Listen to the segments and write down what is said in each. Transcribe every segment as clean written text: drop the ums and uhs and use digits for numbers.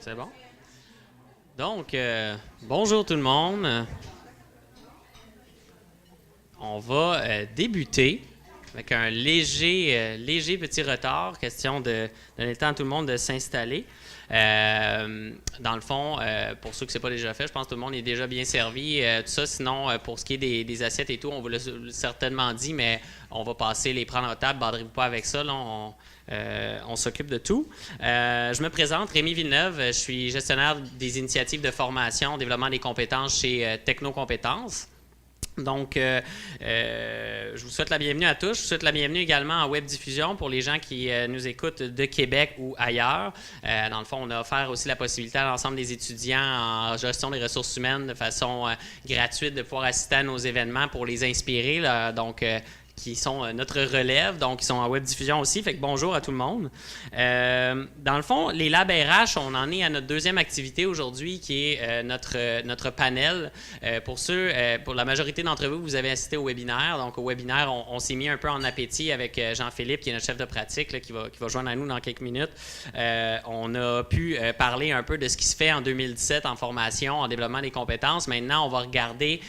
C'est bon? Donc, bonjour tout le monde. On va débuter avec un léger petit retard, question de donner le temps à tout le monde de s'installer. Dans le fond, pour ceux que ce n'est pas déjà fait, je pense que tout le monde est déjà bien servi. Tout ça, sinon, pour ce qui est des assiettes et tout, on vous l'a certainement dit, mais on va passer les prendre en table. Badrez-vous pas avec ça. Là, on s'occupe de tout. Je me présente, Rémi Villeneuve. Je suis gestionnaire des initiatives de formation, développement des compétences chez Technocompétences. Donc, je vous souhaite la bienvenue à tous. Je vous souhaite la bienvenue également en web diffusion pour les gens qui nous écoutent de Québec ou ailleurs. Dans le fond, on a offert aussi la possibilité à l'ensemble des étudiants en gestion des ressources humaines de façon gratuite de pouvoir assister à nos événements pour les inspirer. Là. Donc, qui sont notre relève, donc ils sont en web diffusion aussi. Fait que bonjour à tout le monde. Dans le fond, les Labs RH, on en est à notre deuxième activité aujourd'hui, qui est notre panel. Pour la majorité d'entre vous, vous avez assisté au webinaire. Donc, au webinaire, on s'est mis un peu en appétit avec Jean-Philippe, qui est notre chef de pratique, là, qui va joindre à nous dans quelques minutes. On a pu parler un peu de ce qui se fait en 2017 en formation, en développement des compétences. Maintenant, on va regarder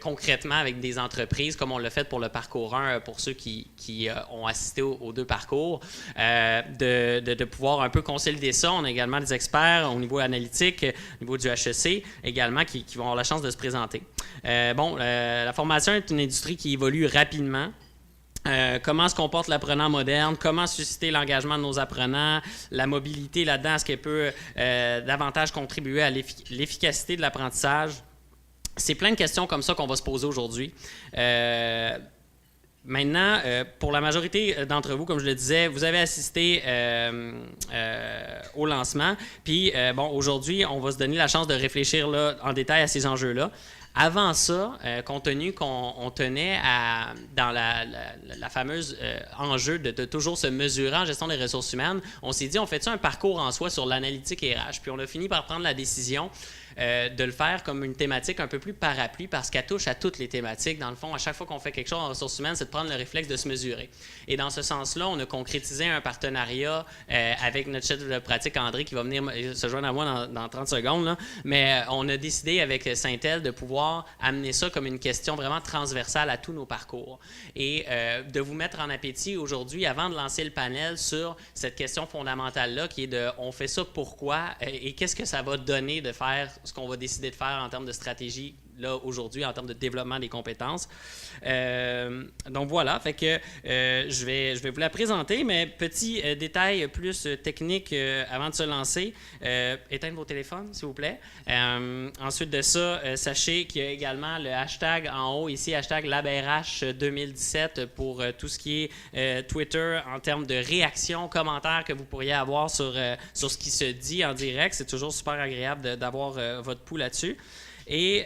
concrètement avec des entreprises, comme on l'a fait pour le parcours 1, pour ceux qui ont assisté aux deux parcours, de pouvoir un peu consolider ça. On a également des experts au niveau analytique, au niveau du HEC également, qui vont avoir la chance de se présenter. La formation est une industrie qui évolue rapidement. Comment se comporte l'apprenant moderne, comment susciter l'engagement de nos apprenants, la mobilité là-dedans, est-ce qu'elle peut davantage contribuer à l'efficacité de l'apprentissage? C'est plein de questions comme ça qu'on va se poser aujourd'hui. Maintenant, pour la majorité d'entre vous, comme je le disais, vous avez assisté au lancement. Puis, aujourd'hui, on va se donner la chance de réfléchir là, en détail à ces enjeux-là. Avant ça, compte tenu qu'on tenait dans la fameuse enjeu de toujours se mesurer en gestion des ressources humaines, on s'est dit, on fait-tu un parcours en soi sur l'analytique RH? Puis on a fini par prendre la décision de le faire comme une thématique un peu plus parapluie parce qu'elle touche à toutes les thématiques. Dans le fond, à chaque fois qu'on fait quelque chose en ressources humaines, c'est de prendre le réflexe de se mesurer. Et dans ce sens-là, on a concrétisé un partenariat avec notre chef de pratique, André, qui va venir se joindre à moi dans 30 secondes. Là. Mais on a décidé avec Syntel de pouvoir amener ça comme une question vraiment transversale à tous nos parcours. Et de vous mettre en appétit aujourd'hui, avant de lancer le panel, sur cette question fondamentale-là qui est de « on fait ça pourquoi et qu'est-ce que ça va donner de faire ce qu'on va décider de faire en termes de stratégie là aujourd'hui en termes de développement des compétences. Donc voilà, fait que je vais vous la présenter, mais petit détail plus technique avant de se lancer. Éteindre vos téléphones, s'il vous plaît. Ensuite de ça, sachez qu'il y a également le hashtag en haut ici, hashtag LabRH 2017 pour tout ce qui est Twitter en termes de réactions, commentaires que vous pourriez avoir sur ce qui se dit en direct. C'est toujours super agréable d'avoir votre pouls là-dessus. Et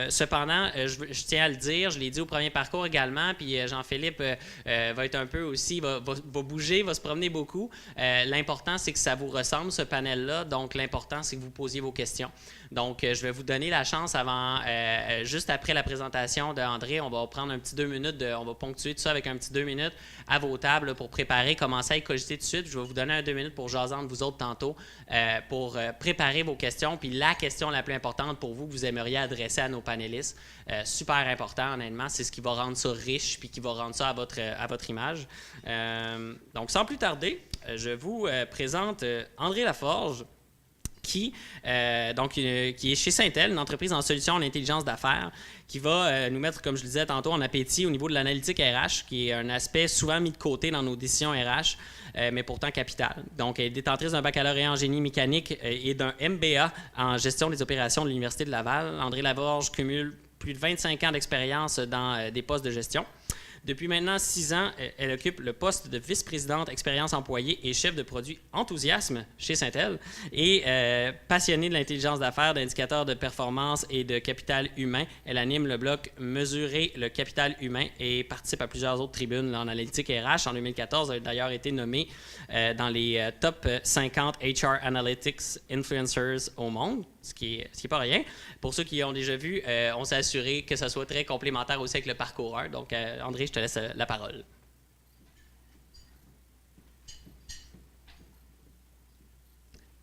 cependant, je tiens à le dire, je l'ai dit au premier parcours également, puis Jean-Philippe va être un peu aussi, va bouger, va se promener beaucoup. L'important, c'est que ça vous ressemble, ce panel-là. Donc, l'important, c'est que vous posiez vos questions. Donc, je vais vous donner la chance juste après la présentation d'André, on va prendre un petit 2 minutes, on va ponctuer tout ça avec un petit 2 minutes à vos tables là, pour préparer, commencer à y cogiter tout de suite. Je vais vous donner un 2 minutes pour jaser entre vous autres tantôt, pour préparer vos questions. Puis la question la plus importante pour vous que vous aimeriez adresser à nos panélistes, super important, honnêtement, c'est ce qui va rendre ça riche puis qui va rendre ça à votre image. Donc, sans plus tarder, je vous présente André Laforge, qui est chez Syntel, une entreprise en solutions en intelligence d'affaires, qui va nous mettre, comme je le disais tantôt, en appétit au niveau de l'analytique RH, qui est un aspect souvent mis de côté dans nos décisions RH, mais pourtant capital. Donc, elle est détentrice d'un baccalauréat en génie mécanique et d'un MBA en gestion des opérations de l'Université de Laval. André Laforge cumule plus de 25 ans d'expérience dans des postes de gestion. Depuis maintenant 6 ans, elle occupe le poste de vice-présidente expérience employée et chef de produit enthousiasme chez Syntel et passionnée de l'intelligence d'affaires, d'indicateurs de performance et de capital humain. Elle anime le bloc Mesurer le capital humain et participe à plusieurs autres tribunes là, en analytique RH. En 2014, elle a d'ailleurs été nommée dans les top 50 HR Analytics Influencers au monde, ce qui est pas rien. Pour ceux qui ont déjà vu, on s'est assuré que ça soit très complémentaire aussi avec le parcours 1. Donc, André, je te laisse la parole.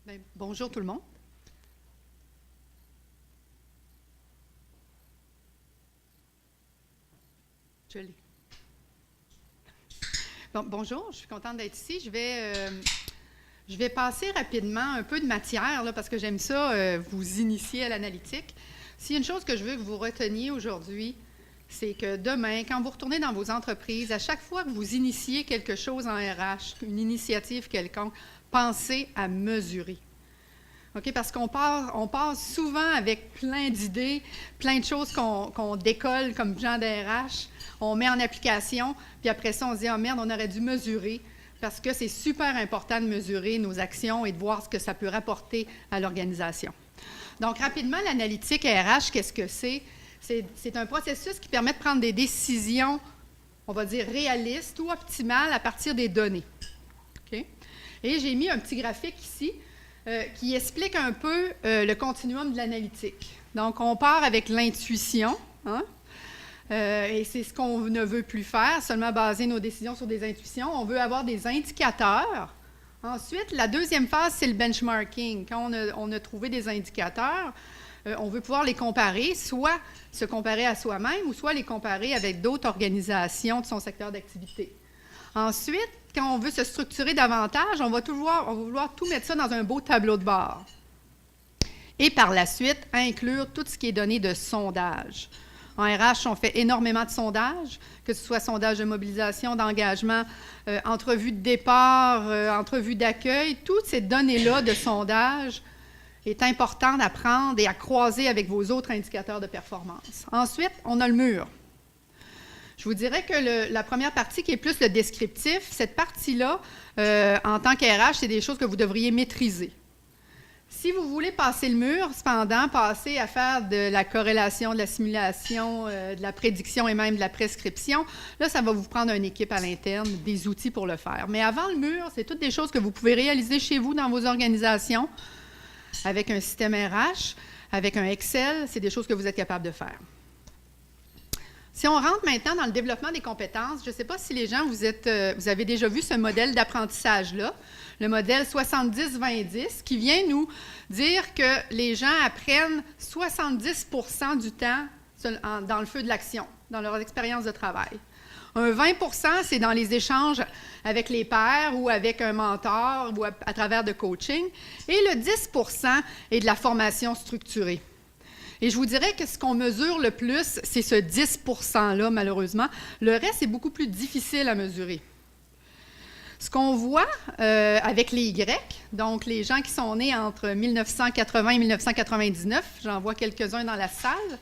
Bien, bonjour tout le monde. Je l'ai. Bon, bonjour, je suis contente d'être ici. Je vais passer rapidement un peu de matière, là, parce que j'aime ça, vous initier à l'analytique. S'il y a une chose que je veux que vous reteniez aujourd'hui, c'est que demain, quand vous retournez dans vos entreprises, à chaque fois que vous initiez quelque chose en RH, une initiative quelconque, pensez à mesurer. OK? Parce qu'on part souvent avec plein d'idées, plein de choses qu'on décolle comme gens d'RH, on met en application, puis après ça, on se dit « Ah merde, on aurait dû mesurer », parce que c'est super important de mesurer nos actions et de voir ce que ça peut rapporter à l'organisation. Donc, rapidement, l'analytique RH, qu'est-ce que c'est? C'est un processus qui permet de prendre des décisions, on va dire, réalistes ou optimales à partir des données. OK? Et j'ai mis un petit graphique ici qui explique un peu le continuum de l'analytique. Donc, on part avec l'intuition, hein? Et c'est ce qu'on ne veut plus faire, seulement baser nos décisions sur des intuitions. On veut avoir des indicateurs. Ensuite, la deuxième phase, c'est le benchmarking. Quand on a trouvé des indicateurs, on veut pouvoir les comparer, soit se comparer à soi-même ou soit les comparer avec d'autres organisations de son secteur d'activité. Ensuite, quand on veut se structurer davantage, on va vouloir tout mettre ça dans un beau tableau de bord. Et par la suite, inclure tout ce qui est donné de sondage. En RH, on fait énormément de sondages, que ce soit sondage de mobilisation, d'engagement, entrevue de départ, entrevue d'accueil. Toutes ces données-là de sondage est important à prendre et à croiser avec vos autres indicateurs de performance. Ensuite, on a le mur. Je vous dirais que la première partie qui est plus le descriptif, cette partie-là, en tant qu'RH, c'est des choses que vous devriez maîtriser. Si vous voulez passer le mur, cependant, passer à faire de la corrélation, de la simulation, de la prédiction et même de la prescription, là, ça va vous prendre une équipe à l'interne, des outils pour le faire. Mais avant le mur, c'est toutes des choses que vous pouvez réaliser chez vous dans vos organisations, avec un système RH, avec un Excel, c'est des choses que vous êtes capable de faire. Si on rentre maintenant dans le développement des compétences, je ne sais pas si les gens, vous avez déjà vu ce modèle d'apprentissage-là, le modèle 70-20-10, qui vient nous dire que les gens apprennent 70% du temps dans le feu de l'action, dans leur expérience de travail. Un 20%, c'est dans les échanges avec les pairs ou avec un mentor ou à travers de coaching. Et le 10% est de la formation structurée. Et je vous dirais que ce qu'on mesure le plus, c'est ce 10%-là, malheureusement. Le reste est beaucoup plus difficile à mesurer. Ce qu'on voit avec les Y, donc les gens qui sont nés entre 1980 et 1999, j'en vois quelques-uns dans la salle,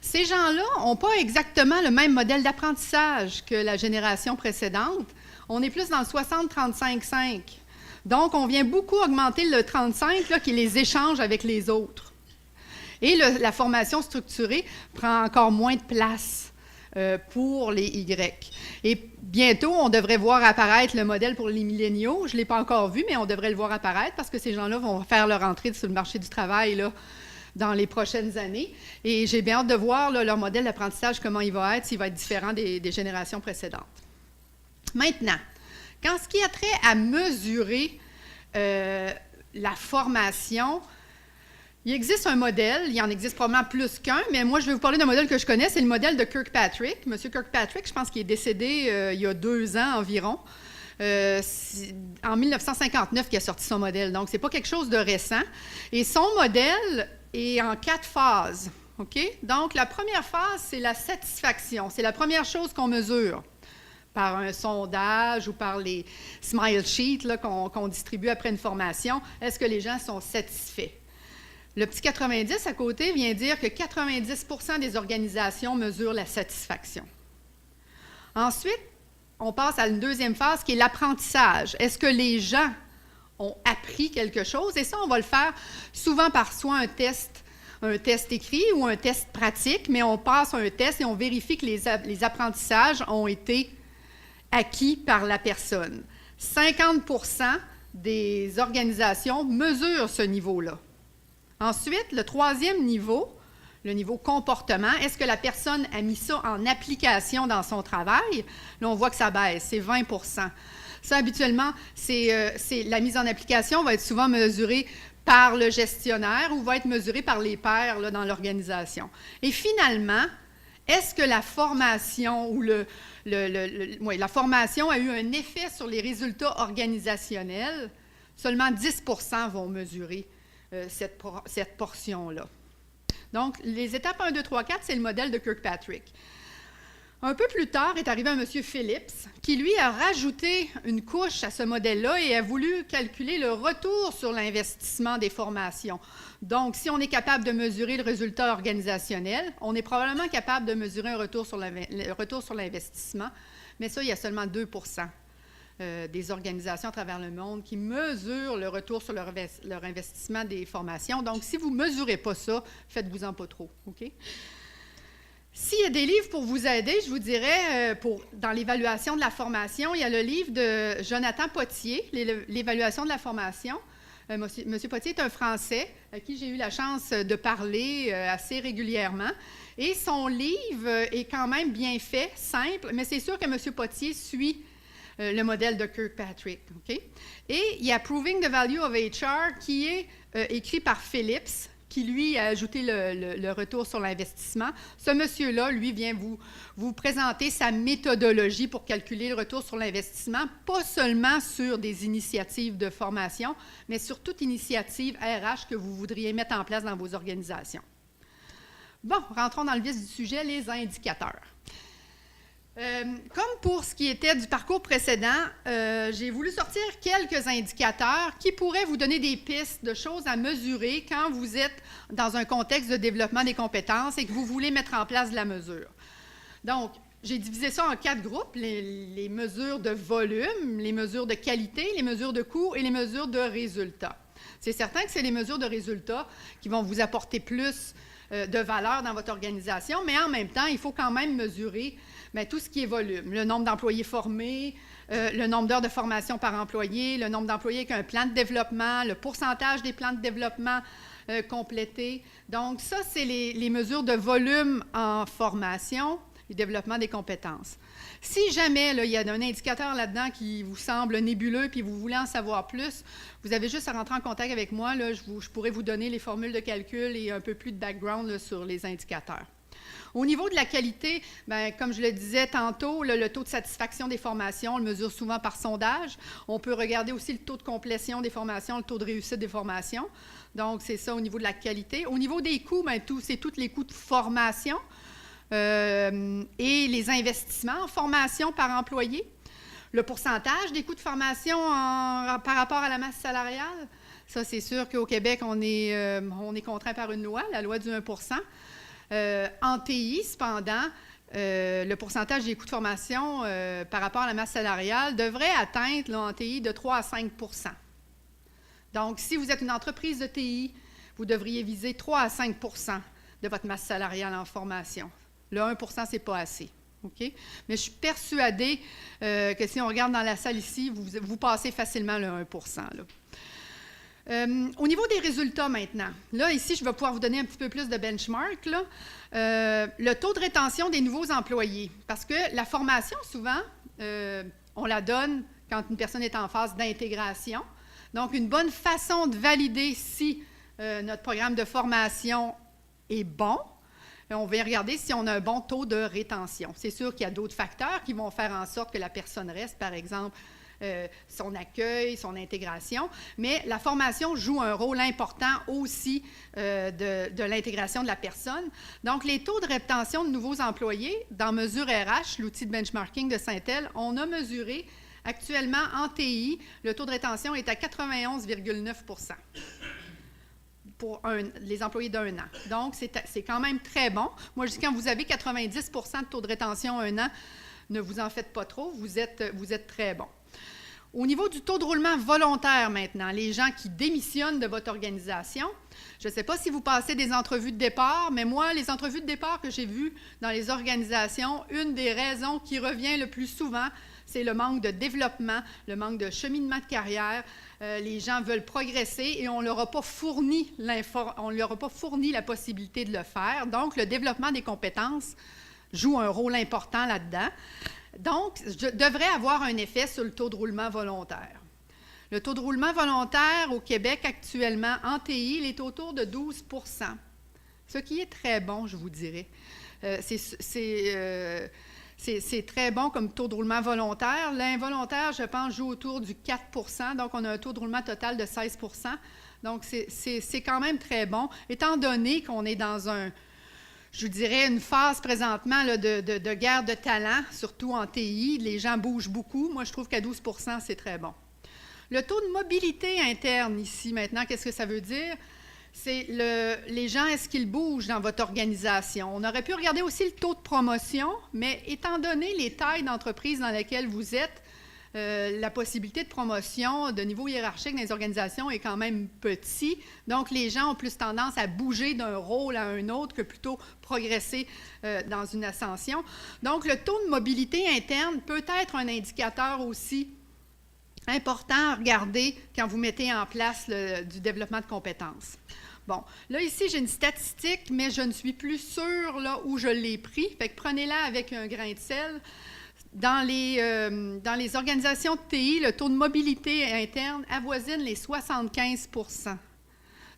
ces gens-là n'ont pas exactement le même modèle d'apprentissage que la génération précédente. On est plus dans le 60-35-5. Donc, on vient beaucoup augmenter le 35 là, qui les échange avec les autres. Et la formation structurée prend encore moins de place pour les Y. Et bientôt, on devrait voir apparaître le modèle pour les milléniaux. Je ne l'ai pas encore vu, mais on devrait le voir apparaître parce que ces gens-là vont faire leur entrée sur le marché du travail là, dans les prochaines années. Et j'ai bien hâte de voir là, leur modèle d'apprentissage, comment il va être, s'il va être différent des générations précédentes. Maintenant, quand ce qui a trait à mesurer la formation, il existe un modèle, il y en existe probablement plus qu'un, mais moi, je vais vous parler d'un modèle que je connais, c'est le modèle de Kirkpatrick. M. Kirkpatrick, je pense qu'il est décédé il y a 2 ans environ. En 1959 qu'il a sorti son modèle, donc ce n'est pas quelque chose de récent. Et son modèle est en 4 phases. Okay? Donc, la première phase, c'est la satisfaction. C'est la première chose qu'on mesure par un sondage ou par les smile sheets qu'on distribue après une formation. Est-ce que les gens sont satisfaits? Le petit 90 à côté vient dire que 90% des organisations mesurent la satisfaction. Ensuite, on passe à une deuxième phase qui est l'apprentissage. Est-ce que les gens ont appris quelque chose? Et ça, on va le faire souvent par soit un test écrit ou un test pratique, mais on passe un test et on vérifie que les apprentissages ont été acquis par la personne. 50% des organisations mesurent ce niveau-là. Ensuite, le troisième niveau, le niveau comportement, est-ce que la personne a mis ça en application dans son travail? Là, on voit que ça baisse, c'est 20%. Ça, habituellement, la mise en application va être souvent mesurée par le gestionnaire ou va être mesurée par les pairs là, dans l'organisation. Et finalement, Est-ce que la formation ou la formation a eu un effet sur les résultats organisationnels? Seulement 10 vont mesurer cette portion-là. Donc, les étapes 1, 2, 3, 4, c'est le modèle de Kirkpatrick. Un peu plus tard est arrivé un monsieur Phillips qui, lui, a rajouté une couche à ce modèle-là et a voulu calculer le retour sur l'investissement des formations. Donc, si on est capable de mesurer le résultat organisationnel, on est probablement capable de mesurer un retour sur l'investissement, mais ça, il y a seulement 2 des organisations à travers le monde qui mesurent le retour sur leur investissement des formations. Donc, si vous ne mesurez pas ça, faites-vous-en pas trop, OK? S'il y a des livres pour vous aider, je vous dirais, dans l'évaluation de la formation, il y a le livre de Jonathan Potier, l'évaluation de la formation. Monsieur Potier est un Français à qui j'ai eu la chance de parler assez régulièrement. Et son livre est quand même bien fait, simple, mais c'est sûr que Monsieur Potier suit le modèle de Kirkpatrick. Okay? Et il y a Proving the Value of HR qui est écrit par Phillips, qui, lui, a ajouté le retour sur l'investissement. Ce monsieur-là, lui, vient vous présenter sa méthodologie pour calculer le retour sur l'investissement, pas seulement sur des initiatives de formation, mais sur toute initiative RH que vous voudriez mettre en place dans vos organisations. Bon, rentrons dans le vif du sujet, les indicateurs. Comme pour ce qui était du parcours précédent, j'ai voulu sortir quelques indicateurs qui pourraient vous donner des pistes de choses à mesurer quand vous êtes dans un contexte de développement des compétences et que vous voulez mettre en place de la mesure. Donc, j'ai divisé ça en 4 groupes, les mesures de volume, les mesures de qualité, les mesures de coût et les mesures de résultats. C'est certain que c'est les mesures de résultats qui vont vous apporter plus de valeur dans votre organisation, mais en même temps, il faut quand même mesurer tout ce qui est volume, le nombre d'employés formés, le nombre d'heures de formation par employé, le nombre d'employés avec un plan de développement, le pourcentage des plans de développement complétés. Donc, ça, c'est les mesures de volume en formation et développement des compétences. Si jamais il y a un indicateur là-dedans qui vous semble nébuleux puis vous voulez en savoir plus, vous avez juste à rentrer en contact avec moi. Là, je pourrais vous donner les formules de calcul et un peu plus de background là, sur les indicateurs. Au niveau de la qualité, comme je le disais tantôt, le taux de satisfaction des formations, on le mesure souvent par sondage. On peut regarder aussi le taux de complétion des formations, le taux de réussite des formations. Donc, c'est ça au niveau de la qualité. Au niveau des coûts, c'est tous les coûts de formation et les investissements en formation par employé. Le pourcentage des coûts de formation par rapport à la masse salariale. Ça, c'est sûr qu'au Québec, on est contraint par une loi, la loi du 1 en TI, cependant, le pourcentage des coûts de formation par rapport à la masse salariale devrait atteindre là, en TI de 3 à 5 %. Donc, si vous êtes une entreprise de TI, vous devriez viser 3 à 5 % de votre masse salariale en formation. Le 1 %, ce n'est pas assez. Okay? Mais je suis persuadée que si on regarde dans la salle ici, vous passez facilement le 1 %. Là. Au niveau des résultats maintenant, là, ici, je vais pouvoir vous donner un petit peu plus de benchmark. Là. Le taux de rétention des nouveaux employés, parce que la formation, souvent, on la donne quand une personne est en phase d'intégration. Donc, une bonne façon de valider si notre programme de formation est bon, on va regarder si on a un bon taux de rétention. C'est sûr qu'il y a d'autres facteurs qui vont faire en sorte que la personne reste, par exemple, son accueil, son intégration, mais la formation joue un rôle important aussi de l'intégration de la personne. Donc, les taux de rétention de nouveaux employés, dans Mesure RH, l'outil de benchmarking de Syntel, on a mesuré actuellement en TI, le taux de rétention est à 91,9 % pour les employés d'1 an. Donc, c'est quand même très bon. Moi, je dis quand vous avez 90 % de taux de rétention à 1 an, ne vous en faites pas trop, vous êtes très bon. Au niveau du taux de roulement volontaire maintenant, les gens qui démissionnent de votre organisation, je ne sais pas si vous passez des entrevues de départ, mais moi, les entrevues de départ que j'ai vues dans les organisations, une des raisons qui revient le plus souvent, c'est le manque de développement, le manque de cheminement de carrière. Les gens veulent progresser et on ne leur a pas fourni la possibilité de le faire. Donc, le développement des compétences joue un rôle important là-dedans. Donc, je devrais avoir un effet sur le taux de roulement volontaire. Le taux de roulement volontaire au Québec actuellement, en TI, il est autour de 12 %, ce qui est très bon, je vous dirais. C'est très bon comme taux de roulement volontaire. L'involontaire, je pense, joue autour du 4 %. Donc, on a un taux de roulement total de 16 %. Donc, c'est quand même très bon, étant donné qu'on est dans je dirais, une phase présentement là, de guerre de talent, surtout en TI. Les gens bougent beaucoup. Moi, je trouve qu'à 12 % c'est très bon. Le taux de mobilité interne ici, maintenant, qu'est-ce que ça veut dire? C'est les gens, est-ce qu'ils bougent dans votre organisation? On aurait pu regarder aussi le taux de promotion, mais étant donné les tailles d'entreprise dans lesquelles vous êtes, la possibilité de promotion de niveau hiérarchique dans les organisations est quand même petit. Donc, les gens ont plus tendance à bouger d'un rôle à un autre que plutôt progresser dans une ascension. Donc, le taux de mobilité interne peut être un indicateur aussi important à regarder quand vous mettez en place du développement de compétences. Bon, là, ici, j'ai une statistique, mais je ne suis plus sûre là, où je l'ai pris. Fait que prenez-la avec un grain de sel. Dans les organisations de TI, le taux de mobilité interne avoisine les 75 %.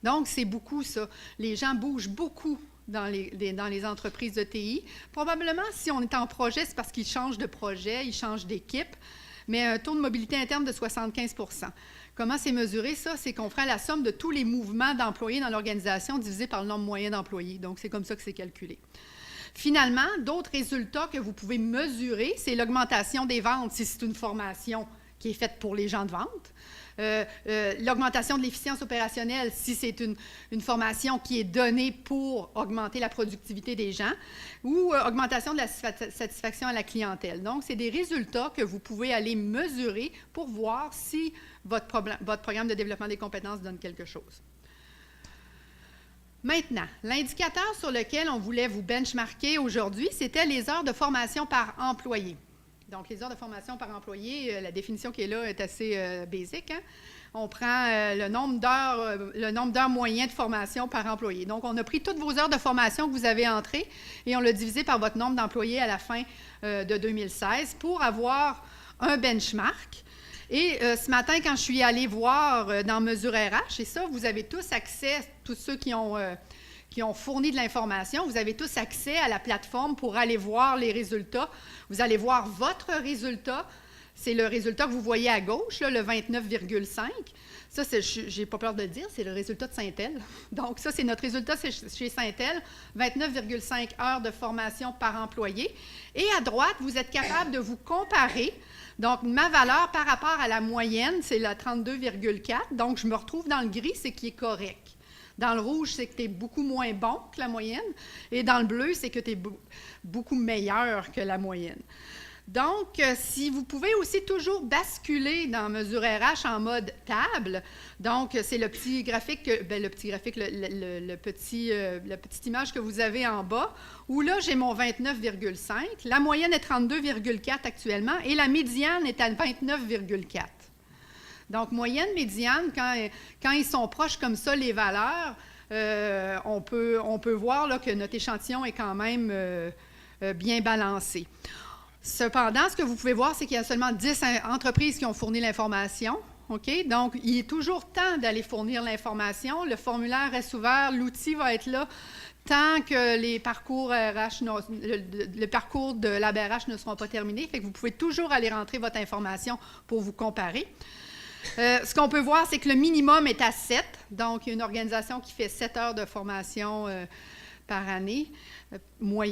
Donc, c'est beaucoup, ça. Les gens bougent beaucoup dans les entreprises de TI. Probablement, si on est en projet, c'est parce qu'ils changent de projet, ils changent d'équipe, mais un taux de mobilité interne de 75 %. Comment c'est mesuré, ça? C'est qu'on fera la somme de tous les mouvements d'employés dans l'organisation divisé par le nombre moyen d'employés. Donc, c'est comme ça que c'est calculé. Finalement, d'autres résultats que vous pouvez mesurer, c'est l'augmentation des ventes, si c'est une formation qui est faite pour les gens de vente. L'augmentation de l'efficience opérationnelle, si c'est une formation qui est donnée pour augmenter la productivité des gens, ou augmentation de la satisfaction à la clientèle. Donc, c'est des résultats que vous pouvez aller mesurer pour voir si votre programme de développement des compétences donne quelque chose. Maintenant, l'indicateur sur lequel on voulait vous benchmarker aujourd'hui, c'était les heures de formation par employé. Donc, les heures de formation par employé, la définition qui est là est assez basique. Hein? On prend le nombre d'heures moyen de formation par employé. Donc, on a pris toutes vos heures de formation que vous avez entrées et on l'a divisé par votre nombre d'employés à la fin de 2016 pour avoir un benchmark. Et ce matin, quand je suis allée voir dans Mesure RH, et ça, vous avez tous accès, tous ceux qui ont fourni de l'information, vous avez tous accès à la plateforme pour aller voir les résultats. Vous allez voir votre résultat. C'est le résultat que vous voyez à gauche, là, le 29,5. Ça, je n'ai pas peur de le dire, c'est le résultat de Syntel. Donc, ça, c'est notre résultat chez Syntel, 29,5 heures de formation par employé. Et à droite, vous êtes capable de vous comparer. Donc, ma valeur par rapport à la moyenne, c'est la 32,4. Donc, je me retrouve dans le gris, c'est qui est correct. Dans le rouge, c'est que tu es beaucoup moins bon que la moyenne. Et dans le bleu, c'est que tu es beaucoup meilleur que la moyenne. Donc, si vous pouvez aussi toujours basculer dans Mesure RH en mode table, donc c'est le petit graphique, la petite image que vous avez en bas, où là, j'ai mon 29,5, la moyenne est 32,4 actuellement, et la médiane est à 29,4. Donc, moyenne, médiane, quand ils sont proches comme ça, les valeurs, on peut voir là, que notre échantillon est quand même bien balancé. Cependant, ce que vous pouvez voir, c'est qu'il y a seulement 10 entreprises qui ont fourni l'information. OK? Donc, il est toujours temps d'aller fournir l'information. Le formulaire reste ouvert. L'outil va être là tant que les parcours RH, le parcours de l'ABRH ne seront pas terminés. Fait que vous pouvez toujours aller rentrer votre information pour vous comparer. Ce qu'on peut voir, c'est que le minimum est à 7. Donc, il y a une organisation qui fait 7 heures de formation par année,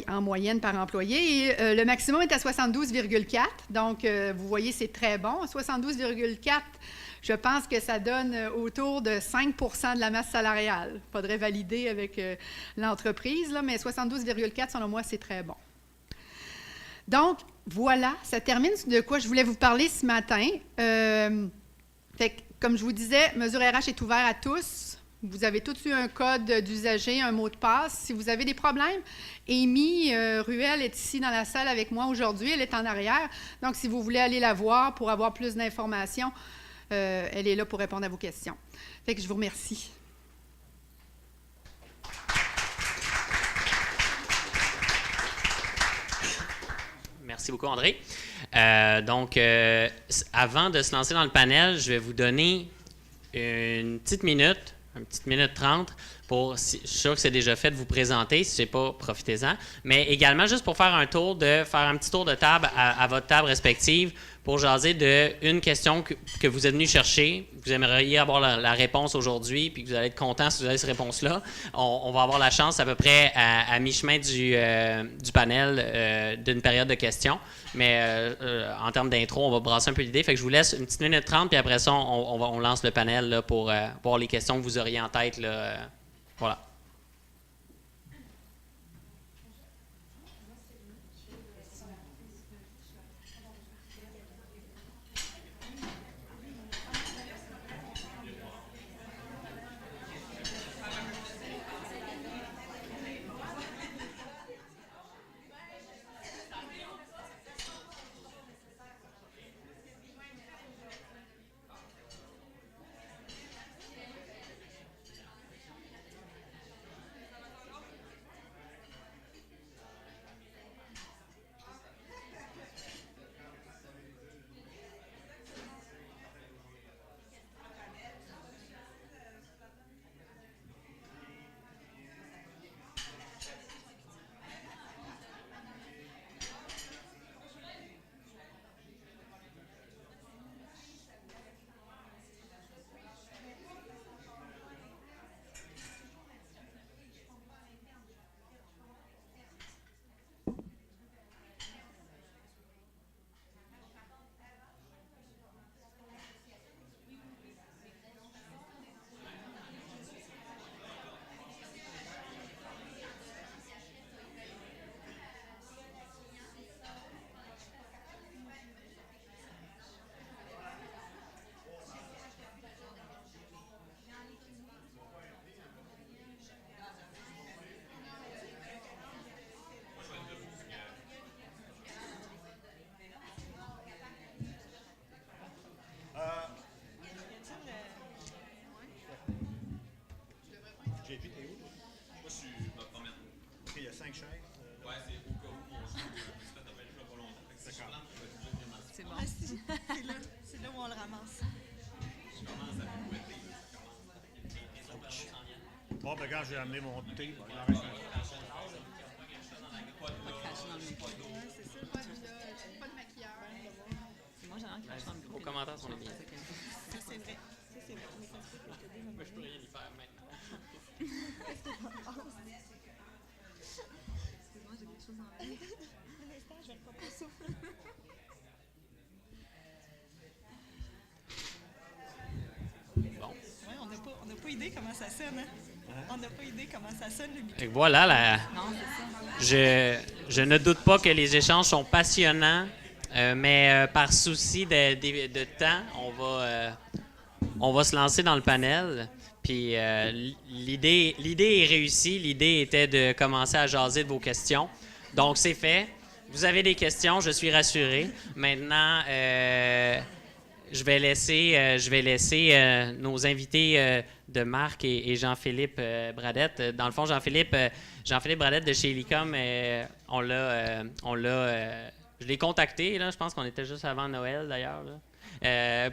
en moyenne par employé. Et le maximum est à 72,4. Donc, vous voyez, c'est très bon. 72,4, je pense que ça donne autour de 5 % de la masse salariale. Il faudrait valider avec l'entreprise, là, mais 72,4, selon moi, c'est très bon. Donc, voilà, ça termine de quoi je voulais vous parler ce matin. Fait que, comme je vous disais, Mesure RH est ouvert à tous. Vous avez tous eu un code d'usager, un mot de passe. Si vous avez des problèmes, Amy Ruel est ici dans la salle avec moi aujourd'hui. Elle est en arrière. Donc, si vous voulez aller la voir pour avoir plus d'informations, elle est là pour répondre à vos questions. Fait que je vous remercie. Merci beaucoup, André. Donc, avant de se lancer dans le panel, je vais vous donner une petite minute une petite minute 30 pour, je suis sûr que c'est déjà fait, de vous présenter. Si ce n'est pas, profitez-en. Mais également, juste pour faire un petit tour de table à votre table respective pour jaser d'une question que vous êtes venu chercher. Vous aimeriez avoir la réponse aujourd'hui, puis que vous allez être content si vous avez cette réponse-là. On va avoir la chance à peu près à mi-chemin du panel d'une période de questions. Mais en termes d'intro, on va brasser un peu l'idée. Fait que je vous laisse une petite minute 30, puis après ça, on lance le panel là, pour voir les questions que vous auriez en tête. Là, voilà. C'est là où on le ramasse. Bon, ben quand j'ai amené mon thé, Pas de maquillage. Moi, j'ai l'air qu'il crache dans le micro. Vos commentaires sont les bienvenus. Ça, c'est vrai. Ça, c'est vrai. Mais ça se peut que je te dise. Moi, je peux rien y faire maintenant. Excuse-moi, j'ai quelque chose en tête. Un instant, je vais pas souffler. Bon. Ouais, on n'a pas idée comment ça sonne, hein? On n'a pas idée comment ça sonne, le micro. Et voilà, Non, c'est ça. je ne doute pas que les échanges sont passionnants, mais par souci de temps, on va se lancer dans le panel. Puis l'idée est réussie. L'idée était de commencer à jaser de vos questions. Donc, c'est fait. Vous avez des questions, je suis rassuré. Maintenant, je vais laisser nos invités de Marc et Jean-Philippe Bradette. Dans le fond, Jean-Philippe Bradette de chez Helicom, je l'ai contacté. Là, je pense qu'on était juste avant Noël, d'ailleurs.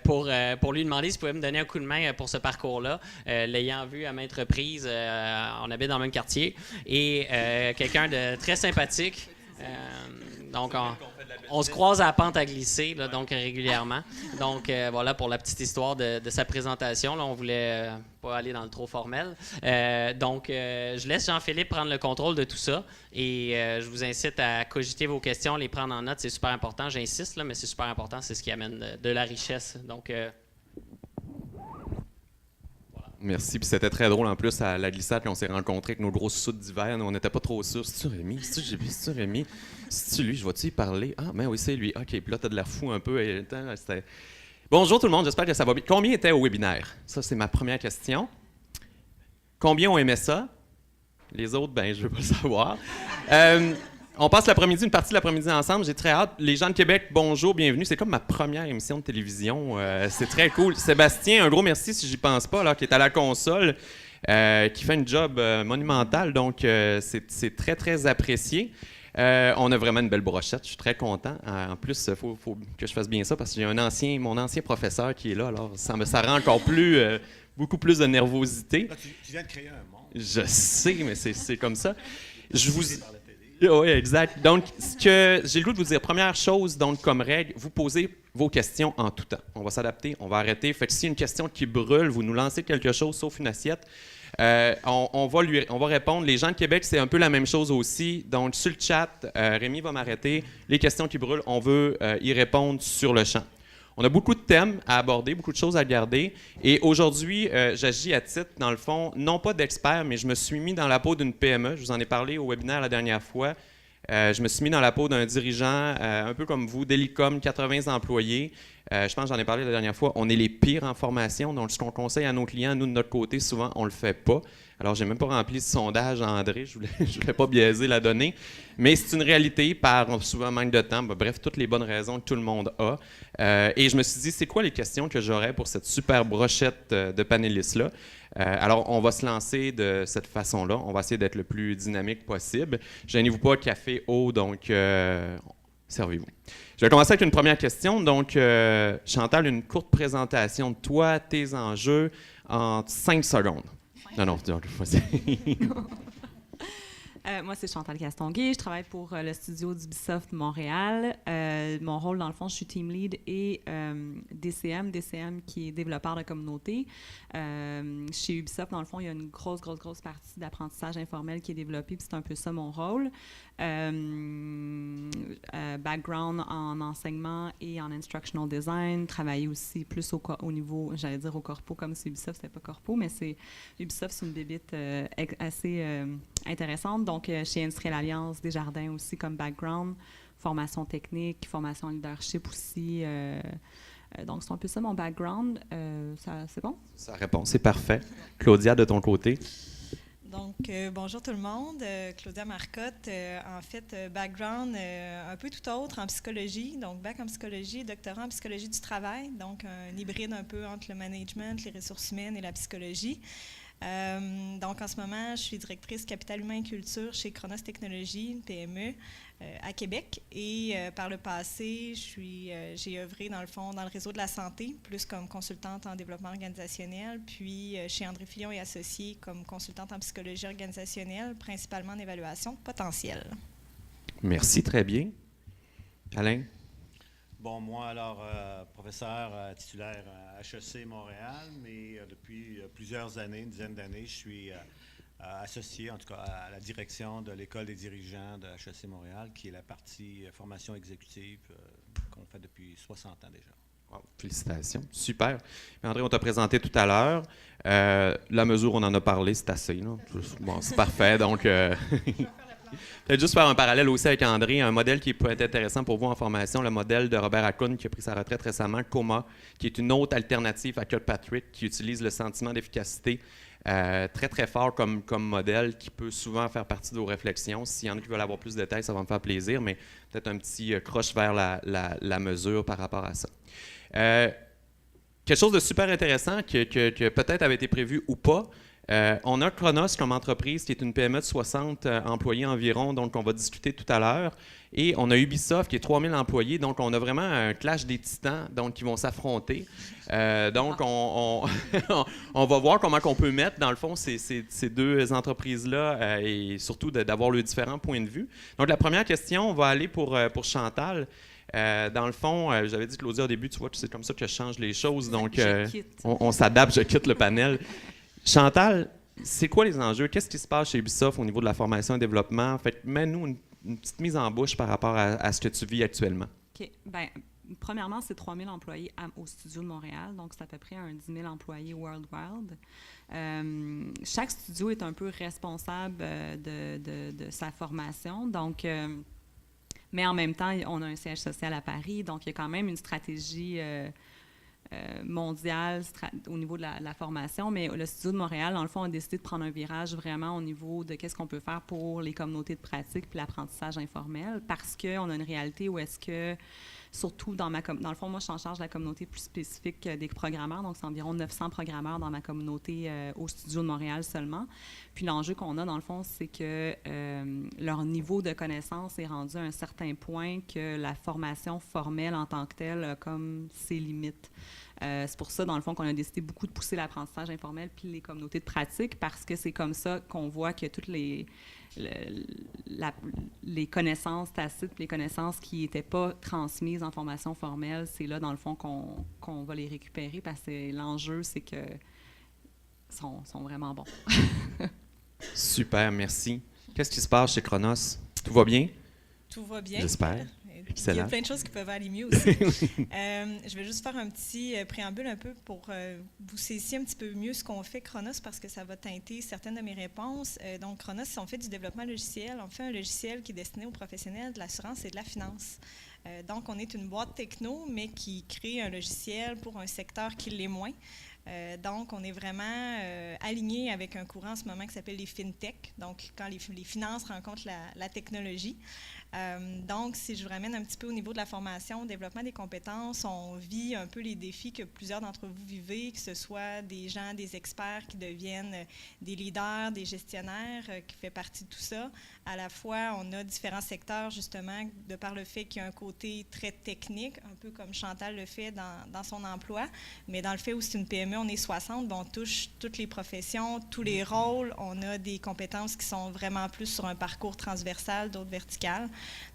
Pour lui demander s'il pouvait me donner un coup de main pour ce parcours-là. L'ayant vu à maintes reprises, on habite dans le même quartier. Et quelqu'un de très sympathique. Donc, on se croise à la pente à glisser, là, donc régulièrement. Donc, voilà pour la petite histoire de sa présentation. Là, on voulait pas aller dans le trop formel. Je laisse Jean-Philippe prendre le contrôle de tout ça. Et je vous incite à cogiter vos questions, les prendre en note. C'est super important. J'insiste, là, mais c'est super important. C'est ce qui amène de la richesse. Donc, merci. Puis c'était très drôle en plus à la glissade quand on s'est rencontrés avec nos grosses soutes d'hiver. On n'était pas trop sûrs. C'est-tu Rémi? C'est-tu Rémi? C'est-tu lui? Je vais-tu y parler? Ah, ben oui, c'est lui. OK. Puis là, t'as de la fou un peu. Et, c'était... Bonjour tout le monde. J'espère que ça va bien. Combien étaient au webinaire? Ça, c'est ma première question. Combien ont aimé ça? Les autres, ben, je veux pas le savoir. On passe l'après-midi, une partie de l'après-midi ensemble. J'ai très hâte. Les gens de Québec, bonjour, bienvenue. C'est comme ma première émission de télévision. C'est très cool. Sébastien, un gros merci si j'y pense pas, là, qui est à la console, qui fait un job monumental. Donc, c'est très, très apprécié. On a vraiment une belle brochette. Je suis très content. En plus, il faut que je fasse bien ça parce que j'ai mon ancien professeur qui est là. Alors, ça rend encore plus beaucoup plus de nervosité. Là, tu viens de créer un monde. Je sais, mais c'est comme ça. Je vous... Par la télé. Oui, exact. Donc, ce que j'ai le goût de vous dire, première chose, donc, comme règle, vous posez vos questions en tout temps. On va s'adapter, on va arrêter. Fait que s'il y a une question qui brûle, vous nous lancez quelque chose, sauf une assiette, on va répondre. Les gens de Québec, c'est un peu la même chose aussi. Donc, sur le chat, Rémi va m'arrêter. Les questions qui brûlent, on veut y répondre sur le champ. On a beaucoup de thèmes à aborder, beaucoup de choses à garder. Et aujourd'hui, j'agis à titre, dans le fond, non pas d'expert, mais je me suis mis dans la peau d'une PME. Je vous en ai parlé au webinaire la dernière fois. Je me suis mis dans la peau d'un dirigeant, un peu comme vous, d'Hélicom, 80 employés. Je pense que j'en ai parlé la dernière fois. On est les pires en formation. Donc, ce qu'on conseille à nos clients, nous, de notre côté, souvent, on ne le fait pas. Alors, je n'ai même pas rempli ce sondage, André. Je voulais pas biaiser la donnée. Mais c'est une réalité par souvent manque de temps. Bref, toutes les bonnes raisons que tout le monde a. Et je me suis dit, c'est quoi les questions que j'aurais pour cette super brochette de panélistes-là? Alors, on va se lancer de cette façon-là. On va essayer d'être le plus dynamique possible. Gênez-vous pas, café, eau, donc servez-vous. Je vais commencer avec une première question. Donc, Chantal, une courte présentation de toi, tes enjeux, en 5 secondes. Non, vas-y. Moi, c'est Chantal Castonguay. Je travaille pour le studio d'Ubisoft Montréal. Mon rôle, dans le fond, je suis team lead et DCM qui est développeur de communauté. Chez Ubisoft, dans le fond, il y a une grosse partie d'apprentissage informel qui est développée, puis c'est un peu ça mon rôle. Background en enseignement et en instructional design, travailler aussi plus au niveau, j'allais dire au corpo, comme c'est Ubisoft, c'était pas corpo, mais Ubisoft, c'est une bébite assez intéressante. Donc, chez Industrielle Alliance, Desjardins aussi comme background, formation technique, formation leadership aussi. Donc, c'est un peu ça mon background. C'est bon? Ça répond, c'est parfait. Claudia, de ton côté? Donc, bonjour tout le monde. Claudia Marcotte, en fait, background un peu tout autre en psychologie. Donc, bac en psychologie, doctorat en psychologie du travail. Donc, un hybride un peu entre le management, les ressources humaines et la psychologie. Donc, en ce moment, je suis directrice capital humain et culture chez Chronos Technologies, une PME à Québec. Et par le passé, j'ai œuvré, dans le fond, dans le réseau de la santé, plus comme consultante en développement organisationnel, puis chez André Fillon et Associés comme consultante en psychologie organisationnelle, principalement en évaluation potentielle. Merci, très bien. Alain? Bon, moi, alors, professeur titulaire à HEC Montréal, mais depuis plusieurs années, une dizaine d'années, je suis associé, en tout cas, à la direction de l'École des dirigeants de HEC Montréal, qui est la partie formation exécutive qu'on fait depuis 60 ans déjà. Wow, félicitations, super. André, on t'a présenté tout à l'heure. La mesure, on en a parlé, c'est assez. Là. Bon, c'est parfait, donc... Peut-être juste faire un parallèle aussi avec André, un modèle qui peut être intéressant pour vous en formation, le modèle de Robert Hakoun qui a pris sa retraite récemment, COMA, qui est une autre alternative à Kirkpatrick, qui utilise le sentiment d'efficacité très, très fort comme modèle, qui peut souvent faire partie de vos réflexions. S'il y en a qui veulent avoir plus de détails, ça va me faire plaisir, mais peut-être un petit croche vers la mesure par rapport à ça. Quelque chose de super intéressant que peut-être avait été prévu ou pas, on a Chronos comme entreprise qui est une PME de 60 employés environ, donc on va discuter tout à l'heure. Et on a Ubisoft qui est 3000 employés, donc on a vraiment un clash des titans donc, qui vont s'affronter. Donc on va voir comment on peut mettre dans le fond ces deux entreprises-là et surtout d'avoir les différents points de vue. Donc la première question, on va aller pour Chantal. Dans le fond, j'avais dit Claudia au début, tu vois, c'est comme ça que je change les choses, donc on s'adapte, je quitte le panel. Chantal, c'est quoi les enjeux? Qu'est-ce qui se passe chez Ubisoft au niveau de la formation et développement? Fait, mets-nous une petite mise en bouche par rapport à ce que tu vis actuellement. OK. Bien, premièrement, c'est 3 000 employés au studio de Montréal, donc c'est à peu près un 10 000 employés worldwide. Chaque studio est un peu responsable de sa formation, donc... mais en même temps, on a un siège social à Paris, donc il y a quand même une stratégie... mondiale au niveau de la formation, mais le studio de Montréal, dans le fond, a décidé de prendre un virage vraiment au niveau de qu'est-ce qu'on peut faire pour les communautés de pratique puis l'apprentissage informel, parce qu'on a une réalité où est-ce que, surtout dans le fond, moi, je suis en charge de la communauté plus spécifique des programmeurs, donc c'est environ 900 programmeurs dans ma communauté au studio de Montréal seulement. Puis l'enjeu qu'on a, dans le fond, c'est que leur niveau de connaissance est rendu à un certain point que la formation formelle en tant que telle a comme ses limites. C'est pour ça, dans le fond, qu'on a décidé beaucoup de pousser l'apprentissage informel puis les communautés de pratique, parce que c'est comme ça qu'on voit que toutes les connaissances tacites, les connaissances qui n'étaient pas transmises en formation formelle, c'est là, dans le fond, qu'on va les récupérer, parce que l'enjeu, c'est que sont vraiment bons. Super, merci. Qu'est-ce qui se passe chez Chronos? Tout va bien? Tout va bien. J'espère. Il y a plein de choses qui peuvent aller mieux aussi. Je vais juste faire un petit préambule un peu pour vous saisir un petit peu mieux ce qu'on fait Chronos, parce que ça va teinter certaines de mes réponses. Donc, Chronos, on fait du développement logiciel. On fait un logiciel qui est destiné aux professionnels de l'assurance et de la finance. Donc, on est une boîte techno, mais qui crée un logiciel pour un secteur qui l'est moins. Donc, on est vraiment aligné avec un courant en ce moment qui s'appelle les FinTech, donc quand les finances rencontrent la technologie. Donc, si je vous ramène un petit peu au niveau de la formation, développement des compétences, on vit un peu les défis que plusieurs d'entre vous vivez, que ce soit des gens, des experts qui deviennent des leaders, des gestionnaires, qui fait partie de tout ça. À la fois, on a différents secteurs, justement, de par le fait qu'il y a un côté très technique, un peu comme Chantal le fait dans son emploi, mais dans le fait où c'est une PME, on est 60, on touche toutes les professions, tous les rôles, on a des compétences qui sont vraiment plus sur un parcours transversal, d'autres verticales.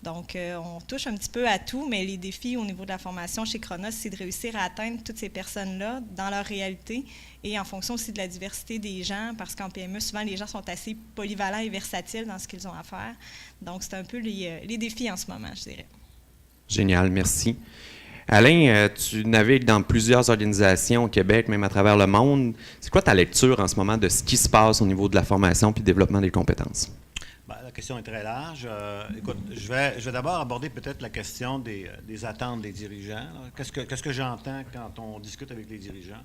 Donc, on touche un petit peu à tout, mais les défis au niveau de la formation chez Chronos, c'est de réussir à atteindre toutes ces personnes-là dans leur réalité et en fonction aussi de la diversité des gens, parce qu'en PME, souvent, les gens sont assez polyvalents et versatiles dans ce qu'ils ont à faire. Donc, c'est un peu les défis en ce moment, je dirais. Génial, merci. Alain, tu navigues dans plusieurs organisations au Québec, même à travers le monde. C'est quoi ta lecture en ce moment de ce qui se passe au niveau de la formation puis du développement des compétences? Bien, la question est très large. Écoute, je vais d'abord aborder peut-être la question des attentes des dirigeants. Qu'est-ce que j'entends quand on discute avec les dirigeants?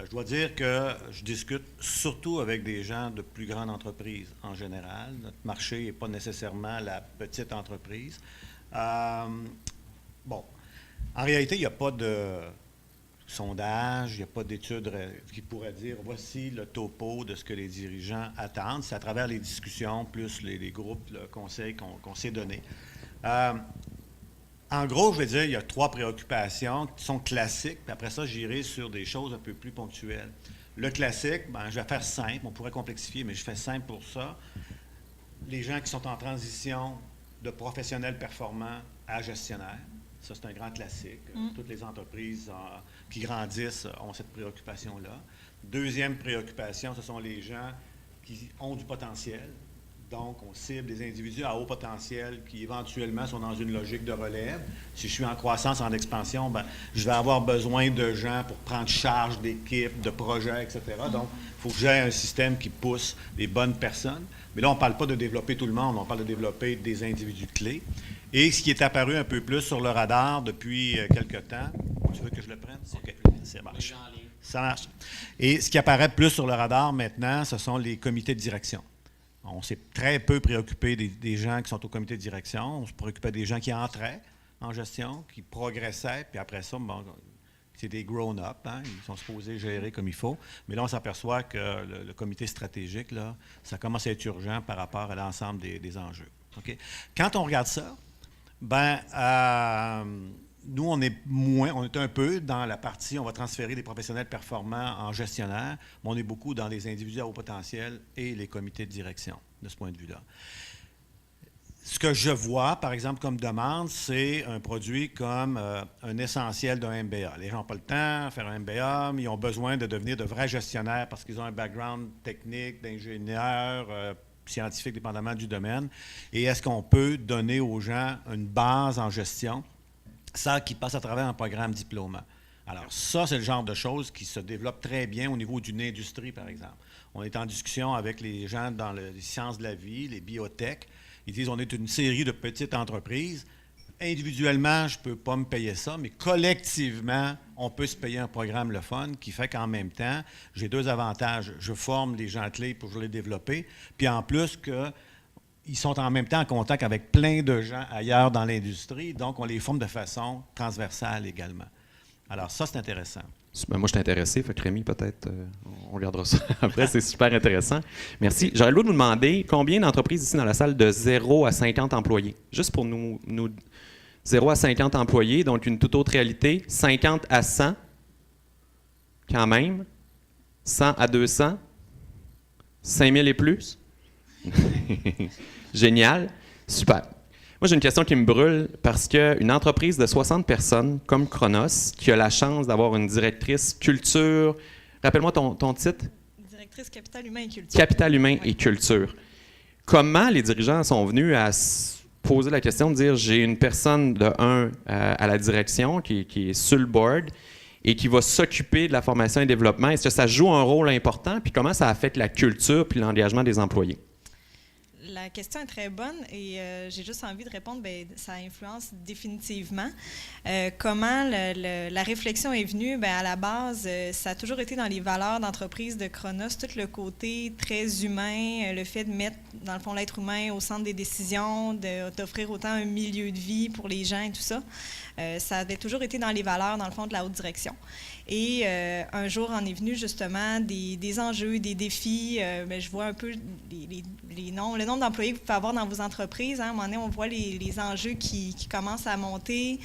Je dois dire que je discute surtout avec des gens de plus grandes entreprises en général. Notre marché n'est pas nécessairement la petite entreprise. Bon, en réalité, il n'y a pas de sondage, il n'y a pas d'études qui pourraient dire voici le topo de ce que les dirigeants attendent. C'est à travers les discussions, plus les groupes, le conseil qu'on s'est donné. En gros, je vais dire, il y a 3 préoccupations qui sont classiques, puis après ça, j'irai sur des choses un peu plus ponctuelles. Le classique, ben, je vais faire simple, on pourrait complexifier, mais je fais simple pour ça. Les gens qui sont en transition de professionnels performants à gestionnaires, ça c'est un grand classique. Toutes les entreprises qui grandissent ont cette préoccupation-là. Deuxième préoccupation, ce sont les gens qui ont du potentiel. Donc, on cible des individus à haut potentiel qui, éventuellement, sont dans une logique de relève. Si je suis en croissance, en expansion, ben, je vais avoir besoin de gens pour prendre charge d'équipes, de projets, etc. Donc, il faut que j'ai un système qui pousse les bonnes personnes. Mais là, on ne parle pas de développer tout le monde, on parle de développer des individus clés. Et ce qui est apparu un peu plus sur le radar depuis quelque temps, tu veux que je le prenne? OK, ça marche. Ça marche. Et ce qui apparaît plus sur le radar maintenant, ce sont les comités de direction. On s'est très peu préoccupé des gens qui sont au comité de direction. On se préoccupait des gens qui entraient en gestion, qui progressaient, puis après ça, bon, c'est des grown-up, hein, ils sont supposés gérer comme il faut. Mais là, on s'aperçoit que le comité stratégique, là, ça commence à être urgent par rapport à l'ensemble des enjeux. Okay? Quand on regarde ça, ben, nous, on est un peu dans la partie, on va transférer des professionnels performants en gestionnaire, mais on est beaucoup dans les individus à haut potentiel et les comités de direction, de ce point de vue-là. Ce que je vois, par exemple, comme demande, c'est un produit comme un essentiel d'un MBA. Les gens n'ont pas le temps de faire un MBA, mais ils ont besoin de devenir de vrais gestionnaires parce qu'ils ont un background technique, d'ingénieur, scientifique, dépendamment du domaine. Et est-ce qu'on peut donner aux gens une base en gestion, ça qui passe à travers un programme diplômant? Alors ça, c'est le genre de choses qui se développe très bien au niveau d'une industrie, par exemple. On est en discussion avec les gens dans les sciences de la vie, les biotech. Ils disent, on est une série de petites entreprises. Individuellement, je ne peux pas me payer ça, mais collectivement, on peut se payer un programme le fun qui fait qu'en même temps, j'ai 2 avantages. Je forme les gens clés pour les développer, puis en plus qu'ils sont en même temps en contact avec plein de gens ailleurs dans l'industrie, donc on les forme de façon transversale également. Alors ça, c'est intéressant. Ben moi, je suis intéressé. Fait que Rémi, peut-être, on regardera ça après. C'est super intéressant. Merci. J'aurais le goût de vous demander combien d'entreprises ici dans la salle de 0 à 50 employés? Juste pour nous 0 à 50 employés, donc une toute autre réalité. 50 à 100? quand même. 100 à 200. 5000 et plus. Génial. Super. Moi, j'ai une question qui me brûle parce qu'une entreprise de 60 personnes comme Chronos, qui a la chance d'avoir une directrice culture, rappelle-moi ton titre? Directrice Capital Humain et Culture. Capital Humain et Culture. Comment les dirigeants sont venus à se poser la question de dire j'ai une personne de à la direction qui est sur le board et qui va s'occuper de la formation et développement? Est-ce que ça joue un rôle important? Puis comment ça affecte la culture puis l'engagement des employés? La question est très bonne et j'ai juste envie de répondre, bien, ça influence définitivement. Comment la réflexion est venue? Bien, à la base, ça a toujours été dans les valeurs d'entreprise de Chronos, tout le côté très humain, le fait de mettre, dans le fond, l'être humain au centre des décisions, d'offrir autant un milieu de vie pour les gens et tout ça. Ça avait toujours été dans les valeurs, dans le fond, de la haute direction. Et un jour, en est venu justement des enjeux, des défis. Bien, je vois un peu le nombre d'employés que vous pouvez avoir dans vos entreprises. Hein. À un moment donné, on voit les enjeux qui commencent à monter,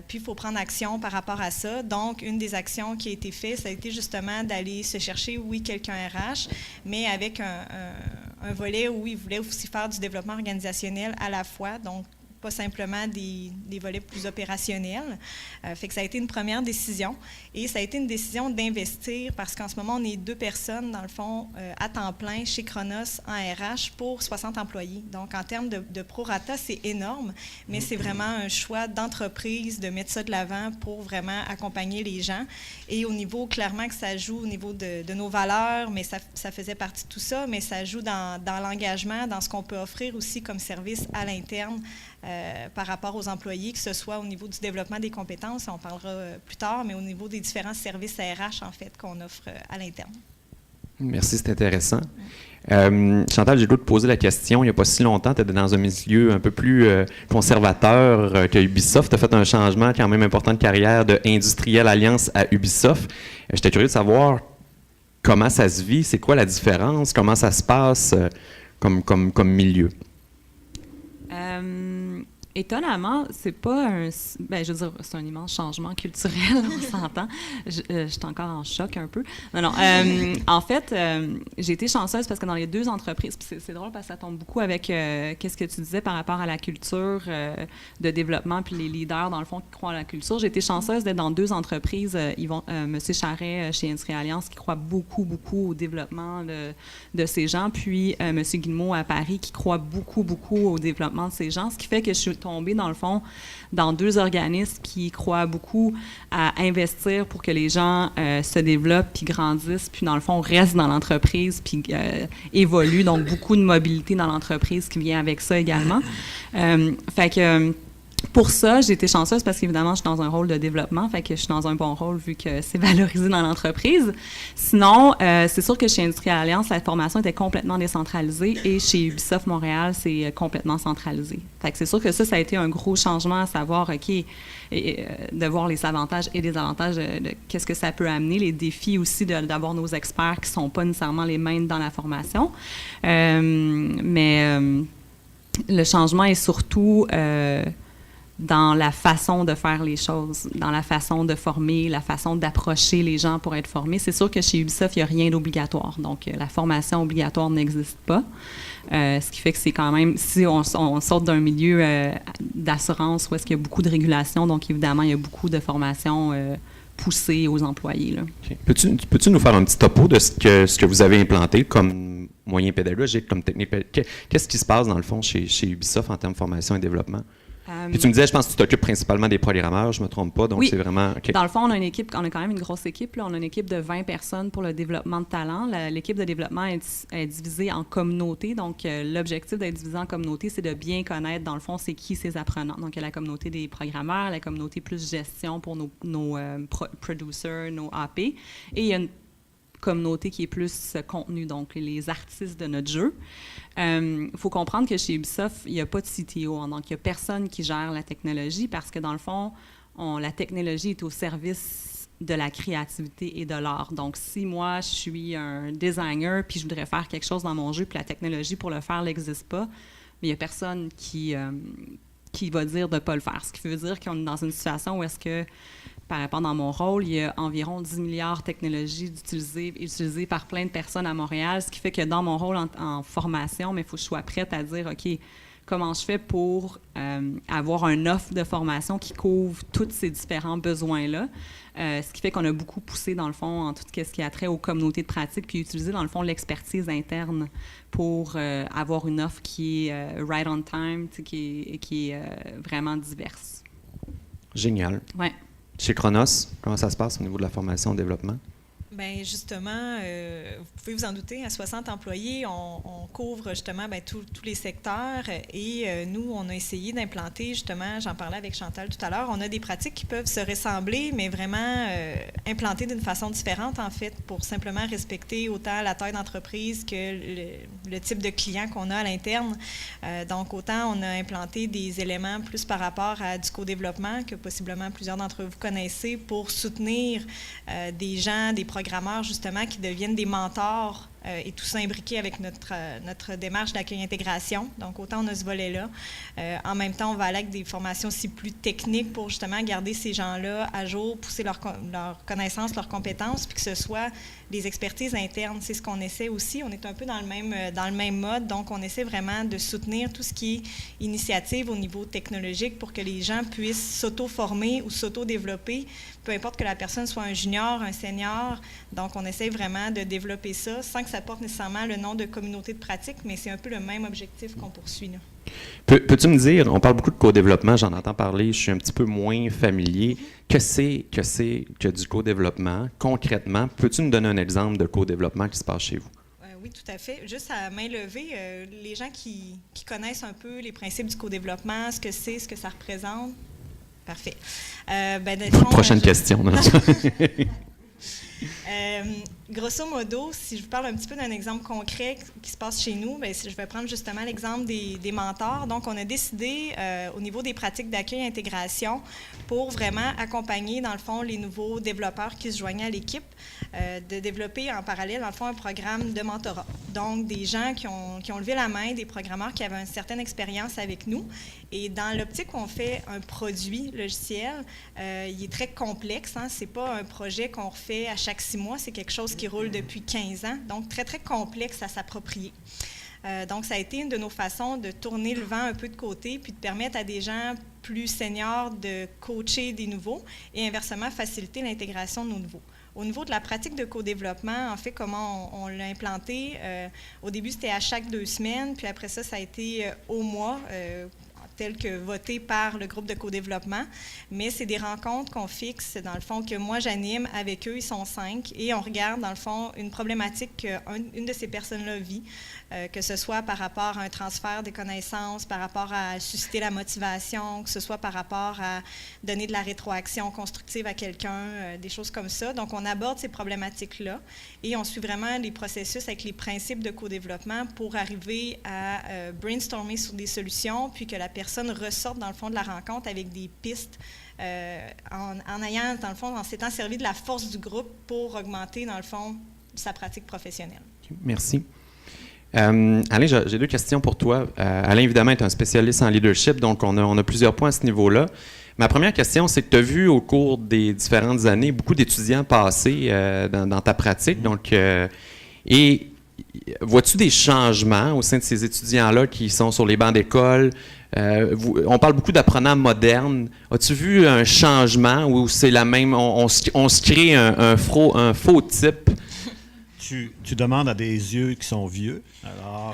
puis il faut prendre action par rapport à ça. Donc, une des actions qui a été faite, ça a été justement d'aller se chercher, oui, quelqu'un RH, mais avec un volet où il voulait aussi faire du développement organisationnel à la fois. Donc, pas simplement des volets plus opérationnels. Fait que ça a été une première décision. Et ça a été une décision d'investir parce qu'en ce moment, on est 2 personnes, dans le fond, à temps plein chez Chronos en RH pour 60 employés. Donc, en termes de prorata, c'est énorme, mais c'est vraiment un choix d'entreprise de mettre ça de l'avant pour vraiment accompagner les gens. Et au niveau, clairement que ça joue au niveau de nos valeurs, mais ça faisait partie de tout ça, mais ça joue dans l'engagement, dans ce qu'on peut offrir aussi comme service à l'interne. Par rapport aux employés, que ce soit au niveau du développement des compétences, on parlera plus tard, mais au niveau des différents services RH, en fait, qu'on offre à l'interne. Merci, c'est intéressant. Chantal, j'ai le goût de poser la question. Il n'y a pas si longtemps, tu étais dans un milieu un peu plus conservateur que Ubisoft. Tu as fait un changement quand même important de carrière de Industriel Alliance à Ubisoft. J'étais curieux de savoir comment ça se vit, c'est quoi la différence, comment ça se passe comme milieu. Étonnamment, c'est pas je veux dire, c'est un immense changement culturel, on s'entend. Je suis encore en choc un peu. Non. En fait, j'ai été chanceuse parce que dans les 2 entreprises, c'est drôle parce que ça tombe beaucoup avec qu'est-ce que tu disais par rapport à la culture de développement puis les leaders, dans le fond, qui croient à la culture. J'ai été chanceuse d'être dans 2 entreprises. M. Charret chez Industrie Alliance qui croit beaucoup, beaucoup au développement de ces gens, puis M. Guillemot à Paris qui croit beaucoup, beaucoup au développement de ces gens, ce qui fait que je suis tombée, dans le fond, dans 2 organismes qui croient beaucoup à investir pour que les gens se développent puis grandissent, puis dans le fond, restent dans l'entreprise puis évoluent. Donc, beaucoup de mobilité dans l'entreprise qui vient avec ça également. Fait que pour ça, j'ai été chanceuse parce qu'évidemment, je suis dans un rôle de développement, fait que je suis dans un bon rôle vu que c'est valorisé dans l'entreprise. Sinon, c'est sûr que chez Industriel Alliance, la formation était complètement décentralisée et chez Ubisoft Montréal, c'est complètement centralisé. Fait que c'est sûr que ça a été un gros changement à savoir, OK, de voir les avantages et les avantages de qu'est-ce que ça peut amener, les défis aussi d'avoir nos experts qui ne sont pas nécessairement les mêmes dans la formation. Mais le changement est surtout dans la façon de faire les choses, dans la façon de former, la façon d'approcher les gens pour être formés. C'est sûr que chez Ubisoft, il n'y a rien d'obligatoire. Donc, la formation obligatoire n'existe pas. Ce qui fait que c'est quand même, si on sort d'un milieu d'assurance où est-ce qu'il y a beaucoup de régulation, donc évidemment, il y a beaucoup de formation poussée aux employés. Là. Okay. Peux-tu nous faire un petit topo de ce que vous avez implanté comme moyen pédagogique, comme technique? Qu'est-ce qui se passe, dans le fond, chez Ubisoft en termes de formation et développement? Puis tu me disais, je pense que tu t'occupes principalement des programmeurs, je ne me trompe pas, donc oui. C'est vraiment... Okay. Dans le fond, on a quand même une grosse équipe. Là. On a une équipe de 20 personnes pour le développement de talent. L'équipe de développement est divisée en communautés. Donc, l'objectif d'être divisé en communautés, c'est de bien connaître, dans le fond, c'est qui ces apprenants. Donc, il y a la communauté des programmeurs, la communauté plus gestion pour nos producers, nos AP. Et il y a une communauté qui est plus contenu, donc les artistes de notre jeu. Il faut comprendre que chez Ubisoft, il n'y a pas de CTO, donc il n'y a personne qui gère la technologie parce que dans le fond, la technologie est au service de la créativité et de l'art. Donc, si moi, je suis un designer puis je voudrais faire quelque chose dans mon jeu puis la technologie pour le faire n'existe pas, mais il n'y a personne qui va dire de ne pas le faire. Ce qui veut dire qu'on est dans une situation où est-ce que par rapport dans mon rôle, il y a environ 10 milliards de technologies utilisées par plein de personnes à Montréal, ce qui fait que dans mon rôle en formation, mais il faut que je sois prête à dire, OK, comment je fais pour avoir une offre de formation qui couvre tous ces différents besoins-là. Ce qui fait qu'on a beaucoup poussé, dans le fond, en tout ce qui a trait aux communautés de pratique, puis utiliser, dans le fond, l'expertise interne pour avoir une offre qui est right on time, qui est vraiment diverse. Génial. Ouais. Chez Chronos, comment ça se passe au niveau de la formation et développement? Bien, justement, vous pouvez vous en douter, à 60 employés, on couvre justement tous les secteurs et nous, on a essayé d'implanter, justement, j'en parlais avec Chantal tout à l'heure, on a des pratiques qui peuvent se ressembler, mais vraiment implantées d'une façon différente, en fait, pour simplement respecter autant la taille d'entreprise que le type de client qu'on a à l'interne. Donc, autant on a implanté des éléments plus par rapport à du co-développement que possiblement plusieurs d'entre vous connaissez pour soutenir des gens, des programmeurs, justement, qui deviennent des mentors et tout ça imbriqué avec notre démarche d'accueil-intégration. Donc, autant on a ce volet-là. En même temps, on va aller avec des formations aussi plus techniques pour justement garder ces gens-là à jour, pousser leur connaissances, leurs compétences, puis que ce soit des expertises internes. C'est ce qu'on essaie aussi. On est un peu dans le même mode. Donc, on essaie vraiment de soutenir tout ce qui est initiative au niveau technologique pour que les gens puissent s'auto-former ou s'auto-développer, peu importe que la personne soit un junior, un senior. Donc, on essaie vraiment de développer ça sans que ça porte nécessairement le nom de communauté de pratique, mais c'est un peu le même objectif qu'on poursuit là. Peux-tu me dire, on parle beaucoup de co-développement, j'en entends parler, je suis un petit peu moins familier. Que c'est que du co-développement? Concrètement, peux-tu nous donner un exemple de co-développement qui se passe chez vous? Oui, tout à fait. Juste à main levée, les gens qui connaissent un peu les principes du co-développement, ce que c'est, ce que ça représente. Parfait. Prochaine question. Grosso modo, si je vous parle un petit peu d'un exemple concret qui se passe chez nous, bien, je vais prendre justement l'exemple des mentors. Donc, on a décidé au niveau des pratiques d'accueil et intégration pour vraiment accompagner, dans le fond, les nouveaux développeurs qui se joignaient à l'équipe, de développer en parallèle, dans le fond, un programme de mentorat. Donc, des gens qui ont levé la main, des programmeurs qui avaient une certaine expérience avec nous. Et dans l'optique où on fait un produit logiciel, il est très complexe. Hein? Ce n'est pas un projet qu'on refait à chaque 6 mois, c'est quelque chose qui roule depuis 15 ans, donc très, très complexe à s'approprier. Donc, ça a été une de nos façons de tourner le vent un peu de côté puis de permettre à des gens plus seniors de coacher des nouveaux et inversement faciliter l'intégration de nos nouveaux. Au niveau de la pratique de co-développement, en fait, comment on l'a implanté, au début, c'était à chaque 2 semaines, puis après ça, ça a été au mois, tel que voté par le groupe de co-développement. Mais c'est des rencontres qu'on fixe, dans le fond, que moi, j'anime avec eux. Ils sont 5. Et on regarde, dans le fond, une problématique qu'une de ces personnes-là vit, que ce soit par rapport à un transfert des connaissances, par rapport à susciter la motivation, que ce soit par rapport à donner de la rétroaction constructive à quelqu'un, des choses comme ça. Donc, on aborde ces problématiques-là et on suit vraiment les processus avec les principes de co-développement pour arriver à brainstormer sur des solutions, puis que la personne ressorte, dans le fond, de la rencontre avec des pistes en ayant, dans le fond, en s'étant servi de la force du groupe pour augmenter, dans le fond, sa pratique professionnelle. Merci. Alain, j'ai 2 questions pour toi. Alain, évidemment, est un spécialiste en leadership, donc on a plusieurs points à ce niveau-là. Ma première question, c'est que tu as vu au cours des différentes années beaucoup d'étudiants passer dans ta pratique. Donc, et vois-tu des changements au sein de ces étudiants-là qui sont sur les bancs d'école? On parle beaucoup d'apprenants modernes. As-tu vu un changement où c'est la même, on se crée un faux type? Tu demandes à des yeux qui sont vieux. Alors,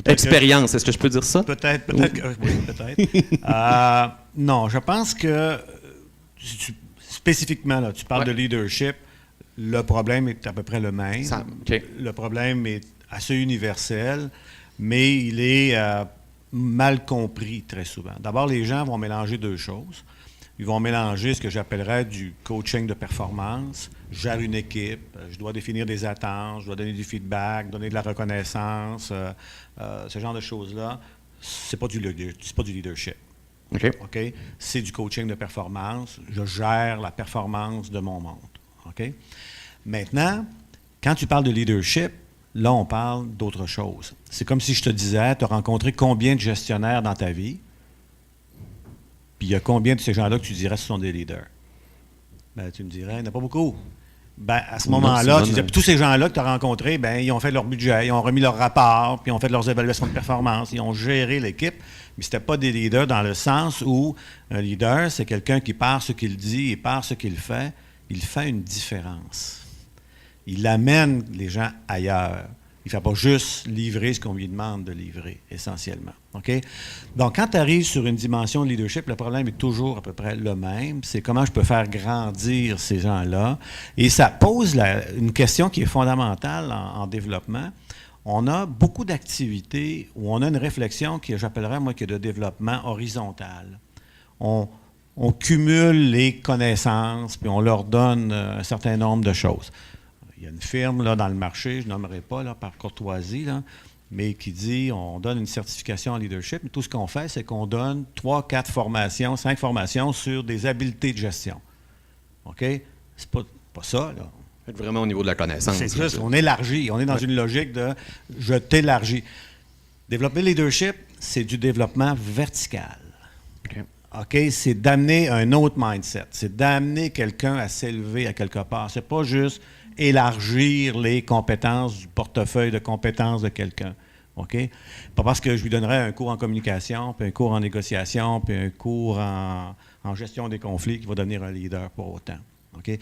expérience, est-ce que je peux dire ça? Peut-être, oui, peut-être. Non, je pense que spécifiquement, là, tu parles de leadership, le problème est à peu près le même. Le problème est assez universel, mais il est mal compris très souvent. D'abord, les gens vont mélanger 2 choses. Ils vont mélanger ce que j'appellerais du coaching de performance. Je gère une équipe, je dois définir des attentes, je dois donner du feedback, donner de la reconnaissance, ce genre de choses-là. C'est pas du leadership. Okay? C'est du coaching de performance. Je gère la performance de mon monde. Okay? Maintenant, quand tu parles de leadership, là, on parle d'autre chose. C'est comme si je te disais, tu as rencontré combien de gestionnaires dans ta vie? Puis il y a combien de ces gens-là que tu dirais ce sont des leaders? Ben, tu me dirais, il n'y en a pas beaucoup. Ben, à ce moment-là, tu disais, tous ces gens-là que tu as rencontrés, ben, ils ont fait leur budget, ils ont remis leur rapport, puis ils ont fait leurs évaluations de performance, ils ont géré l'équipe, mais ce n'était pas des leaders dans le sens où un leader, c'est quelqu'un qui, par ce qu'il dit et par ce qu'il fait, il fait une différence. Il amène les gens ailleurs. Il ne fait pas juste livrer ce qu'on lui demande de livrer, essentiellement. Okay? Donc, quand tu arrives sur une dimension de leadership, le problème est toujours à peu près le même. C'est comment je peux faire grandir ces gens-là. Et ça pose une question qui est fondamentale en développement. On a beaucoup d'activités où on a une réflexion que j'appellerais, moi, qui est de développement horizontal. On cumule les connaissances, puis on leur donne un certain nombre de choses. Il y a une firme là, dans le marché, je ne nommerai pas là, par courtoisie, là, mais qui dit on donne une certification en leadership. Mais tout ce qu'on fait, c'est qu'on donne 3, 4 formations, 5 formations sur des habiletés de gestion. OK? C'est pas ça, là. Vraiment au niveau de la connaissance. C'est juste, on élargit. On est dans une logique de je t'élargis. Développer le leadership, c'est du développement vertical. OK? C'est d'amener un autre mindset. C'est d'amener quelqu'un à s'élever à quelque part. C'est pas juste élargir les compétences du portefeuille de compétences de quelqu'un. OK? Pas parce que je lui donnerais un cours en communication, puis un cours en négociation, puis un cours en gestion des conflits qu'il va devenir un leader pour autant. OK?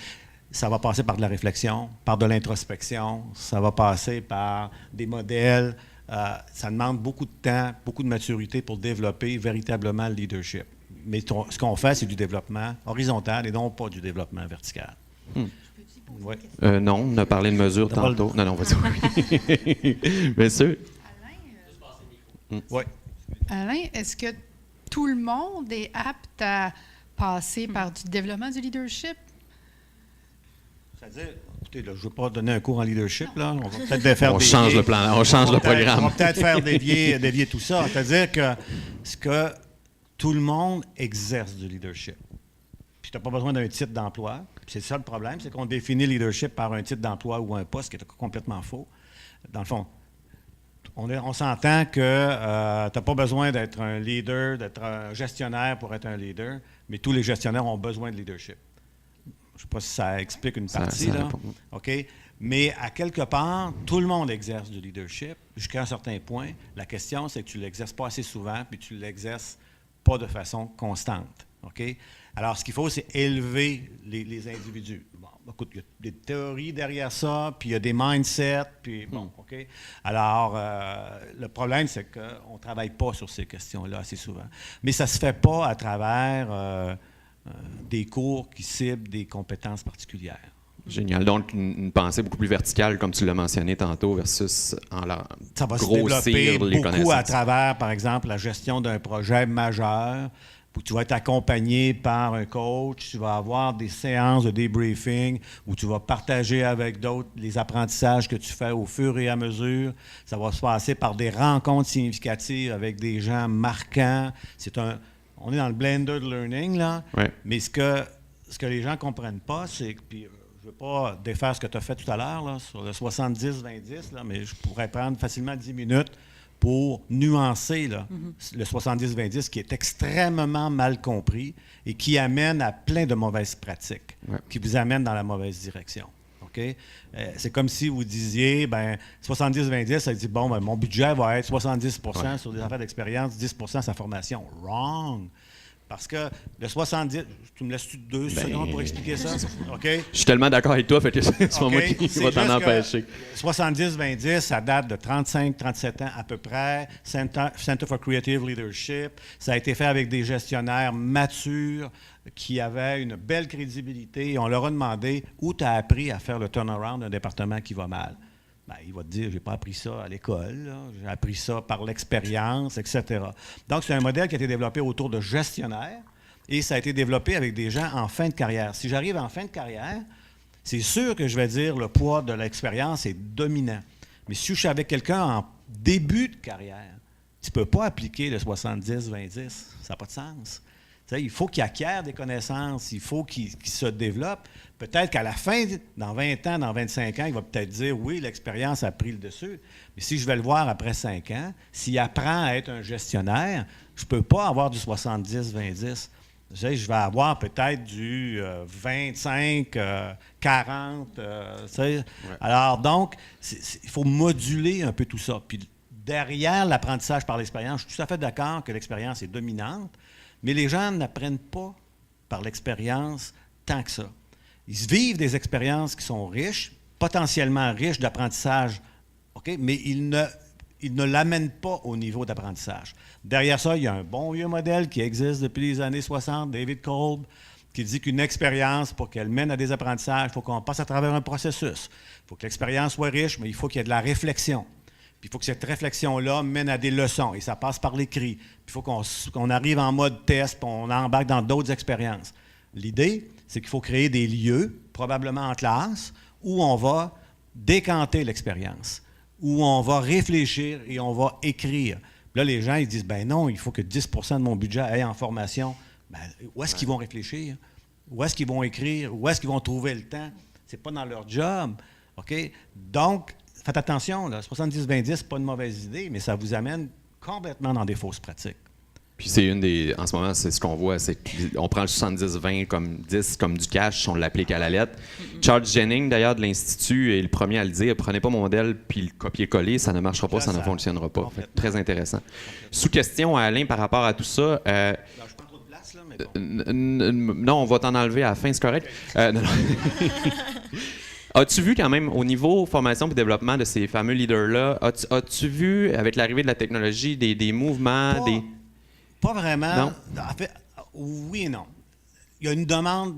Ça va passer par de la réflexion, par de l'introspection, ça va passer par des modèles. Ça demande beaucoup de temps, beaucoup de maturité pour développer véritablement le leadership. Mais ce qu'on fait, c'est du développement horizontal et non pas du développement vertical. Ouais. Non, on a parlé de mesures tantôt. Non, vas-y. Bien sûr. Oui. Alain, est-ce que tout le monde est apte à passer par du développement du leadership? C'est-à-dire, écoutez, là, je ne veux pas donner un cours en leadership, là. On va peut-être faire change le plan, on change le programme. On va peut-être faire dévier tout ça. C'est-à-dire que tout le monde exerce du leadership. Puis tu n'as pas besoin d'un titre d'emploi. C'est ça le problème, c'est qu'on définit le leadership par un titre d'emploi ou un poste, qui est complètement faux. Dans le fond, on s'entend que tu n'as pas besoin d'être un leader, d'être un gestionnaire pour être un leader, mais tous les gestionnaires ont besoin de leadership. Je ne sais pas si ça explique une partie, là. OK? Mais à quelque part, tout le monde exerce du leadership jusqu'à un certain point. La question, c'est que tu ne l'exerces pas assez souvent, puis tu ne l'exerces pas de façon constante. OK? Alors, ce qu'il faut, c'est élever les individus. Bon, écoute, il y a des théories derrière ça, puis il y a des mindsets, puis bon, OK? Alors, le problème, c'est qu'on ne travaille pas sur ces questions-là assez souvent. Mais ça ne se fait pas à travers des cours qui ciblent des compétences particulières. Génial. Donc, une pensée beaucoup plus verticale, comme tu l'as mentionné tantôt, versus ça va grossir se développer les beaucoup connaissances. à travers, par exemple, la gestion d'un projet majeur, où tu vas être accompagné par un coach, tu vas avoir des séances de débriefing, où tu vas partager avec d'autres les apprentissages que tu fais au fur et à mesure. Ça va se passer par des rencontres significatives avec des gens marquants. On est dans le blended learning, là, ouais. Mais ce que les gens ne comprennent pas, c'est que, puis je ne veux pas défaire ce que tu as fait tout à l'heure là, sur le 70-20-10, là, mais je pourrais prendre facilement 10 minutes pour nuancer là, le 70-20-10 qui est extrêmement mal compris et qui amène à plein de mauvaises pratiques, qui vous amènent dans la mauvaise direction. Okay? C'est comme si vous disiez, 70-20-10, ça dit, bon, mon budget va être 70% sur des affaires d'expérience, 10% sa formation. Wrong! Parce que le 70, tu me laisses 2 secondes pour expliquer ça? OK? Je suis tellement d'accord avec toi, fait que c'est pas moi qui va t'en empêcher. 70-20-10, ça date de 35-37 ans à peu près. Center for Creative Leadership. Ça a été fait avec des gestionnaires matures qui avaient une belle crédibilité. Et on leur a demandé où tu as appris à faire le turnaround d'un département qui va mal. Il va te dire, j'ai pas appris ça à l'école, là. J'ai appris ça par l'expérience, etc. Donc, c'est un modèle qui a été développé autour de gestionnaires et ça a été développé avec des gens en fin de carrière. Si j'arrive en fin de carrière, c'est sûr que je vais dire le poids de l'expérience est dominant. Mais si je suis avec quelqu'un en début de carrière, tu ne peux pas appliquer le 70-20-10. Ça n'a pas de sens. Il faut qu'il acquiert des connaissances, il faut qu'il se développe. Peut-être qu'à la fin, dans 20 ans, dans 25 ans, il va peut-être dire, oui, l'expérience a pris le dessus. Mais si je vais le voir après 5 ans, s'il apprend à être un gestionnaire, je ne peux pas avoir du 70-20-10. Je vais avoir peut-être du 25, 40. Ouais. Alors, donc, il faut moduler un peu tout ça. Puis derrière l'apprentissage par l'expérience, je suis tout à fait d'accord que l'expérience est dominante, mais les gens n'apprennent pas par l'expérience tant que ça. Ils vivent des expériences qui sont riches, potentiellement riches d'apprentissage, okay? Mais ils ne l'amènent pas au niveau d'apprentissage. Derrière ça, il y a un bon vieux modèle qui existe depuis les années 60, David Kolb, qui dit qu'une expérience, pour qu'elle mène à des apprentissages, il faut qu'on passe à travers un processus. Il faut que l'expérience soit riche, mais il faut qu'il y ait de la réflexion. Puis il faut que cette réflexion-là mène à des leçons, et ça passe par l'écrit. Puis il faut qu'on arrive en mode test, puis on embarque dans d'autres expériences. L'idée, c'est qu'il faut créer des lieux, probablement en classe, où on va décanter l'expérience, où on va réfléchir et on va écrire. Puis là, les gens, ils disent, ben non, il faut que 10 % de mon budget aille en formation. Ben, où est-ce qu'ils vont réfléchir? Où est-ce qu'ils vont écrire? Où est-ce qu'ils vont trouver le temps? C'est pas dans leur job. OK? Donc, faites attention, 70-20-10, c'est pas une mauvaise idée, mais ça vous amène complètement dans des fausses pratiques. Puis c'est une des. En ce moment, c'est ce qu'on voit, c'est qu'on prend le 70-20 comme 10 comme du cash, on l'applique à la lettre. Charles Jennings, d'ailleurs, de l'Institut, est le premier à le dire. Prenez pas mon modèle puis le copier-coller, ça ne marchera pas, ça ne fonctionnera pas. Fait, très intéressant. Sous-question à Alain par rapport à tout ça. Je prends trop de place, là, mais bon. Non, on va t'en enlever à la fin, c'est correct. Non. As-tu vu quand même, au niveau formation et développement de ces fameux leaders-là, as-tu vu, avec l'arrivée de la technologie, des mouvements, Pas vraiment. Non. En fait, oui et non. Il y a une demande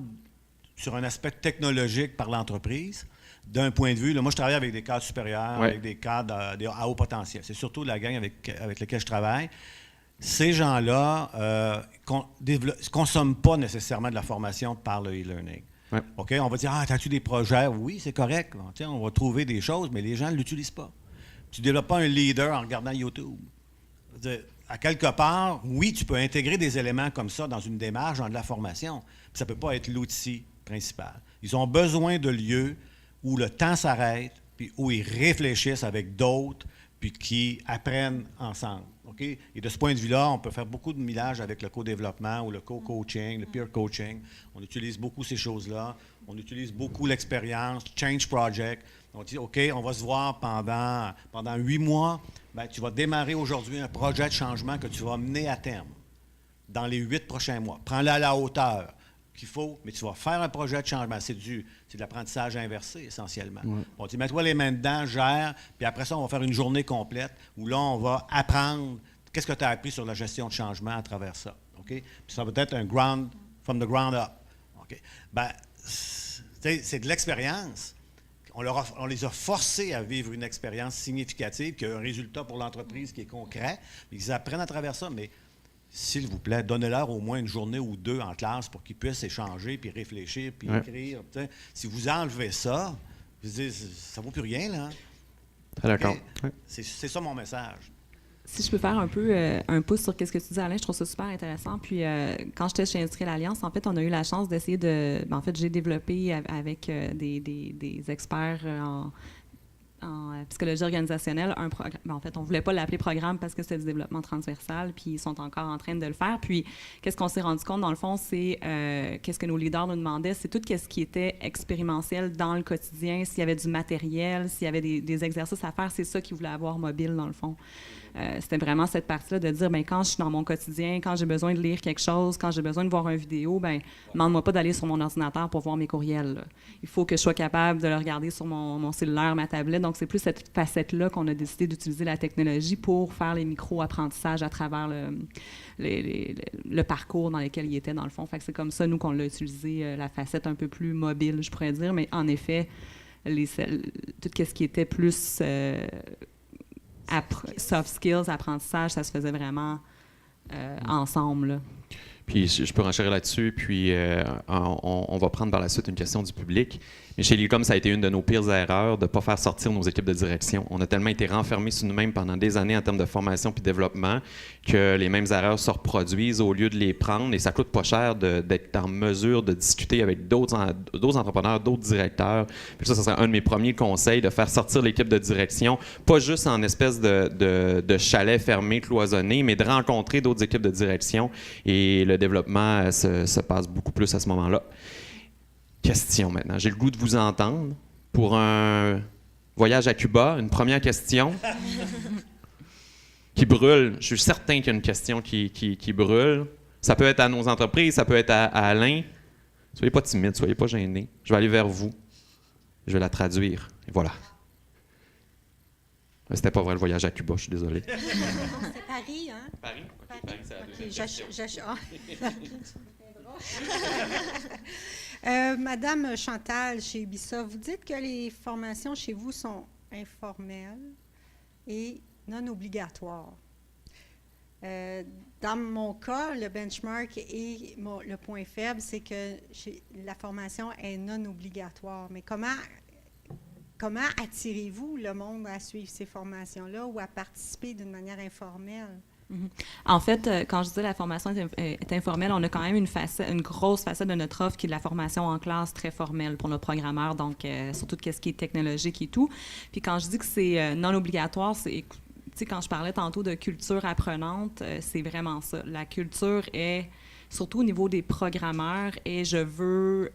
sur un aspect technologique par l'entreprise. D'un point de vue, là, moi, je travaille avec des cadres supérieurs, avec des cadres à haut potentiel. C'est surtout la gang avec laquelle je travaille. Ces gens-là ne consomment pas nécessairement de la formation par le e-learning. Ouais. OK? On va dire, as-tu des projets? Oui, c'est correct. Tiens, on va trouver des choses, mais les gens ne l'utilisent pas. Tu ne développes pas un leader en regardant YouTube. À quelque part, oui, tu peux intégrer des éléments comme ça dans une démarche, dans de la formation. Puis ça ne peut pas être l'outil principal. Ils ont besoin de lieux où le temps s'arrête, puis où ils réfléchissent avec d'autres, puis qui apprennent ensemble. Okay? Et de ce point de vue-là, on peut faire beaucoup de millage avec le co-développement ou le co-coaching, le peer coaching. On utilise beaucoup ces choses-là. On utilise beaucoup l'expérience, Change Project. On dit, OK, on va se voir pendant 8 mois. Bien, tu vas démarrer aujourd'hui un projet de changement que tu vas mener à terme dans les 8 prochains mois. Prends-le à la hauteur qu'il faut, mais tu vas faire un projet de changement. C'est de l'apprentissage inversé, essentiellement. Ouais. On dit, mets-toi les mains dedans, gère, puis après ça, on va faire une journée complète où là, on va apprendre qu'est-ce que tu as appris sur la gestion de changement à travers ça. OK? Puis ça va être un from the ground up. OK? Bien, c'est de l'expérience. On les a forcés à vivre une expérience significative qui a un résultat pour l'entreprise qui est concret. Ils apprennent à travers ça, mais s'il vous plaît, donnez-leur au moins une journée ou deux en classe pour qu'ils puissent échanger, puis réfléchir, puis écrire. T'sais. Si vous enlevez ça, vous dites, ça ne vaut plus rien, là. Très d'accord. Okay? C'est ça mon message. Si je peux faire un peu un pouce sur ce que tu dis, Alain, je trouve ça super intéressant. Puis, quand j'étais chez Industrielle Alliance, en fait, on a eu la chance d'essayer de... En fait, j'ai développé avec des experts en psychologie organisationnelle un programme. En fait, on ne voulait pas l'appeler programme parce que c'était du développement transversal, puis ils sont encore en train de le faire. Puis, qu'est-ce qu'on s'est rendu compte, dans le fond, c'est qu'est-ce que nos leaders nous demandaient, c'est tout ce qui était expérientiel dans le quotidien, s'il y avait du matériel, s'il y avait des exercices à faire, c'est ça qu'ils voulaient avoir mobile, dans le fond. C'était vraiment cette partie-là de dire, bien, quand je suis dans mon quotidien, quand j'ai besoin de lire quelque chose, quand j'ai besoin de voir une vidéo, bien, demande-moi pas d'aller sur mon ordinateur pour voir mes courriels. Là. Il faut que je sois capable de le regarder sur mon cellulaire, ma tablette. Donc, c'est plus cette facette-là qu'on a décidé d'utiliser la technologie pour faire les micro-apprentissages à travers le parcours dans lequel il était, dans le fond. Fait que c'est comme ça, nous, qu'on l'a utilisé, la facette un peu plus mobile, je pourrais dire. Mais en effet, tout ce qui était plus... soft skills, apprentissage, ça se faisait vraiment ensemble. Là. Puis je peux renchérir là-dessus, puis on va prendre par la suite une question du public. Mais chez Lilcom, ça a été une de nos pires erreurs de ne pas faire sortir nos équipes de direction. On a tellement été renfermés sur nous-mêmes pendant des années en termes de formation puis développement que les mêmes erreurs se reproduisent au lieu de les prendre. Et ça coûte pas cher d'être en mesure de discuter avec d'autres entrepreneurs, d'autres directeurs. Puis ça serait un de mes premiers conseils, de faire sortir l'équipe de direction, pas juste en espèce de chalet fermé, cloisonné, mais de rencontrer d'autres équipes de direction. Et le développement se passe beaucoup plus à ce moment-là. Question maintenant. J'ai le goût de vous entendre pour un voyage à Cuba. Une première question qui brûle. Je suis certain qu'il y a une question qui brûle. Ça peut être à nos entreprises, ça peut être à Alain. Soyez pas timide, soyez pas gênés. Je vais aller vers vous. Je vais la traduire. Et voilà. C'était pas vrai le voyage à Cuba, je suis désolé. C'est Paris, hein? Paris? OK, Paris, c'est la deuxième question. Madame Chantal, chez Ubisoft, vous dites que les formations chez vous sont informelles et non obligatoires. Dans mon cas, le benchmark et le point faible, c'est que la formation est non obligatoire. Mais comment attirez-vous le monde à suivre ces formations-là ou à participer d'une manière informelle? En fait, quand je dis la formation est informelle, on a quand même une grosse facette de notre offre qui est de la formation en classe très formelle pour nos programmeurs, donc surtout de ce qui est technologique et tout. Puis quand je dis que c'est non obligatoire, c'est, tu sais, quand je parlais tantôt de culture apprenante, c'est vraiment ça. La culture est surtout au niveau des programmeurs, et je veux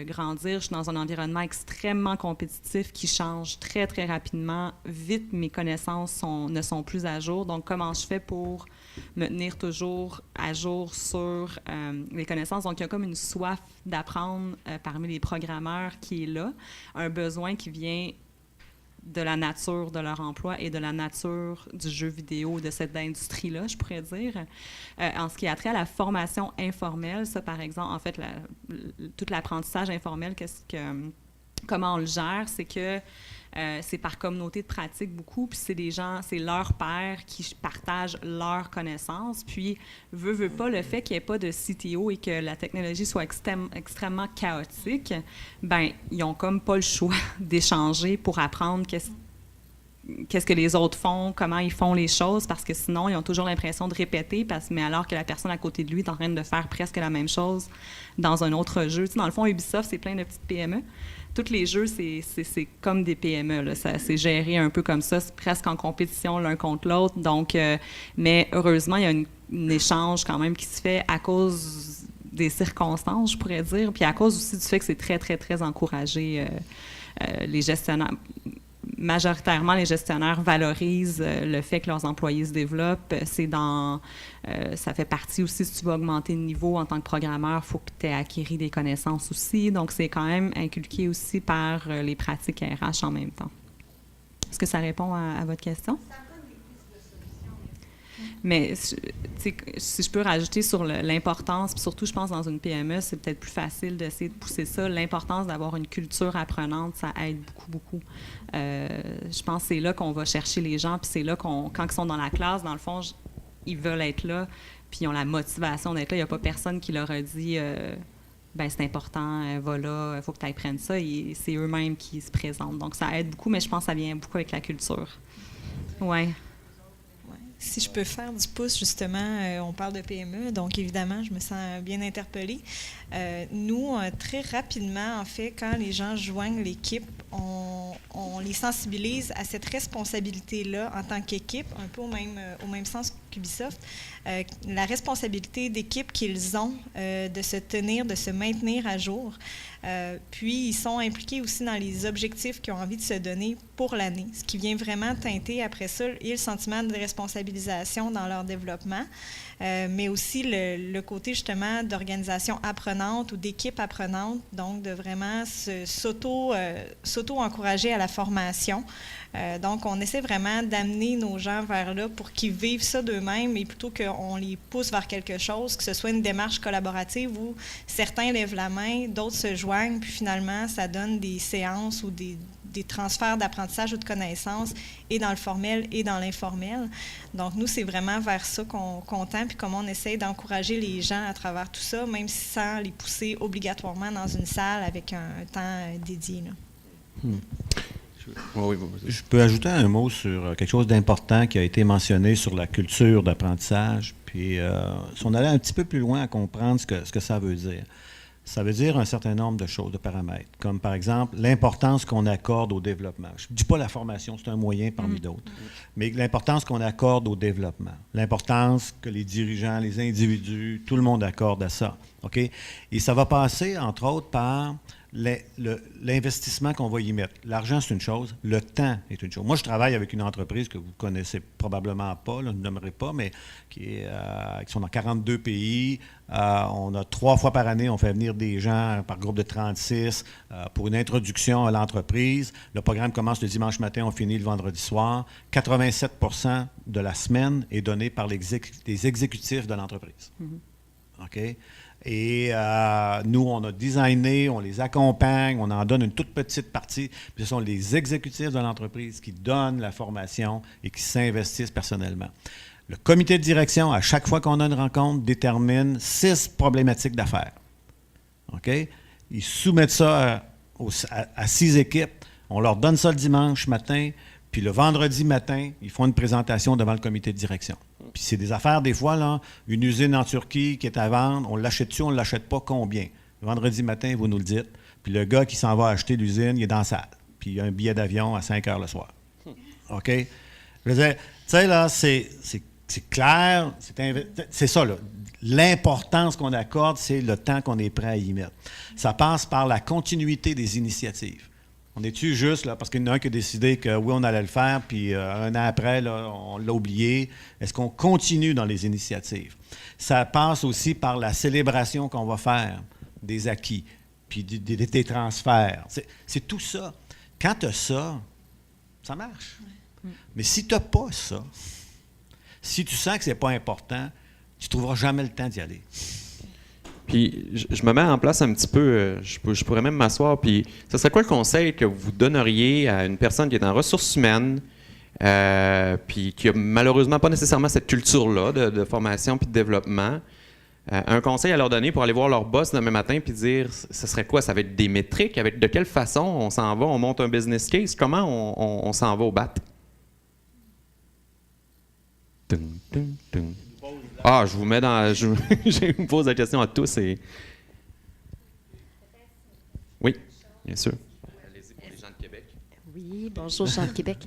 grandir. Je suis dans un environnement extrêmement compétitif qui change très, très rapidement. Vite, mes connaissances ne sont plus à jour. Donc, comment je fais pour me tenir toujours à jour sur les connaissances? Donc, il y a comme une soif d'apprendre parmi les programmeurs qui est là, un besoin qui vient de la nature de leur emploi et de la nature du jeu vidéo, de cette industrie-là, je pourrais dire. En ce qui a trait à la formation informelle, ça, par exemple, en fait, tout l'apprentissage informel, comment on le gère, c'est que c'est par communauté de pratique beaucoup, puis c'est des gens, c'est leurs pairs qui partagent leurs connaissances, puis veut pas le fait qu'il n'y ait pas de CTO et que la technologie soit extrêmement chaotique, ben ils ont comme pas le choix d'échanger pour apprendre qu'est-ce que les autres font, comment ils font les choses, parce que sinon, ils ont toujours l'impression de répéter, mais alors que la personne à côté de lui est en train de faire presque la même chose dans un autre jeu. Tu sais, dans le fond, Ubisoft, c'est plein de petites PME. Tous les jeux, c'est comme des PME. Là. C'est géré un peu comme ça, c'est presque en compétition l'un contre l'autre. Donc, mais heureusement, il y a un échange quand même qui se fait à cause des circonstances, je pourrais dire, puis à cause aussi du fait que c'est très, très, très encouragé. Les gestionnaires, majoritairement, les gestionnaires valorisent le fait que leurs employés se développent. Ça fait partie aussi, si tu veux augmenter le niveau en tant que programmeur, il faut que tu aies acquis des connaissances aussi. Donc, c'est quand même inculqué aussi par les pratiques RH en même temps. Est-ce que ça répond à votre question? Mais si je peux rajouter sur l'importance, puis surtout, je pense, dans une PME, c'est peut-être plus facile d'essayer de pousser ça. L'importance d'avoir une culture apprenante, ça aide beaucoup, beaucoup. Je pense que c'est là qu'on va chercher les gens, puis c'est là quand ils sont dans la classe, dans le fond, ils veulent être là, puis ils ont la motivation d'être là. Il n'y a pas personne qui leur a dit ben c'est important, va là, il faut que tu apprennes ça. C'est eux-mêmes qui se présentent. Donc, ça aide beaucoup, mais je pense que ça vient beaucoup avec la culture. Oui. Si je peux faire du pouce, justement, on parle de PME, donc évidemment, je me sens bien interpellée. Nous, très rapidement, en fait, quand les gens joignent l'équipe, on les sensibilise à cette responsabilité-là en tant qu'équipe, un peu au même sens qu'Ubisoft. La responsabilité d'équipe qu'ils ont de se tenir, de se maintenir à jour. Puis, ils sont impliqués aussi dans les objectifs qu'ils ont envie de se donner pour l'année, ce qui vient vraiment teinter après ça et le sentiment de responsabilisation dans leur développement, mais aussi le côté justement d'organisation apprenante ou d'équipe apprenante, donc de vraiment s'auto-encourager à la formation. Donc, on essaie vraiment d'amener nos gens vers là pour qu'ils vivent ça d'eux-mêmes et plutôt qu'on les pousse vers quelque chose, que ce soit une démarche collaborative où certains lèvent la main, d'autres se joignent, puis finalement, ça donne des séances ou des des transferts d'apprentissage ou de connaissances et dans le formel et dans l'informel. Donc, nous, c'est vraiment vers ça qu'on tend, puis comment on essaie d'encourager les gens à travers tout ça, même sans les pousser obligatoirement dans une salle avec un temps dédié. Là. Je peux ajouter un mot sur quelque chose d'important qui a été mentionné sur la culture d'apprentissage. Puis, si on allait un petit peu plus loin à comprendre ce que ça veut dire. Ça veut dire un certain nombre de choses, de paramètres, comme par exemple l'importance qu'on accorde au développement. Je ne dis pas la formation, c'est un moyen parmi d'autres, mais l'importance qu'on accorde au développement, l'importance que les dirigeants, les individus, tout le monde accorde à ça. OK? Et ça va passer, entre autres, par l'investissement qu'on va y mettre. L'argent, c'est une chose. Le temps est une chose. Moi, je travaille avec une entreprise que vous ne connaissez probablement pas, là, je ne nommerai pas, mais qui sont dans 42 pays. On a 3 fois par année, on fait venir des gens par groupe de 36 pour une introduction à l'entreprise. Le programme commence le dimanche matin, on finit le vendredi soir. 87 % de la semaine est donné par les exécutifs de l'entreprise. OK? Et nous, on a designé, on les accompagne, on en donne une toute petite partie. Puis ce sont les exécutifs de l'entreprise qui donnent la formation et qui s'investissent personnellement. Le comité de direction, à chaque fois qu'on a une rencontre, détermine 6 problématiques d'affaires. OK? Ils soumettent ça à 6 équipes. On leur donne ça le dimanche matin. Puis le vendredi matin, ils font une présentation devant le comité de direction. Puis c'est des affaires, des fois, là, une usine en Turquie qui est à vendre, on l'achète-tu, on ne l'achète pas, combien? Le vendredi matin, vous nous le dites. Puis le gars qui s'en va acheter l'usine, il est dans la salle. Puis il a un billet d'avion à 5 heures le soir. OK? Je veux dire, tu sais, là, c'est clair, c'est ça, là. L'importance qu'on accorde, c'est le temps qu'on est prêt à y mettre. Ça passe par la continuité des initiatives. On est-tu juste, là, parce qu'il y en a un qui a décidé que oui, on allait le faire, puis un an après, là, on l'a oublié. Est-ce qu'on continue dans les initiatives? Ça passe aussi par la célébration qu'on va faire des acquis, puis des transferts. C'est tout ça. Quand tu as ça, ça marche. Mais si tu n'as pas ça, si tu sens que ce n'est pas important, tu ne trouveras jamais le temps d'y aller. Puis, je me mets en place un petit peu, je pourrais même m'asseoir, puis ce serait quoi le conseil que vous donneriez à une personne qui est en ressources humaines, puis qui n'a malheureusement pas nécessairement cette culture-là de formation puis de développement, un conseil à leur donner pour aller voir leur boss demain matin puis dire, ce serait quoi? Ça va être des métriques? De quelle façon on s'en va? On monte un business case? Comment on s'en va au BAT? Ah, je vous mets dans... je vous pose la question à tous et... Oui, bien sûr. Allez-y pour les gens de Québec. Oui, bonjour, Jean de Québec.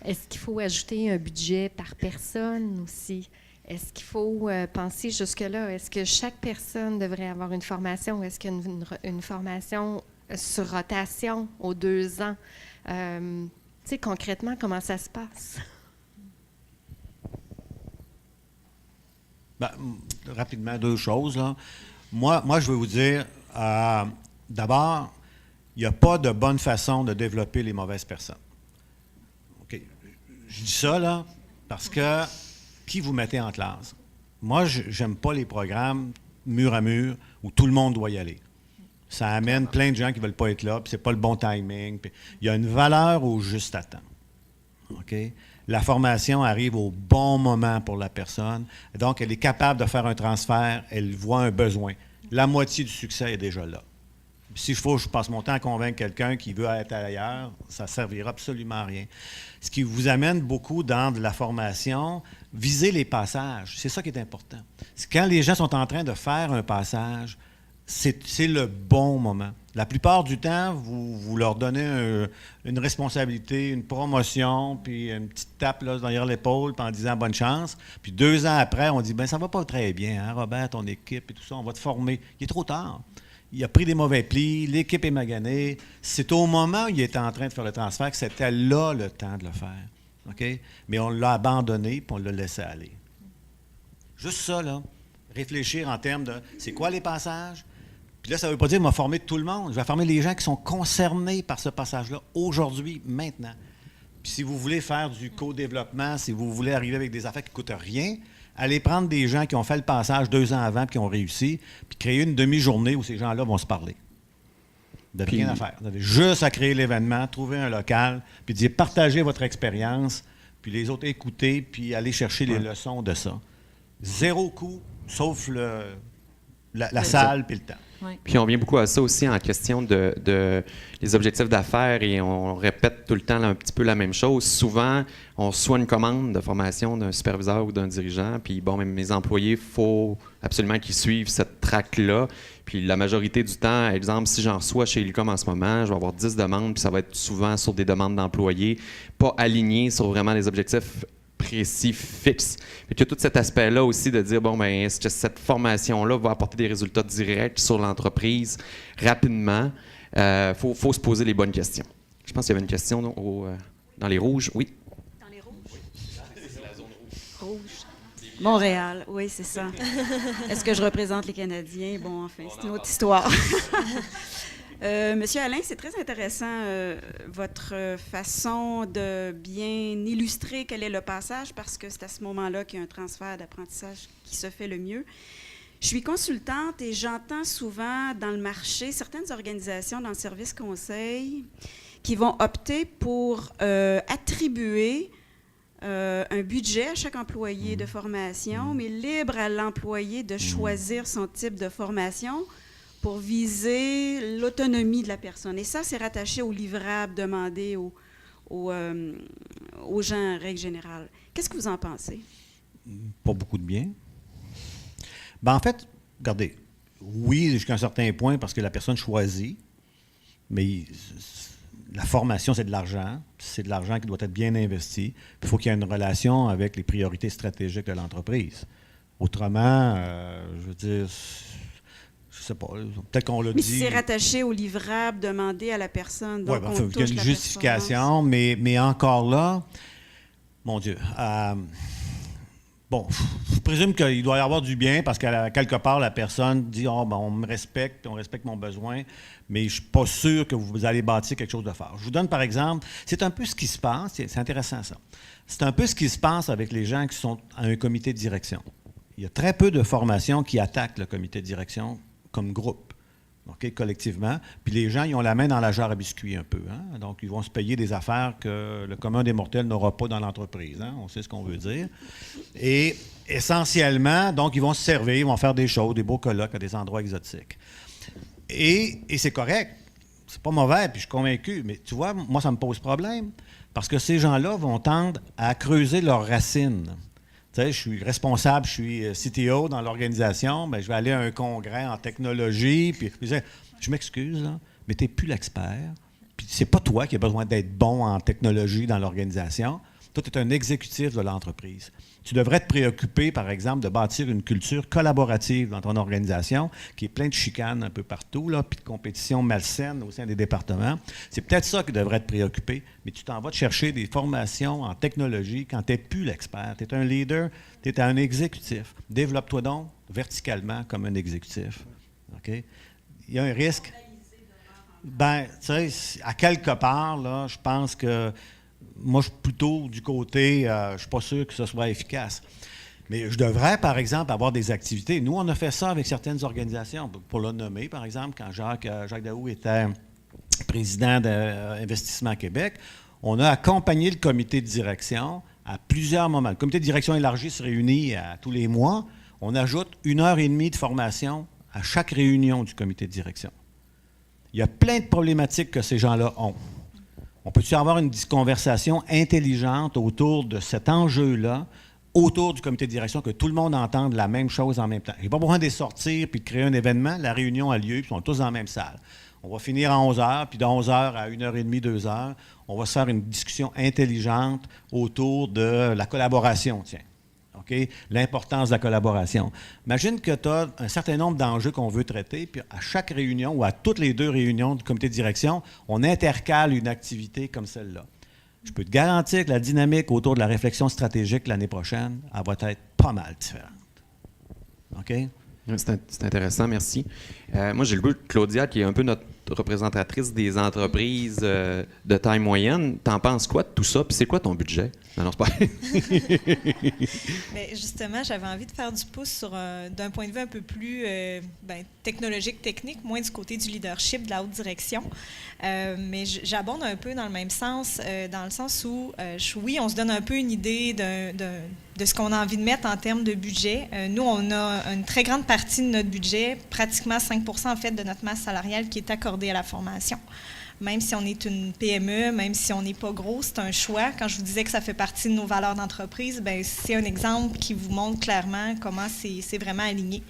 Est-ce qu'il faut ajouter un budget par personne aussi? Est-ce qu'il faut penser jusque-là? Est-ce que chaque personne devrait avoir une formation? Est-ce qu'il y a une formation sur rotation aux 2 ans? Tu sais, concrètement, comment ça se passe? Ben, rapidement, 2 choses, là. Moi, je veux vous dire, d'abord, il n'y a pas de bonne façon de développer les mauvaises personnes. OK. Je dis ça, là, parce que qui vous mettez en classe? Moi, je n'aime pas les programmes mur à mur où tout le monde doit y aller. Ça amène plein de gens qui ne veulent pas être là, puis c'est pas le bon timing. Puis il y a une valeur au juste à temps. OK? La formation arrive au bon moment pour la personne. Donc, elle est capable de faire un transfert, elle voit un besoin. La moitié du succès est déjà là. S'il faut, je passe mon temps à convaincre quelqu'un qui veut être ailleurs, ça ne servira absolument à rien. Ce qui vous amène beaucoup dans de la formation, viser les passages. C'est ça qui est important. C'est quand les gens sont en train de faire un passage, c'est le bon moment. La plupart du temps, vous leur donnez une responsabilité, une promotion, puis une petite tape là, derrière l'épaule, puis en disant « bonne chance ». Puis 2 ans après, on dit « bien, ça va pas très bien, hein, Robert, ton équipe et tout ça, on va te former ». Il est trop tard. Il a pris des mauvais plis, l'équipe est maganée. C'est au moment où il était en train de faire le transfert que c'était là le temps de le faire. OK? Mais on l'a abandonné, puis on l'a laissé aller. Juste ça, là. Réfléchir en termes de c'est quoi les passages? Puis là, ça ne veut pas dire que je vais former tout le monde. Je vais former les gens qui sont concernés par ce passage-là aujourd'hui, maintenant. Puis si vous voulez faire du co-développement, si vous voulez arriver avec des affaires qui ne coûtent rien, allez prendre des gens qui ont fait le passage 2 ans avant et qui ont réussi, puis créer une demi-journée où ces gens-là vont se parler. Vous n'avez rien à faire. Vous avez juste à créer l'événement, trouver un local, puis dire partagez votre expérience, puis les autres écouter, puis aller chercher les leçons de ça. Zéro coût, sauf la salle puis le temps. Ouais. Puis on vient beaucoup à ça aussi en question de les objectifs d'affaires et on répète tout le temps là, un petit peu la même chose. Souvent, on reçoit une commande de formation d'un superviseur ou d'un dirigeant, puis bon, même mes employés, il faut absolument qu'ils suivent cette track-là. Puis la majorité du temps, exemple, si j'en reçois chez Ulicom en ce moment, je vais avoir 10 demandes, puis ça va être souvent sur des demandes d'employés, pas alignées sur vraiment des objectifs précis, fixe. Puis il y a tout cet aspect-là aussi de dire, bon, ben, est-ce que cette formation-là va apporter des résultats directs sur l'entreprise rapidement? Faut se poser les bonnes questions. Je pense qu'il y avait une question dans les rouges. Oui? Dans les rouges? C'est la zone rouge. Montréal, oui, c'est ça. Est-ce que je représente les Canadiens? Bon, enfin, c'est une autre histoire. Monsieur Alain, c'est très intéressant votre façon de bien illustrer quel est le passage, parce que c'est à ce moment-là qu'il y a un transfert d'apprentissage qui se fait le mieux. Je suis consultante et j'entends souvent dans le marché certaines organisations dans le service conseil qui vont opter pour attribuer un budget à chaque employé de formation, mais libre à l'employé de choisir son type de formation pour viser l'autonomie de la personne. Et ça, c'est rattaché au livrable demandé aux gens en règle générale. Qu'est-ce que vous en pensez? Pas beaucoup de bien. Ben, en fait, regardez, oui, jusqu'à un certain point, parce que la personne choisit, mais la formation, c'est de l'argent. C'est de l'argent qui doit être bien investi. Il faut qu'il y ait une relation avec les priorités stratégiques de l'entreprise. Autrement, je veux dire, je ne sais pas, peut-être qu'on l'a dit. Mais si c'est rattaché au livrable demandé à la personne, donc on touche il y a une justification, mais encore là, mon Dieu, bon, je présume qu'il doit y avoir du bien parce que quelque part, la personne dit « Oh, ben, on me respecte, on respecte mon besoin, mais je ne suis pas sûr que vous allez bâtir quelque chose de fort. » Je vous donne par exemple, c'est un peu ce qui se passe, c'est intéressant ça, c'est un peu ce qui se passe avec les gens qui sont à un comité de direction. Il y a très peu de formations qui attaquent le comité de direction comme groupe, okay, collectivement. Puis les gens, ils ont la main dans la jarre à biscuits un peu. Hein? Donc, ils vont se payer des affaires que le commun des mortels n'aura pas dans l'entreprise. Hein? On sait ce qu'on veut dire. Et essentiellement, donc, ils vont se servir, ils vont faire des choses, des beaux colloques à des endroits exotiques. Et c'est correct. C'est pas mauvais, puis je suis convaincu. Mais tu vois, moi, ça me pose problème. Parce que ces gens-là vont tendre à creuser leurs racines. Tu sais, je suis responsable, je suis CTO dans l'organisation, bien, je vais aller à un congrès en technologie, puis je m'excuse, là, mais tu n'es plus l'expert, puis c'est pas toi qui as besoin d'être bon en technologie dans l'organisation. Toi, tu es un exécutif de l'entreprise. Tu devrais te préoccuper, par exemple, de bâtir une culture collaborative dans ton organisation qui est pleine de chicanes un peu partout, là, puis de compétition malsaine au sein des départements. C'est peut-être ça qui devrait te préoccuper, mais tu t'en vas te chercher des formations en technologie quand tu n'es plus l'expert. Tu es un leader, tu es un exécutif. Développe-toi donc verticalement comme un exécutif. OK? Il y a un risque. Ben, tu sais, à quelque part, là, je pense que moi, je suis plutôt du côté, je ne suis pas sûr que ce soit efficace. Mais je devrais, par exemple, avoir des activités. Nous, on a fait ça avec certaines organisations. Pour le nommer, par exemple, quand Jacques Daoust était président d'Investissement Québec, on a accompagné le comité de direction à plusieurs moments. Le comité de direction élargi se réunit tous les mois. On ajoute 1h30 de formation à chaque réunion du comité de direction. Il y a plein de problématiques que ces gens-là ont. On peut-tu avoir une conversation intelligente autour de cet enjeu-là, autour du comité de direction, que tout le monde entende la même chose en même temps? Il n'y a pas besoin de sortir puis de créer un événement. La réunion a lieu, puis ils sont tous dans la même salle. On va finir à 11 h, puis de 11 h à 1h30, 2 h, on va se faire une discussion intelligente autour de la collaboration, tiens. Okay? L'importance de la collaboration. Imagine que tu as un certain nombre d'enjeux qu'on veut traiter, puis à chaque réunion ou à toutes les 2 réunions du comité de direction, on intercale une activité comme celle-là. Je peux te garantir que la dynamique autour de la réflexion stratégique l'année prochaine, elle va être pas mal différente. OK? C'est intéressant, merci. Moi, j'ai le goût de Claudia, qui est un peu notre représentatrice des entreprises de taille moyenne. T'en penses quoi de tout ça? Puis c'est quoi ton budget? Non, c'est pas... Bien, justement, j'avais envie de faire du pouce d'un point de vue un peu plus technologique, technique, moins du côté du leadership, de la haute direction. Mais j'abonde un peu dans le même sens, dans le sens où, oui, on se donne un peu une idée de ce qu'on a envie de mettre en termes de budget. Nous, on a une très grande partie de notre budget, pratiquement 5 en fait, de notre masse salariale qui est accordée à la formation. Même si on est une PME, même si on n'est pas gros, c'est un choix. Quand je vous disais que ça fait partie de nos valeurs d'entreprise, bien, c'est un exemple qui vous montre clairement comment c'est vraiment aligné.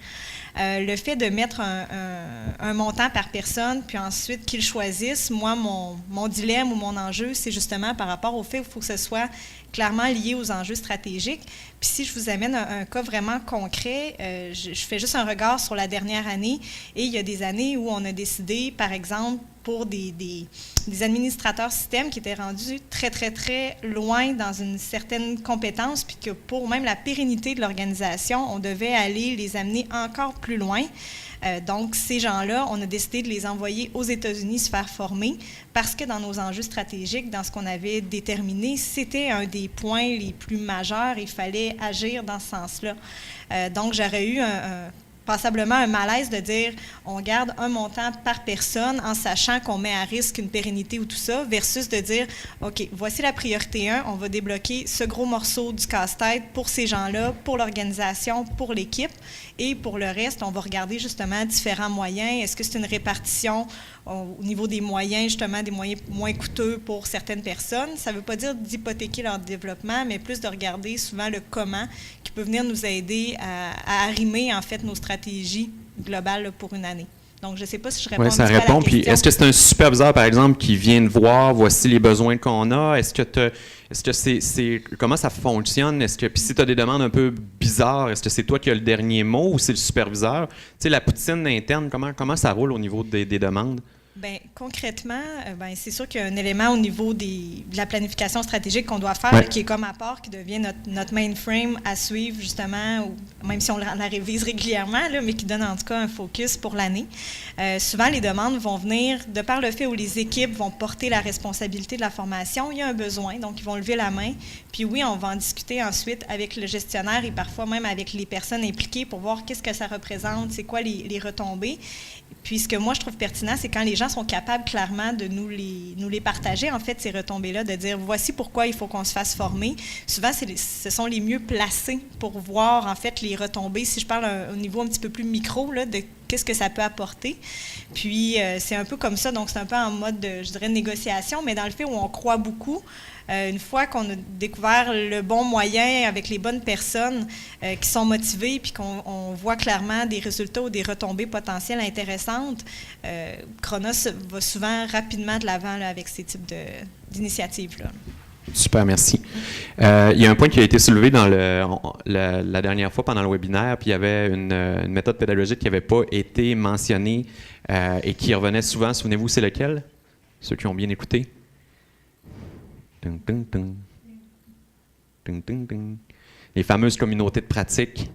Le fait de mettre un montant par personne, puis ensuite qu'ils choisissent, moi, mon dilemme ou mon enjeu, c'est justement par rapport au fait qu'il faut que ce soit clairement lié aux enjeux stratégiques. Puis si je vous amène un cas vraiment concret, je fais juste un regard sur la dernière année, et il y a des années où on a décidé, par exemple, pour des administrateurs système qui étaient rendus très, très, très loin dans une certaine compétence, puis que pour même la pérennité de l'organisation, on devait aller les amener encore plus loin. Donc, ces gens-là, on a décidé de les envoyer aux États-Unis se faire former parce que dans nos enjeux stratégiques, dans ce qu'on avait déterminé, c'était un des points les plus majeurs et il fallait agir dans ce sens-là. Donc, j'aurais eu passablement un malaise de dire on garde un montant par personne en sachant qu'on met à risque une pérennité ou tout ça, versus de dire OK, voici la priorité 1, on va débloquer ce gros morceau du casse-tête pour ces gens-là, pour l'organisation, pour l'équipe, et pour le reste, on va regarder justement différents moyens. Est-ce que c'est une répartition au niveau des moyens, justement, des moyens moins coûteux pour certaines personnes? Ça ne veut pas dire d'hypothéquer leur développement, mais plus de regarder souvent le comment qui peut venir nous aider à arrimer, en fait, nos stratégies globales pour une année. Donc, je ne sais pas si je réponds à la question. Oui, ça répond. Puis, est-ce que c'est un superviseur, par exemple, qui vient de voir, voici les besoins qu'on a? Est-ce que c'est comment ça fonctionne? Puis si tu as des demandes un peu bizarres, est-ce que c'est toi qui as le dernier mot ou c'est le superviseur? Tu sais, la poutine interne, comment ça roule au niveau des demandes? Bien, concrètement, c'est sûr qu'il y a un élément au niveau de la planification stratégique qu'on doit faire, qui est comme apport, qui devient notre mainframe à suivre, justement, ou même si on la révise régulièrement, là, mais qui donne en tout cas un focus pour l'année. Souvent, les demandes vont venir de par le fait où les équipes vont porter la responsabilité de la formation. Il y a un besoin, donc ils vont lever la main. Puis oui, on va en discuter ensuite avec le gestionnaire et parfois même avec les personnes impliquées pour voir qu'est-ce que ça représente, c'est quoi les retombées. Puis ce que moi, je trouve pertinent, c'est quand les gens sont capables clairement de nous les partager, en fait, ces retombées-là, de dire voici pourquoi il faut qu'on se fasse former. Souvent, ce sont les mieux placés pour voir, en fait, les retombées. Si je parle au niveau un petit peu plus micro, là, de qu'est-ce que ça peut apporter. Puis, c'est un peu comme ça, donc c'est un peu en mode, je dirais, négociation, mais dans le fait où on croit beaucoup, une fois qu'on a découvert le bon moyen avec les bonnes personnes qui sont motivées puis qu'on voit clairement des résultats ou des retombées potentielles intéressantes, Chronos va souvent rapidement de l'avant là, avec ces types d'initiatives-là. Super, merci. Il y a un point qui a été soulevé dans la dernière fois pendant le webinaire, puis il y avait une méthode pédagogique qui n'avait pas été mentionnée et qui revenait souvent. Souvenez-vous, c'est lequel? Ceux qui ont bien écouté? Ding, ding, ding. Ding, ding, ding. Les fameuses communautés de pratique.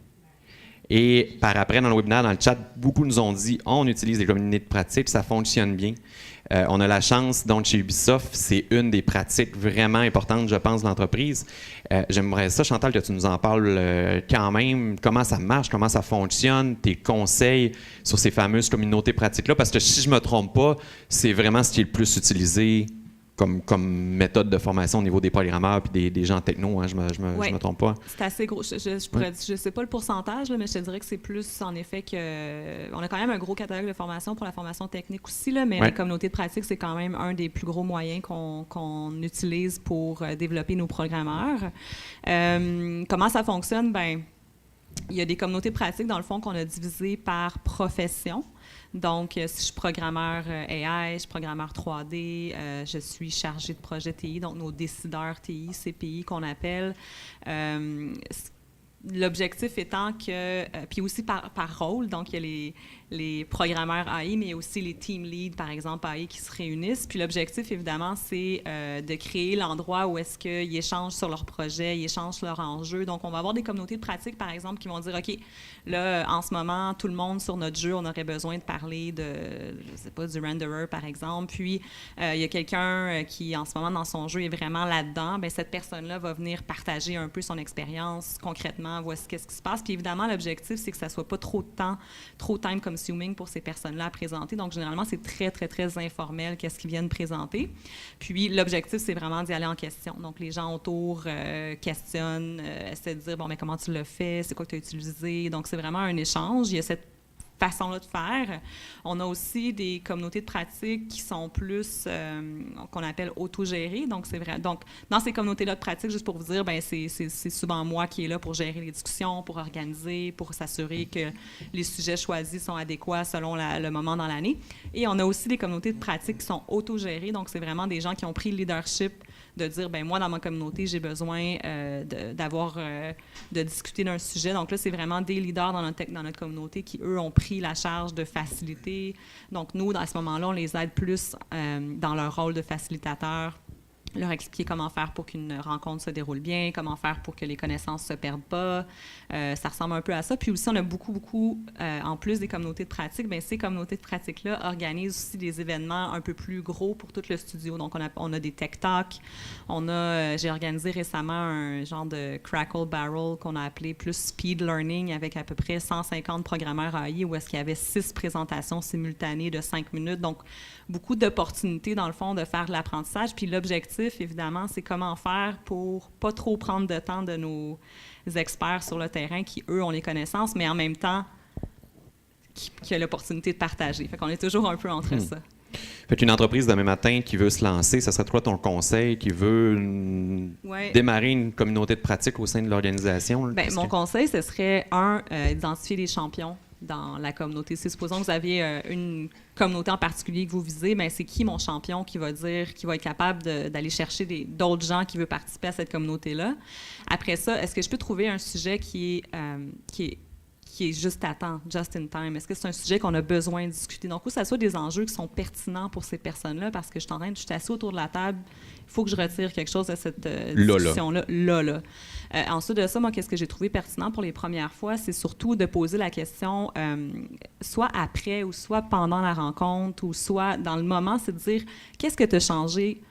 Et par après, dans le webinaire, dans le chat, beaucoup nous ont dit on utilise les communautés de pratique, ça fonctionne bien. On a la chance, donc chez Ubisoft, c'est une des pratiques vraiment importantes, je pense, de l'entreprise. J'aimerais ça, Chantal, que tu nous en parles quand même, comment ça marche, comment ça fonctionne, tes conseils sur ces fameuses communautés pratiques-là, parce que si je ne me trompe pas, c'est vraiment ce qui est le plus utilisé comme méthode de formation au niveau des programmeurs et des gens techno, hein, je me trompe pas. C'est assez gros. Je sais pas le pourcentage, là, mais je te dirais que c'est plus, en effet, que on a quand même un gros catalogue de formation pour la formation technique aussi, là, mais la communauté de pratique, c'est quand même un des plus gros moyens qu'on utilise pour développer nos programmeurs. Comment ça fonctionne? Bien, il y a des communautés de pratique, dans le fond, qu'on a divisées par profession. Donc, si je suis programmeur AI, je suis programmeur 3D, je suis chargée de projet TI, donc nos décideurs TI, CPI qu'on appelle. L'objectif étant que, puis aussi par rôle, donc il y a les programmeurs AI, mais aussi les team leads, par exemple, AI, qui se réunissent. Puis l'objectif, évidemment, c'est de créer l'endroit où est-ce qu'ils échangent sur leurs projets, ils échangent sur leurs enjeux. Donc, on va avoir des communautés de pratique, par exemple, qui vont dire, OK, là, en ce moment, tout le monde sur notre jeu, on aurait besoin de parler de, je sais pas, du renderer, par exemple. Puis, il y a quelqu'un qui, en ce moment, dans son jeu, est vraiment là-dedans. Bien, cette personne-là va venir partager un peu son expérience concrètement, voici qu'est-ce qui se passe. Puis, évidemment, l'objectif, c'est que ça soit pas trop de temps, trop time consuming pour ces personnes-là à présenter. Donc, généralement, c'est très, très, très informel qu'est-ce qu'ils viennent présenter. Puis, l'objectif, c'est vraiment d'y aller en question. Donc, les gens autour questionnent, essaient de dire, bon, mais comment tu l'as fait? C'est quoi que tu as utilisé? Donc, c'est vraiment un échange. Il y a cette façon-là de faire. On a aussi des communautés de pratique qui sont plus, qu'on appelle autogérées. Donc, c'est vrai. Donc, dans ces communautés-là de pratique, juste pour vous dire, ben c'est souvent moi qui est là pour gérer les discussions, pour organiser, pour s'assurer que les sujets choisis sont adéquats selon le moment dans l'année. Et on a aussi des communautés de pratique qui sont autogérées. Donc, c'est vraiment des gens qui ont pris le leadership de dire, ben moi, dans ma communauté, j'ai besoin de discuter d'un sujet. Donc là, c'est vraiment des leaders dans notre communauté qui, eux, ont pris la charge de faciliter. Donc nous, à ce moment-là, on les aide plus dans leur rôle de facilitateur, leur expliquer comment faire pour qu'une rencontre se déroule bien, comment faire pour que les connaissances ne se perdent pas. Ça ressemble un peu à ça. Puis aussi, on a beaucoup, en plus des communautés de pratique, bien, ces communautés de pratique-là organisent aussi des événements un peu plus gros pour tout le studio. Donc, on a des tech talks. J'ai organisé récemment un genre de Crackle Barrel qu'on a appelé plus Speed Learning avec à peu près 150 programmeurs AI où est-ce qu'il y avait 6 présentations simultanées de 5 minutes. Donc, beaucoup d'opportunités, dans le fond, de faire de l'apprentissage. Puis l'objectif, évidemment, c'est comment faire pour pas trop prendre de temps de nos experts sur le terrain qui, eux, ont les connaissances, mais en même temps, qui a l'opportunité de partager. Fait qu'on est toujours un peu entre ça. Fait qu'une entreprise demain matin qui veut se lancer, ça serait quoi ton conseil, qui veut démarrer une communauté de pratique au sein de l'organisation? Bien, mon conseil, ce serait, identifier les champions dans la communauté. Si supposons que vous avez une communauté en particulier que vous visez, bien, c'est qui mon champion qui va être capable d'aller chercher d'autres gens qui veulent participer à cette communauté-là. Après ça, est-ce que je peux trouver un sujet qui est juste à temps, just in time? Est-ce que c'est un sujet qu'on a besoin de discuter? Donc, que ce soit des enjeux qui sont pertinents pour ces personnes-là, parce que je suis assis autour de la table, il faut que je retire quelque chose de cette discussion-là, là. Ensuite de ça, moi, qu'est-ce que j'ai trouvé pertinent pour les premières fois, c'est surtout de poser la question, soit après ou soit pendant la rencontre ou soit dans le moment, c'est de dire, qu'est-ce que tu as changé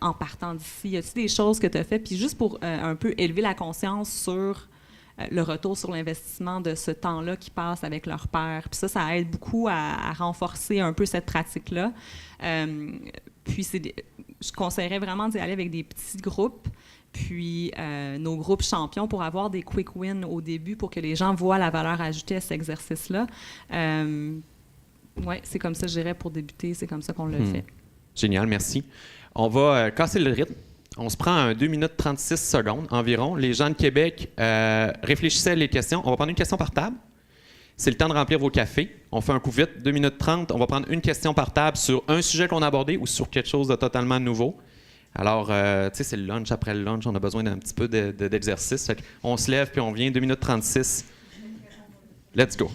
en partant d'ici? Y a-t-il des choses que tu as fait? Puis juste pour un peu élever la conscience sur le retour sur l'investissement de ce temps-là qui passe avec leur père. Puis ça aide beaucoup à renforcer un peu cette pratique-là. Puis je conseillerais vraiment d'y aller avec des petits groupes, puis nos groupes champions pour avoir des quick wins au début pour que les gens voient la valeur ajoutée à cet exercice-là. Oui, c'est comme ça, je dirais, pour débuter, c'est comme ça qu'on le fait. Génial, merci. On va casser le rythme. On se prend un 2 minutes 36 secondes environ. Les gens de Québec réfléchissez à les questions. On va prendre une question par table. C'est le temps de remplir vos cafés. On fait un coup vite, 2 minutes 30. On va prendre une question par table sur un sujet qu'on a abordé ou sur quelque chose de totalement nouveau. Alors, tu sais, c'est le lunch. Après le lunch, on a besoin d'un petit peu d'exercice. On se lève puis on vient, 2 minutes 36. Let's go.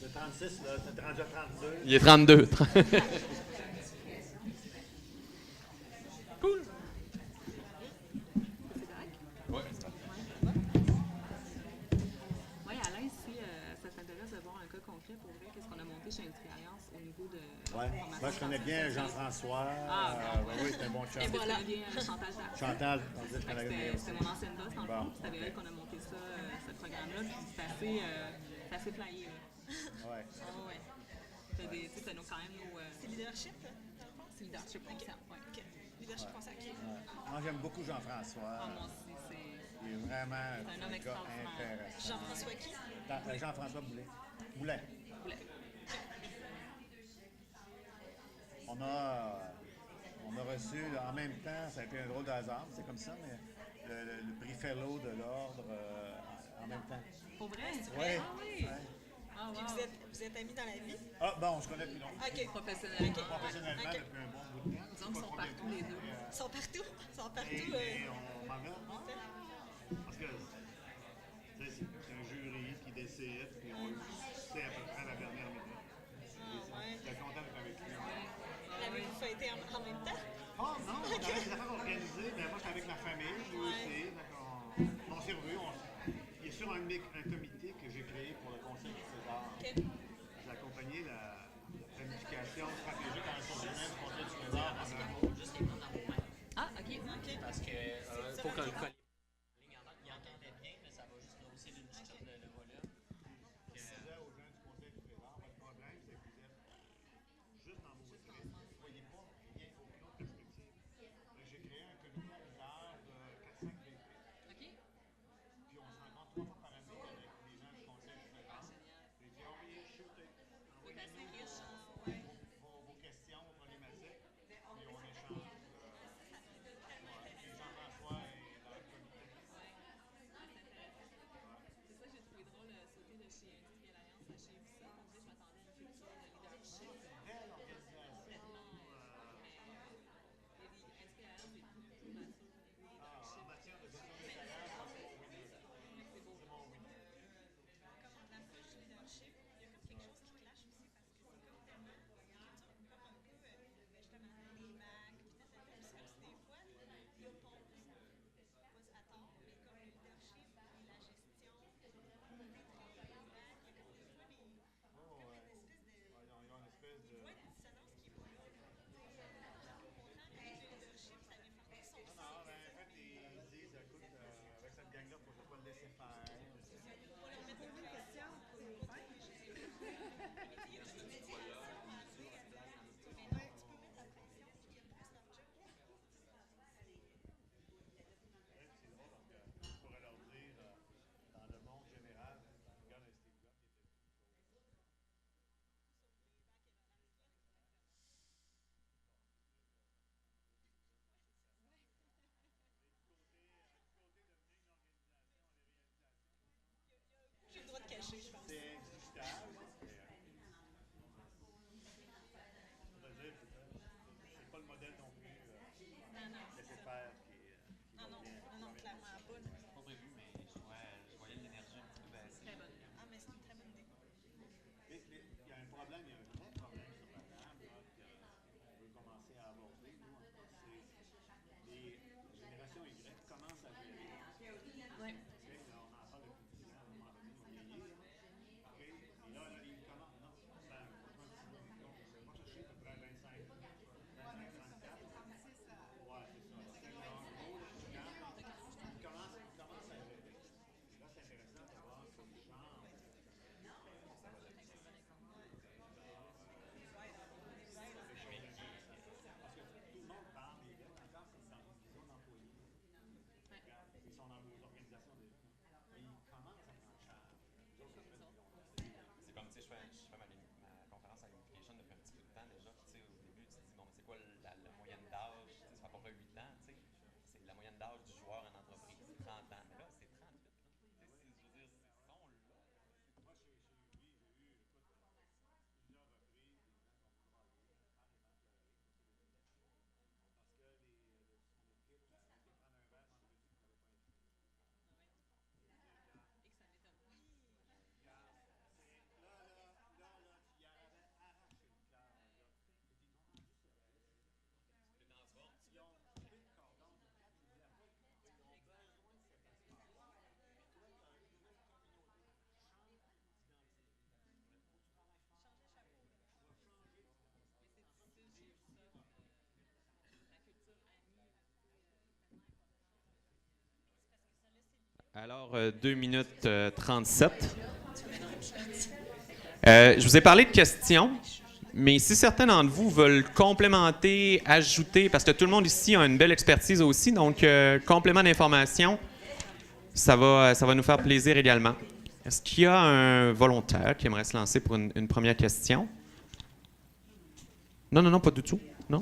Le 36, là, t'es rendu à 32. Il est 32. Moi, je connais bien Jean-François. Oui, c'est un bon chum. Et voilà. Chantal, c'était mon ancienne boss, dans le fond. C'est avec elle qu'on a monté ça, ce programme-là. Puis c'est assez flyé. Oui. C'est quand même nos... C'est leadership? C'est leadership conscient, oui. OK. Leadership conscient, OK. Moi, j'aime beaucoup Jean-François. Moi aussi, il est vraiment un homme extraordinaire. intéressant. Jean-François qui? Jean-François Boulet. On a reçu, en même temps, ça a été un drôle de hasard, c'est comme ça, mais le prix Fellow de l'Ordre en même temps. Pour vrai? Oui. Ah oui? Ouais. Ah, wow. Vous êtes amis dans la vie? Ah, bon, on se connaît depuis longtemps. OK. Professionnellement. Depuis un bon bout de temps. Disons qu'ils sont partout, les deux. Ils sont partout? Et on m'en veut. Parce que c'est un jury qui décide, puis on sait à peu près la dernière minute. J'étais content d'être avec lui. L'avez-vous fêté en même temps? Oh non, on avait des affaires organisées, mais moi j'étais avec ma famille, lui aussi. On s'est revus. Il est sur un comité que j'ai créé pour le Conseil du César. OK. J'ai accompagné la planification stratégique en ressources humaines du Conseil du César pendant Juste les prendre dans vos mains. Ah, OK. Parce que faut que le collègue il entendait bien, mais ça va juste grossir d'une petite shot le volume. Je disais aux gens du Conseil du Trésor, votre problème, c'est que vous êtes juste dans vos traits. Vous ne voyez pas rien, aucune autre perspective. J'ai créé un comité à l'hiver de 4-5 VP. OK. Puis on se rencontre 3 fois par année avec des gens du Conseil du Trésor. J'ai dit, envoyez, shootez. Envoyez-nous vos questions, vos problématiques. Puis on échange. Puis Jean-François est dans le comité. C'est ça que j'ai trouvé drôle, sauter de chez Industrie Alliance à chez Visa. On disait, je m'attendais à une culture de leadership. Belle organisation. Il y a des Industrie Alliance est beaucoup plus mature au niveau En leadership. matière de gestion des salaires, c'est mon winner. C'est beau. C'est mon winner. Comme on approche du leadership, il y a comme quelque chose qui clash aussi parce que c'est comme tellement une culture, comme un peu justement les Mac, puis des fois, ils opposent, pas à tort, mais comme le leadership et la gestion, il y a comme des fois des. Ils ont une espèce de. Ouais, une dissonance qui est pas là. Autant que le leadership, ça vient porter son Non, sens. ben, en fait, ils disent, écoute, avec cette gang-là, il faut pas le laisser faire. Pour leur mettre une question pour nous faire. Il y a toute une médiation à amener. Mais non, tu peux mettre la pression puis qu'ils aiment plus leur job. C'est drôle parce que je pourrais leur dire, dans le monde général, regarde un Steve Jobs qui était. J'ai le droit de cacher, je pense. C'est indiscutable. C'est pas le modèle non plus. Laisser faire qui Non, clairement pas. là. Pas prévu, mais je voyais l'énergie un petit peu baisser. Très bonne. Ah, mais c'est une très bonne idée. Il y a un problème, il y a un vrai problème sur la table là, qu'on veut commencer à aborder. Nous, c'est les générations Y commencent à gérer. Oui. Là, on en parle depuis 10 ans, à un moment donné, on vieillit. OK? Et là, ils commencent. Non, ben, moi, je suis à peu près à 25, 34. Ouais, c'est ça. C'est en gros, ils commencent à gérer. Et là, c'est intéressant de voir ce qui change. Parce que tout le monde parle des lettres encore comme dans une vision d'employé. Ils sont dans vos organisations déjà. Mais ils commencent à prendre charge. Nous autres, ça fait C'est comme, tu sais, je fais ma conférence à Unification depuis un petit peu de temps déjà. Tu sais, au début, tu te dis, bon, mais c'est quoi la moyenne d'âge? Tu sais, ça fait à peu près 8 ans, tu sais. C'est la moyenne d'âge du joueur en entreprise, c'est 30 ans. Mais là, c'est 38. Là. Tu sais, je veux dire, ils sont là. Moi, j'ai eu, écoute, plusieurs reprises, des gens qui ont travaillé, carrément pleuré, parce que son équipe a été prendre un verre vendredi qui n'avait pas invité. Et que ça m'étonne pas. Là, il avait arraché le cœur. Il dit non, juste sérieux. Ils ont coupé le cordon. Ils ont besoin de cet espace. Toi, tu as une nouvelle communauté. Change d'identité. Il faut que tu travailles fort. Changer chapeau. Tu vas changer. Mais c'est difficile, j'ai vu ça. La culture amie, tellement importante. Alors, 2 minutes 37. Je vous ai parlé de questions, mais si certains d'entre vous veulent complémenter, ajouter, parce que tout le monde ici a une belle expertise aussi, donc complément d'information, ça va nous faire plaisir également. Est-ce qu'il y a un volontaire qui aimerait se lancer pour une première question? Non, pas du tout. Non?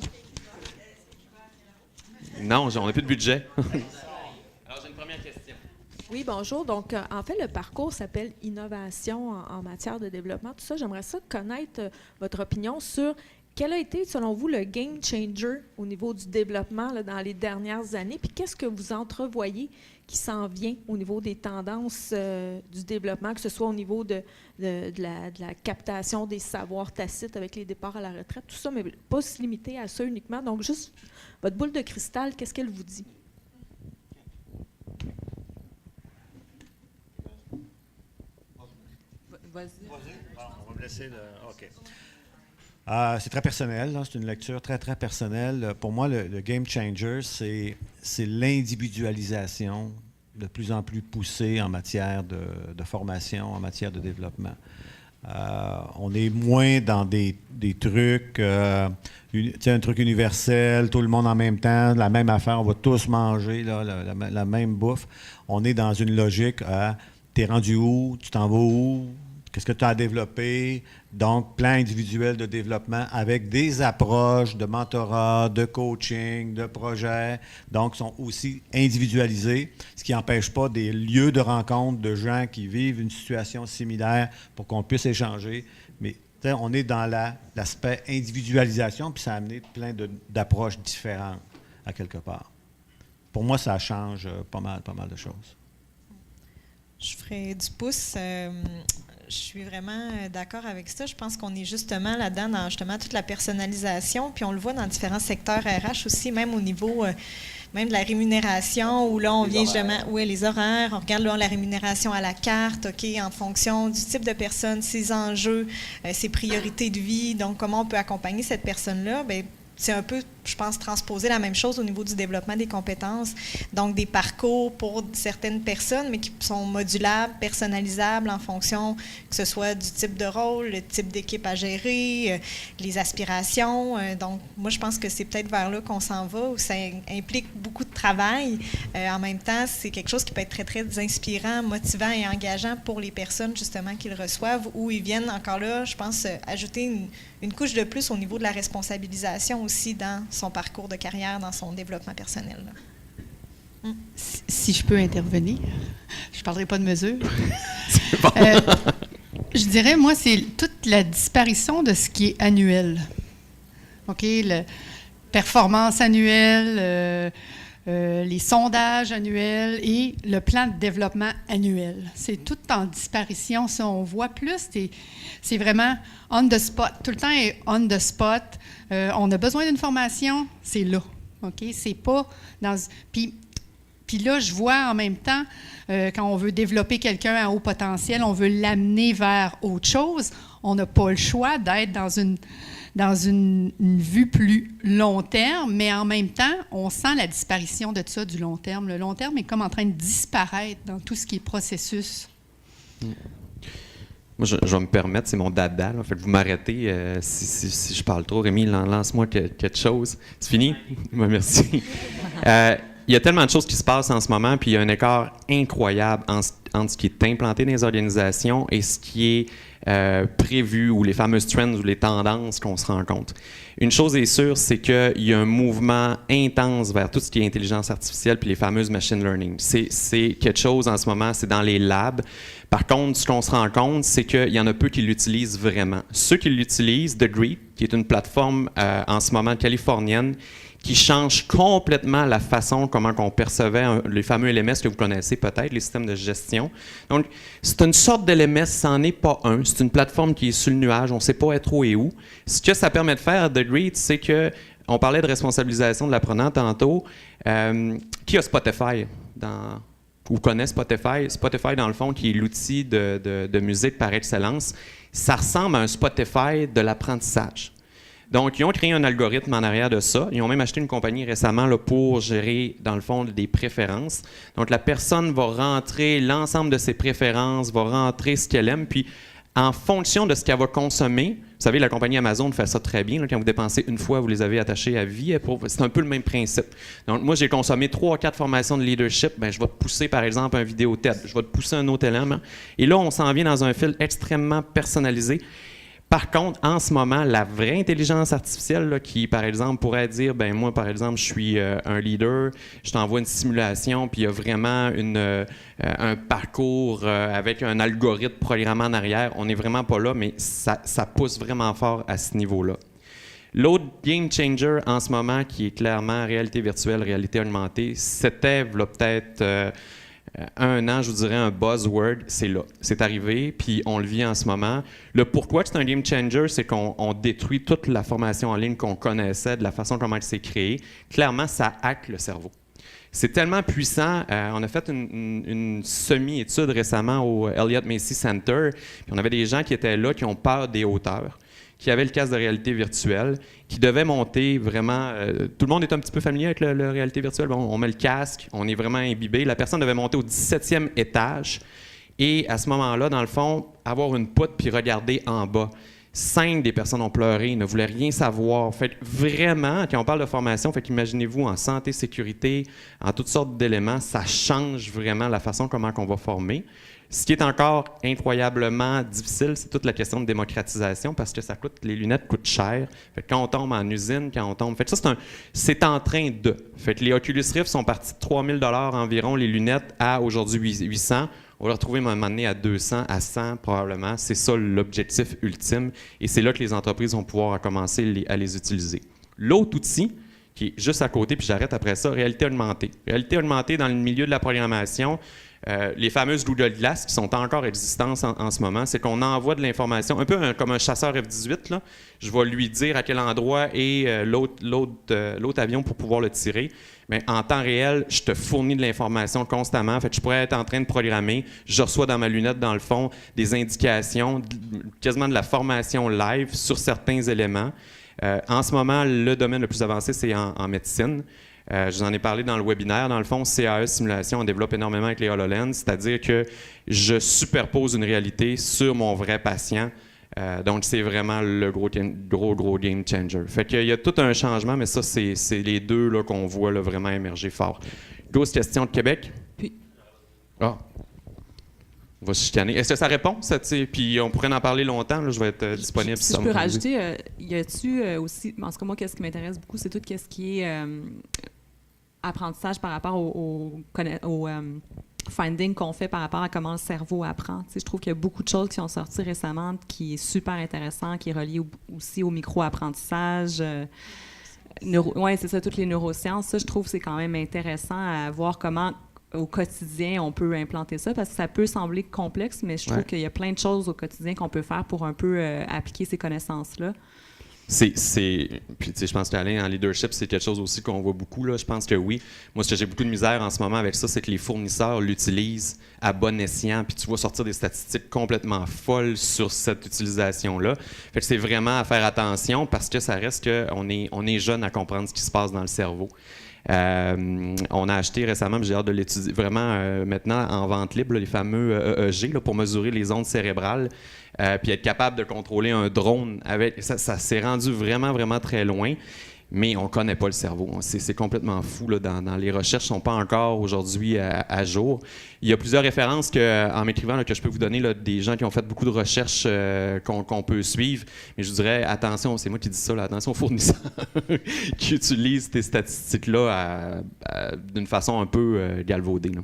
Non, on n'a plus de budget. Alors, j'ai une première question. Oui, bonjour. Donc, en fait, le parcours s'appelle Innovation en matière de développement. Tout ça, j'aimerais ça connaître votre opinion sur quel a été, selon vous, le game changer au niveau du développement là, dans les dernières années? Puis qu'est-ce que vous entrevoyez qui s'en vient au niveau des tendances du développement, que ce soit au niveau de la captation des savoirs tacites avec les départs à la retraite, tout ça, mais pas se limiter à ça uniquement. Donc, juste votre boule de cristal, qu'est-ce qu'elle vous dit? Vas-y. On va me laisser le... OK. C'est très personnel, là. C'est une lecture très, très personnelle. Pour moi, le game changer, c'est l'individualisation de plus en plus poussée en matière de formation, en matière de développement. On est moins dans des trucs, un truc universel, tout le monde en même temps, la même affaire, on va tous manger là, la même bouffe. On est dans une logique à t'es rendu où, tu t'en vas où, qu'est-ce que tu as à développer? Donc, plan individuel de développement avec des approches de mentorat, de coaching, de projets, donc sont aussi individualisés, ce qui n'empêche pas des lieux de rencontre de gens qui vivent une situation similaire pour qu'on puisse échanger. Mais on est dans l'aspect individualisation, puis ça a amené plein d'approches différentes à quelque part. Pour moi, ça change pas mal de choses. Je ferai du pouce. Je suis vraiment d'accord avec ça. Je pense qu'on est justement là-dedans dans justement toute la personnalisation, puis on le voit dans différents secteurs RH aussi, même au niveau même de la rémunération, où là, on vient justement... Oui, les horaires. On regarde là, la rémunération à la carte, OK, en fonction du type de personne, ses enjeux, ses priorités de vie. Donc, comment on peut accompagner cette personne-là? Bien, c'est un peu, je pense, transposer la même chose au niveau du développement des compétences. Donc, des parcours pour certaines personnes, mais qui sont modulables, personnalisables en fonction que ce soit du type de rôle, le type d'équipe à gérer, les aspirations. Donc, moi, je pense que c'est peut-être vers là qu'on s'en va, où ça implique beaucoup de travail. En même temps, c'est quelque chose qui peut être très, très inspirant, motivant et engageant pour les personnes, justement, qui le reçoivent, où ils viennent encore là, je pense, ajouter une couche de plus au niveau de la responsabilisation aussi dans son parcours de carrière, dans son développement personnel. Si je peux intervenir, je ne parlerai pas de mesure. Je dirais, moi, c'est toute la disparition de ce qui est annuel. OK? Performance annuelle, les sondages annuels et le plan de développement annuel. C'est tout en disparition. Si on voit plus, c'est vraiment on the spot. Tout le temps est on the spot. On a besoin d'une formation, c'est là. OK? C'est pas dans... Puis là, je vois en même temps, quand on veut développer quelqu'un à haut potentiel, on veut l'amener vers autre chose, on n'a pas le choix d'être dans une vue plus long terme, mais en même temps, on sent la disparition de ça du long terme. Le long terme est comme en train de disparaître dans tout ce qui est processus. Moi, je vais me permettre, c'est mon dada. Là. Fait que vous m'arrêtez si je parle trop. Rémi, lance-moi quelque chose. C'est fini? Merci. Il y a tellement de choses qui se passent en ce moment, puis il y a un écart incroyable entre ce qui est implanté dans les organisations et ce qui est prévu, ou les fameuses trends ou les tendances qu'on se rend compte. Une chose est sûre, c'est qu'il y a un mouvement intense vers tout ce qui est intelligence artificielle puis les fameuses machine learning. C'est quelque chose en ce moment, c'est dans les labs. Par contre, ce qu'on se rend compte, c'est qu'il y en a peu qui l'utilisent vraiment. Ceux qui l'utilisent, The Greet, qui est une plateforme en ce moment californienne, qui change complètement la façon comment on percevait les fameux LMS que vous connaissez peut-être, les systèmes de gestion. Donc, c'est une sorte d'LMS, c'en est pas un. C'est une plateforme qui est sur le nuage, on ne sait pas être où et où. Ce que ça permet de faire, The Greet, c'est que, on parlait de responsabilisation de l'apprenant tantôt, qui a Spotify ou connaît Spotify? Spotify, dans le fond, qui est l'outil de musique par excellence, ça ressemble à un Spotify de l'apprentissage. Donc, ils ont créé un algorithme en arrière de ça. Ils ont même acheté une compagnie récemment là, pour gérer, dans le fond, des préférences. Donc, la personne va rentrer l'ensemble de ses préférences, va rentrer ce qu'elle aime, puis en fonction de ce qu'elle va consommer, vous savez, la compagnie Amazon fait ça très bien. Là, quand vous dépensez une fois, vous les avez attachés à vie. C'est un peu le même principe. Donc, moi, j'ai consommé 3 ou 4 formations de leadership. Bien, je vais te pousser, par exemple, un vidéo TED. Je vais te pousser un autre élément. Et là, on s'en vient dans un fil extrêmement personnalisé. Par contre, en ce moment, la vraie intelligence artificielle là, qui, par exemple, pourrait dire, ben moi, par exemple, je suis un leader, je t'envoie une simulation, puis il y a vraiment un parcours avec un algorithme programmé en arrière. On n'est vraiment pas là, mais ça pousse vraiment fort à ce niveau-là. L'autre game changer en ce moment, qui est clairement réalité virtuelle, réalité augmentée, c'était peut-être 1 an, je vous dirais un buzzword, c'est là. C'est arrivé, puis on le vit en ce moment. Le pourquoi c'est un game changer, c'est qu'on détruit toute la formation en ligne qu'on connaissait, de la façon comment elle s'est créée. Clairement, ça hack le cerveau. C'est tellement puissant. On a fait une semi-étude récemment au Elliott Macy Center, puis on avait des gens qui étaient là, qui ont peur des hauteurs, qui avaient le casque de réalité virtuelle, qui devaient monter vraiment... tout le monde est un petit peu familier avec la réalité virtuelle. Bon, on met le casque, on est vraiment imbibé. La personne devait monter au 17e étage et à ce moment-là, dans le fond, avoir une poutre puis regarder en bas. 5 des personnes ont pleuré, ne voulaient rien savoir. Fait que vraiment, quand on parle de formation, fait qu'imaginez-vous en santé, sécurité, en toutes sortes d'éléments, ça change vraiment la façon comment on va former. Ce qui est encore incroyablement difficile, c'est toute la question de démocratisation parce que ça coûte, les lunettes coûtent cher. Fait que quand on tombe en usine, quand on tombe... Fait que ça, c'est en train de... Fait que les Oculus Rift sont partis de 3 000 $ environ, les lunettes, à aujourd'hui 800. On va le retrouver à un moment donné à 200, à 100 probablement. C'est ça l'objectif ultime. Et c'est là que les entreprises vont pouvoir commencer à les utiliser. L'autre outil, qui est juste à côté, puis j'arrête après ça, réalité augmentée. Réalité augmentée dans le milieu de la programmation, les fameuses Google Glass qui sont encore existantes en ce moment, c'est qu'on envoie de l'information, un peu comme un chasseur F-18, là. Je vais lui dire à quel endroit est l'autre avion pour pouvoir le tirer. Mais en temps réel, je te fournis de l'information constamment. Fait que je pourrais être en train de programmer. Je reçois dans ma lunette, dans le fond, des indications, quasiment de la formation live sur certains éléments. En ce moment, le domaine le plus avancé, c'est en médecine. Je vous en ai parlé dans le webinaire. Dans le fond, CAE Simulation, on développe énormément avec les HoloLens, c'est-à-dire que je superpose une réalité sur mon vrai patient. Donc, c'est vraiment le gros game changer. Fait qu'il y a tout un changement, mais ça, c'est les deux là, qu'on voit là, vraiment émerger fort. Grosse question de Québec? Puis... Ah! On va se chicaner. Est-ce que ça répond? Ça, puis on pourrait en parler longtemps. Là, je vais être disponible. Si je peux rajouter, y a-tu aussi... En tout cas, moi, qu'est-ce qui m'intéresse beaucoup, c'est tout ce qui est apprentissage par rapport au finding qu'on fait par rapport à comment le cerveau apprend. Je trouve qu'il y a beaucoup de choses qui sont sorties récemment qui est super intéressant, qui est relié aussi au micro-apprentissage. Oui, c'est ça, toutes les neurosciences. Ça, je trouve que c'est quand même intéressant à voir comment, au quotidien, on peut implanter ça, parce que ça peut sembler complexe, mais je trouve qu'il y a plein de choses au quotidien qu'on peut faire pour un peu appliquer ces connaissances-là. Puis, tu sais, je pense qu'Alain, en leadership, c'est quelque chose aussi qu'on voit beaucoup, là. Je pense que oui. Moi, ce que j'ai beaucoup de misère en ce moment avec ça, c'est que les fournisseurs l'utilisent à bon escient, puis tu vas sortir des statistiques complètement folles sur cette utilisation-là. Fait que c'est vraiment à faire attention, parce que ça reste qu'on est jeune à comprendre ce qui se passe dans le cerveau. On a acheté récemment, j'ai hâte de l'étudier, vraiment maintenant en vente libre, là, les fameux EEG là, pour mesurer les ondes cérébrales. Puis être capable de contrôler un drone avec... Ça s'est rendu vraiment, vraiment très loin, mais on ne connaît pas le cerveau. C'est complètement fou. Là, dans les recherches ne sont pas encore aujourd'hui à jour. Il y a plusieurs références en m'écrivant que je peux vous donner, là, des gens qui ont fait beaucoup de recherches qu'on peut suivre. Mais je vous dirais, attention, c'est moi qui dis ça, là, attention aux fournisseurs qui utilisent ces statistiques-là d'une façon un peu galvaudée. Là.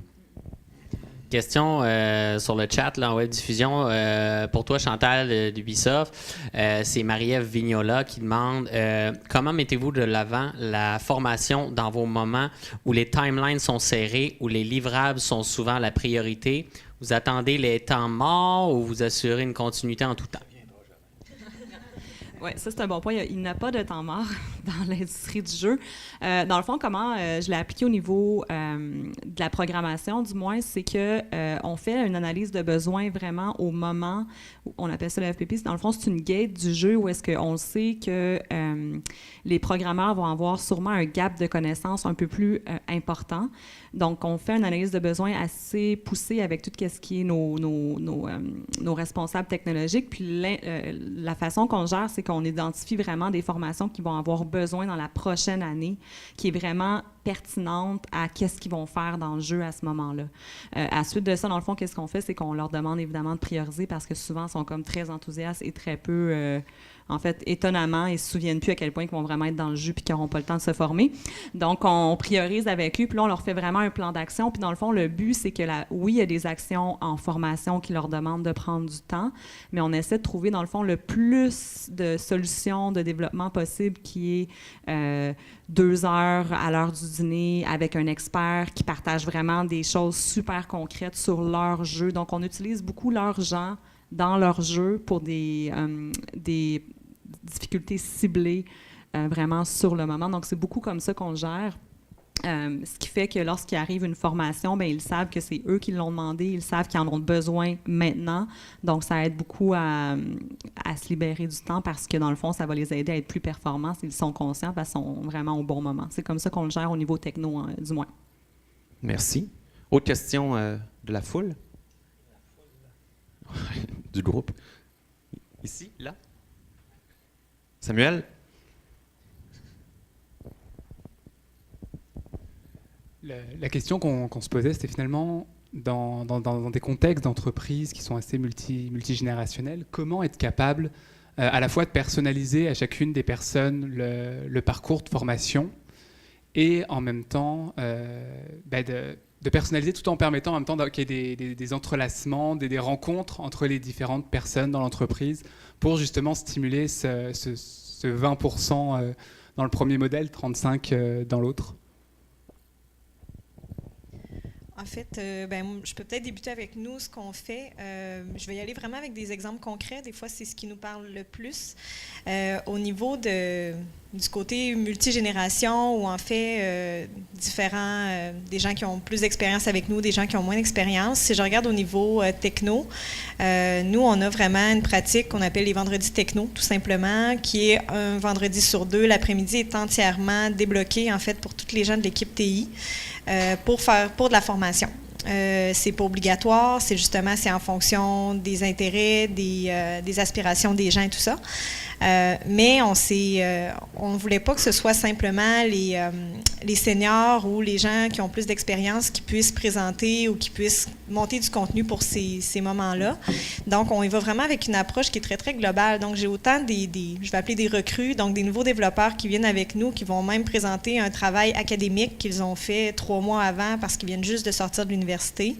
Question sur le chat là, en web diffusion. Pour toi, Chantal d'Ubisoft, c'est Marie-Ève Vignola qui demande comment mettez-vous de l'avant la formation dans vos moments où les timelines sont serrés, où les livrables sont souvent la priorité? Vous attendez les temps morts ou vous assurez une continuité en tout temps? Oui, ça, c'est un bon point. Il n'y a pas de temps mort dans l'industrie du jeu. Dans le fond, comment je l'ai appliqué au niveau de la programmation, du moins, c'est qu'on fait une analyse de besoins vraiment au moment où on appelle ça le FPP. Dans le fond, c'est une gate du jeu où est-ce qu'on sait que les programmeurs vont avoir sûrement un gap de connaissances un peu plus important. Donc, on fait une analyse de besoins assez poussée avec tout ce qui est nos responsables technologiques. Puis la façon qu'on gère, c'est qu'on identifie vraiment des formations qui vont avoir besoin dans la prochaine année, qui est vraiment pertinente à qu'est-ce qu'ils vont faire dans le jeu à ce moment-là. À la suite de ça, dans le fond, qu'est-ce qu'on fait? C'est qu'on leur demande évidemment de prioriser parce que souvent, ils sont comme très enthousiastes et très peu en fait, étonnamment, ils ne se souviennent plus à quel point ils vont vraiment être dans le jus puis qu'ils n'auront pas le temps de se former. Donc, on priorise avec eux, puis là, on leur fait vraiment un plan d'action. Puis dans le fond, le but, c'est que, oui, il y a des actions en formation qui leur demandent de prendre du temps, mais on essaie de trouver, dans le fond, le plus de solutions de développement possible qui est 2 heures à l'heure du dîner avec un expert qui partage vraiment des choses super concrètes sur leur jeu. Donc, on utilise beaucoup leurs gens dans leur jeu pour des difficultés ciblées vraiment sur le moment. Donc, c'est beaucoup comme ça qu'on le gère. Ce qui fait que lorsqu'il arrive une formation, bien, ils savent que c'est eux qui l'ont demandé, ils savent qu'ils en ont besoin maintenant. Donc, ça aide beaucoup à se libérer du temps parce que, dans le fond, ça va les aider à être plus performants s'ils sont conscients parce qu'ils sont vraiment au bon moment. C'est comme ça qu'on le gère au niveau techno, du moins. Merci. Autre question de la foule? Du groupe? Ici, là? Samuel? La question qu'on se posait, c'était finalement, dans des contextes d'entreprises qui sont assez multigénérationnels, comment être capable à la fois de personnaliser à chacune des personnes le parcours de formation et en même temps de personnaliser tout en permettant en même temps qu'il y ait des entrelacements, des rencontres entre les différentes personnes dans l'entreprise pour justement stimuler ce 20% dans le premier modèle, 35% dans l'autre. En fait, je peux peut-être débuter avec nous, ce qu'on fait. Je vais y aller vraiment avec des exemples concrets. Des fois, c'est ce qui nous parle le plus. Au niveau du côté multigénération, où en fait, des gens qui ont plus d'expérience avec nous, des gens qui ont moins d'expérience. Si je regarde au niveau techno, nous, on a vraiment une pratique qu'on appelle les vendredis techno, tout simplement, qui est un vendredi sur 2. L'après-midi est entièrement débloqué, en fait, pour tous les gens de l'équipe TI. Pour de la formation. C'est pas obligatoire, c'est en fonction des intérêts, des aspirations des gens et tout ça. Mais on ne voulait pas que ce soit simplement les seniors ou les gens qui ont plus d'expérience qui puissent présenter ou qui puissent monter du contenu pour ces moments-là. Donc, on y va vraiment avec une approche qui est très, très globale. Donc, j'ai autant je vais appeler des recrues, donc des nouveaux développeurs qui viennent avec nous, qui vont même présenter un travail académique qu'ils ont fait 3 mois avant parce qu'ils viennent juste de sortir de l'université.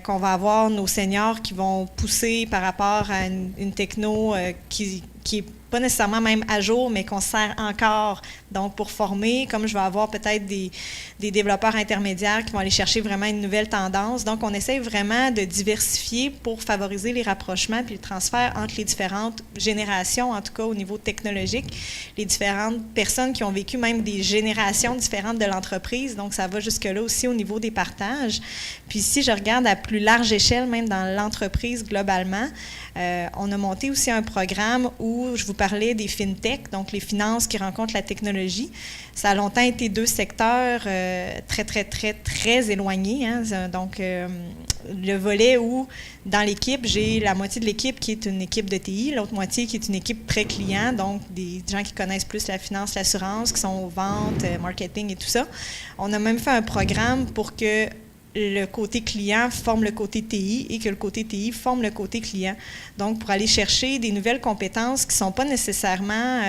Qu'on va avoir nos seniors qui vont pousser par rapport à une techno qui est pas nécessairement même à jour, mais qu'on sert encore donc pour former, comme je vais avoir peut-être des développeurs intermédiaires qui vont aller chercher vraiment une nouvelle tendance. Donc, on essaie vraiment de diversifier pour favoriser les rapprochements puis le transfert entre les différentes générations, en tout cas au niveau technologique, les différentes personnes qui ont vécu même des générations différentes de l'entreprise. Donc, ça va jusque-là aussi au niveau des partages. Puis, si je regarde à plus large échelle, même dans l'entreprise globalement, on a monté aussi un programme où je vous parlais des fintech, donc les finances qui rencontrent la technologie. Ça a longtemps été 2 secteurs très, très, très, très éloignés. Hein. Donc, le volet où, dans l'équipe, j'ai la moitié de l'équipe qui est une équipe de TI, l'autre moitié qui est une équipe très client, donc des gens qui connaissent plus la finance, l'assurance, qui sont aux ventes, marketing et tout ça. On a même fait un programme pour que le côté client forme le côté TI et que le côté TI forme le côté client. Donc, pour aller chercher des nouvelles compétences qui ne sont pas nécessairement...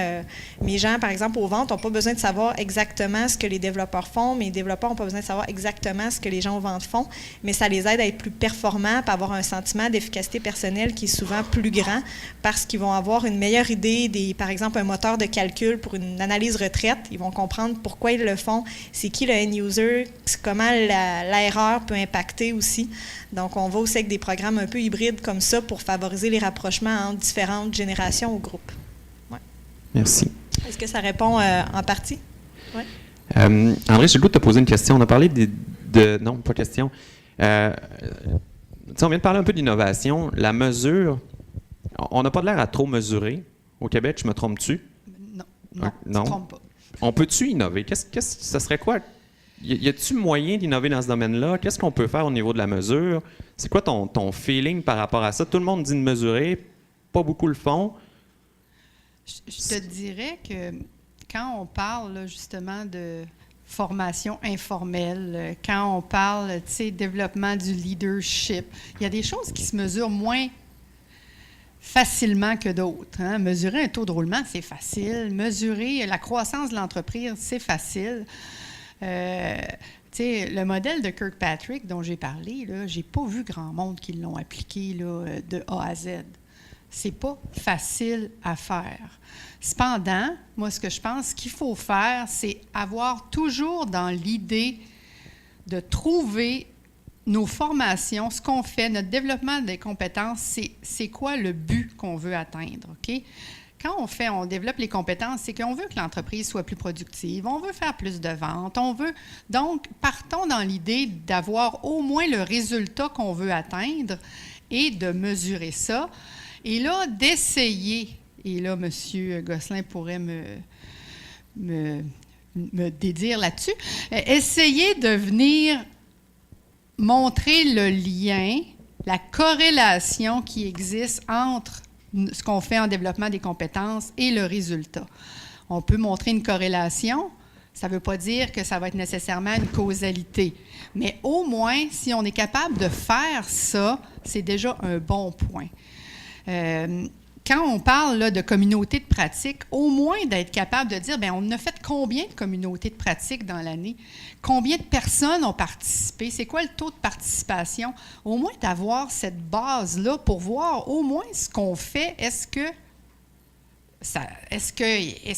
mes gens, par exemple, aux ventes, n'ont pas besoin de savoir exactement ce que les développeurs font, mais les développeurs n'ont pas besoin de savoir exactement ce que les gens aux ventes font, mais ça les aide à être plus performants et avoir un sentiment d'efficacité personnelle qui est souvent plus grand parce qu'ils vont avoir une meilleure idée, par exemple, un moteur de calcul pour une analyse retraite. Ils vont comprendre pourquoi ils le font, c'est qui le end-user, comment l'erreur peut impacter aussi. Donc, on va aussi avec des programmes un peu hybrides comme ça pour favoriser les rapprochements entre différentes générations ou groupes. Ouais. Merci. Est-ce que ça répond en partie? Oui. André, j'ai le goût de te poser une question. On a parlé non, pas question. On vient de parler un peu d'innovation. La mesure, on n'a pas l'air à trop mesurer. Au Québec, je me trompe-tu? Non, tu ne te trompes pas. On peut-tu innover? Ça serait quoi? Y a-t-il moyen d'innover dans ce domaine-là? Qu'est-ce qu'on peut faire au niveau de la mesure? C'est quoi ton feeling par rapport à ça? Tout le monde dit de mesurer, pas beaucoup le font. Je te dirais que quand on parle là, justement de formation informelle, quand on parle, tu sais, développement du leadership, il y a des choses qui se mesurent moins facilement que d'autres. Hein. Mesurer un taux de roulement, c'est facile. Mesurer la croissance de l'entreprise, c'est facile. Le modèle de Kirkpatrick dont j'ai parlé, je n'ai pas vu grand monde qui l'ont appliqué là, de A à Z. C'est pas facile à faire. Cependant, moi, ce que je pense qu'il faut faire, c'est avoir toujours dans l'idée de trouver nos formations, ce qu'on fait, notre développement des compétences, c'est quoi le but qu'on veut atteindre, OK? Quand on développe les compétences, c'est qu'on veut que l'entreprise soit plus productive, on veut faire plus de ventes, donc, partons dans l'idée d'avoir au moins le résultat qu'on veut atteindre et de mesurer ça. Et là, d'essayer, et là, M. Gosselin pourrait me dédire là-dessus, essayer de venir montrer le lien, la corrélation qui existe entre ce qu'on fait en développement des compétences et le résultat. On peut montrer une corrélation, ça ne veut pas dire que ça va être nécessairement une causalité, mais au moins, si on est capable de faire ça, c'est déjà un bon point. Quand on parle là, de communauté de pratique, au moins d'être capable de dire, bien, on a fait combien de communautés de pratique dans l'année? Combien de personnes ont participé? C'est quoi le taux de participation? Au moins d'avoir cette base-là pour voir au moins ce qu'on fait. Est-ce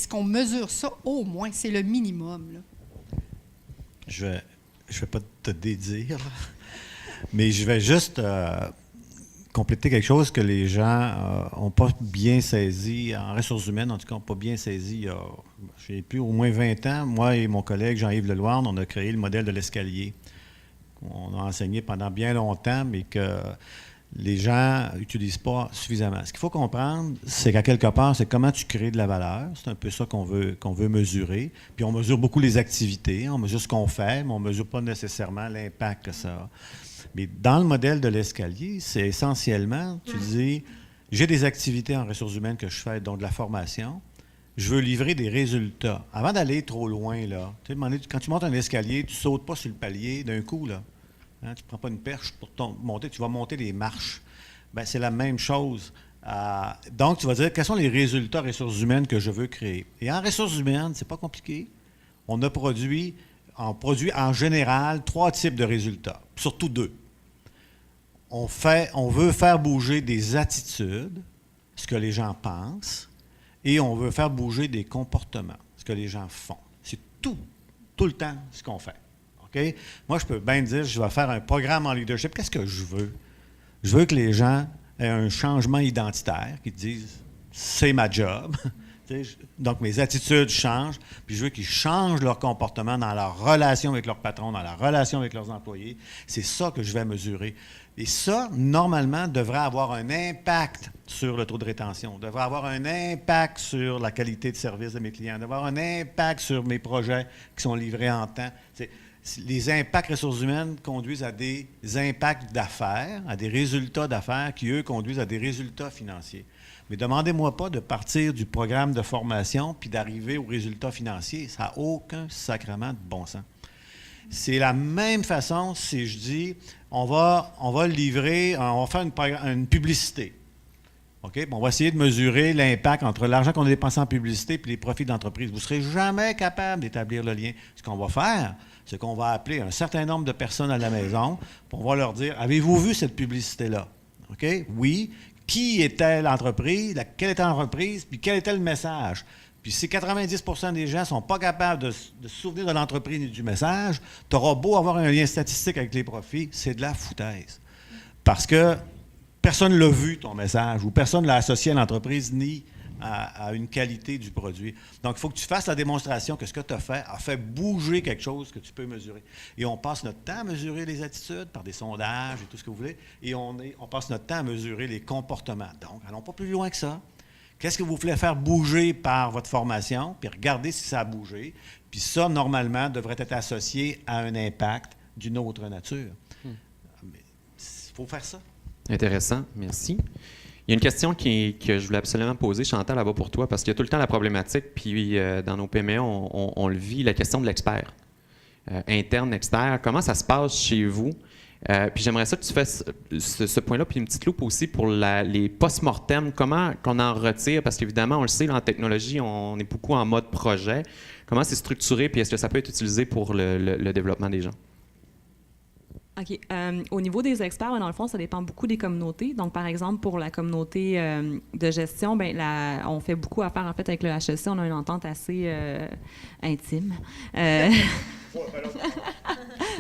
qu'on mesure ça au moins? C'est le minimum, là. Je vais pas te dédire, mais je vais juste compléter quelque chose que les gens n'ont pas bien saisi, en ressources humaines, en tout cas, n'ont pas bien saisi. J'ai plus au moins 20 ans, moi et mon collègue Jean-Yves Leloirne, on a créé le modèle de l'escalier. On a enseigné pendant bien longtemps, mais que les gens n'utilisent pas suffisamment. Ce qu'il faut comprendre, c'est qu'à quelque part, c'est comment tu crées de la valeur. C'est un peu ça qu'on veut mesurer. Puis on mesure beaucoup les activités, on mesure ce qu'on fait, mais on ne mesure pas nécessairement l'impact que ça a. Mais dans le modèle de l'escalier, c'est essentiellement, tu dis, j'ai des activités en ressources humaines que je fais, donc de la formation. Je veux livrer des résultats. Avant d'aller trop loin, là, quand tu montes un escalier, tu ne sautes pas sur le palier d'un coup, là. Hein, tu ne prends pas une perche pour monter, tu vas monter les marches. Bien, c'est la même chose. Donc, tu vas dire, quels sont les résultats ressources humaines que je veux créer? Et en ressources humaines, c'est pas compliqué. On produit en général 3 types de résultats, surtout 2. On veut faire bouger des attitudes, ce que les gens pensent, et on veut faire bouger des comportements, ce que les gens font. C'est tout le temps ce qu'on fait. Okay? Moi, je peux bien dire, je vais faire un programme en leadership. Qu'est-ce que je veux? Je veux que les gens aient un changement identitaire, qu'ils disent, c'est ma job. Donc, mes attitudes changent, puis je veux qu'ils changent leur comportement dans leur relation avec leur patron, dans la relation avec leurs employés. C'est ça que je vais mesurer. Et ça, normalement, devrait avoir un impact sur le taux de rétention, devrait avoir un impact sur la qualité de service de mes clients, devrait avoir un impact sur mes projets qui sont livrés en temps. Les impacts ressources humaines conduisent à des impacts d'affaires, à des résultats d'affaires qui, eux, conduisent à des résultats financiers. Mais demandez-moi pas de partir du programme de formation puis d'arriver aux résultats financiers. Ça n'a aucun sacrement de bon sens. C'est la même façon si je dis, on va livrer, on va faire une publicité. OK? On va essayer de mesurer l'impact entre l'argent qu'on a dépensé en publicité et les profits d'entreprise. Vous ne serez jamais capable d'établir le lien. Ce qu'on va faire, c'est qu'on va appeler un certain nombre de personnes à la maison, puis on va leur dire, avez-vous vu cette publicité-là? OK? Oui. Qui était l'entreprise, quelle était l'entreprise, puis quel était le message. Puis si 90% des gens ne sont pas capables de se souvenir de l'entreprise ni du message, tu auras beau avoir un lien statistique avec les profits, c'est de la foutaise. Parce que personne ne l'a vu, ton message, ou personne ne l'a associé à l'entreprise ni à une qualité du produit. Donc, il faut que tu fasses la démonstration que ce que tu as fait bouger quelque chose que tu peux mesurer. Et on passe notre temps à mesurer les attitudes par des sondages et tout ce que vous voulez, et on passe notre temps à mesurer les comportements. Donc, allons pas plus loin que ça. Qu'est-ce que vous voulez faire bouger par votre formation, puis regardez si ça a bougé. Puis ça, normalement, devrait être associé à un impact d'une autre nature. Mais il faut faire ça. Intéressant, merci. Il y a une question que je voulais absolument poser, Chantal, là-bas pour toi, parce qu'il y a tout le temps la problématique, puis dans nos PME, on le vit, la question de l'expert. Interne, externe, comment ça se passe chez vous? Puis j'aimerais ça que tu fasses ce point-là, puis une petite loupe aussi pour les post-mortem. Comment qu'on en retire? Parce qu'évidemment, on le sait, là, en technologie, on est beaucoup en mode projet. Comment c'est structuré, puis est-ce que ça peut être utilisé pour le développement des gens? OK. Au niveau des experts, dans le fond, ça dépend beaucoup des communautés. Donc, par exemple, pour la communauté de gestion, on fait beaucoup affaire, en fait, avec le HEC. On a une entente assez intime.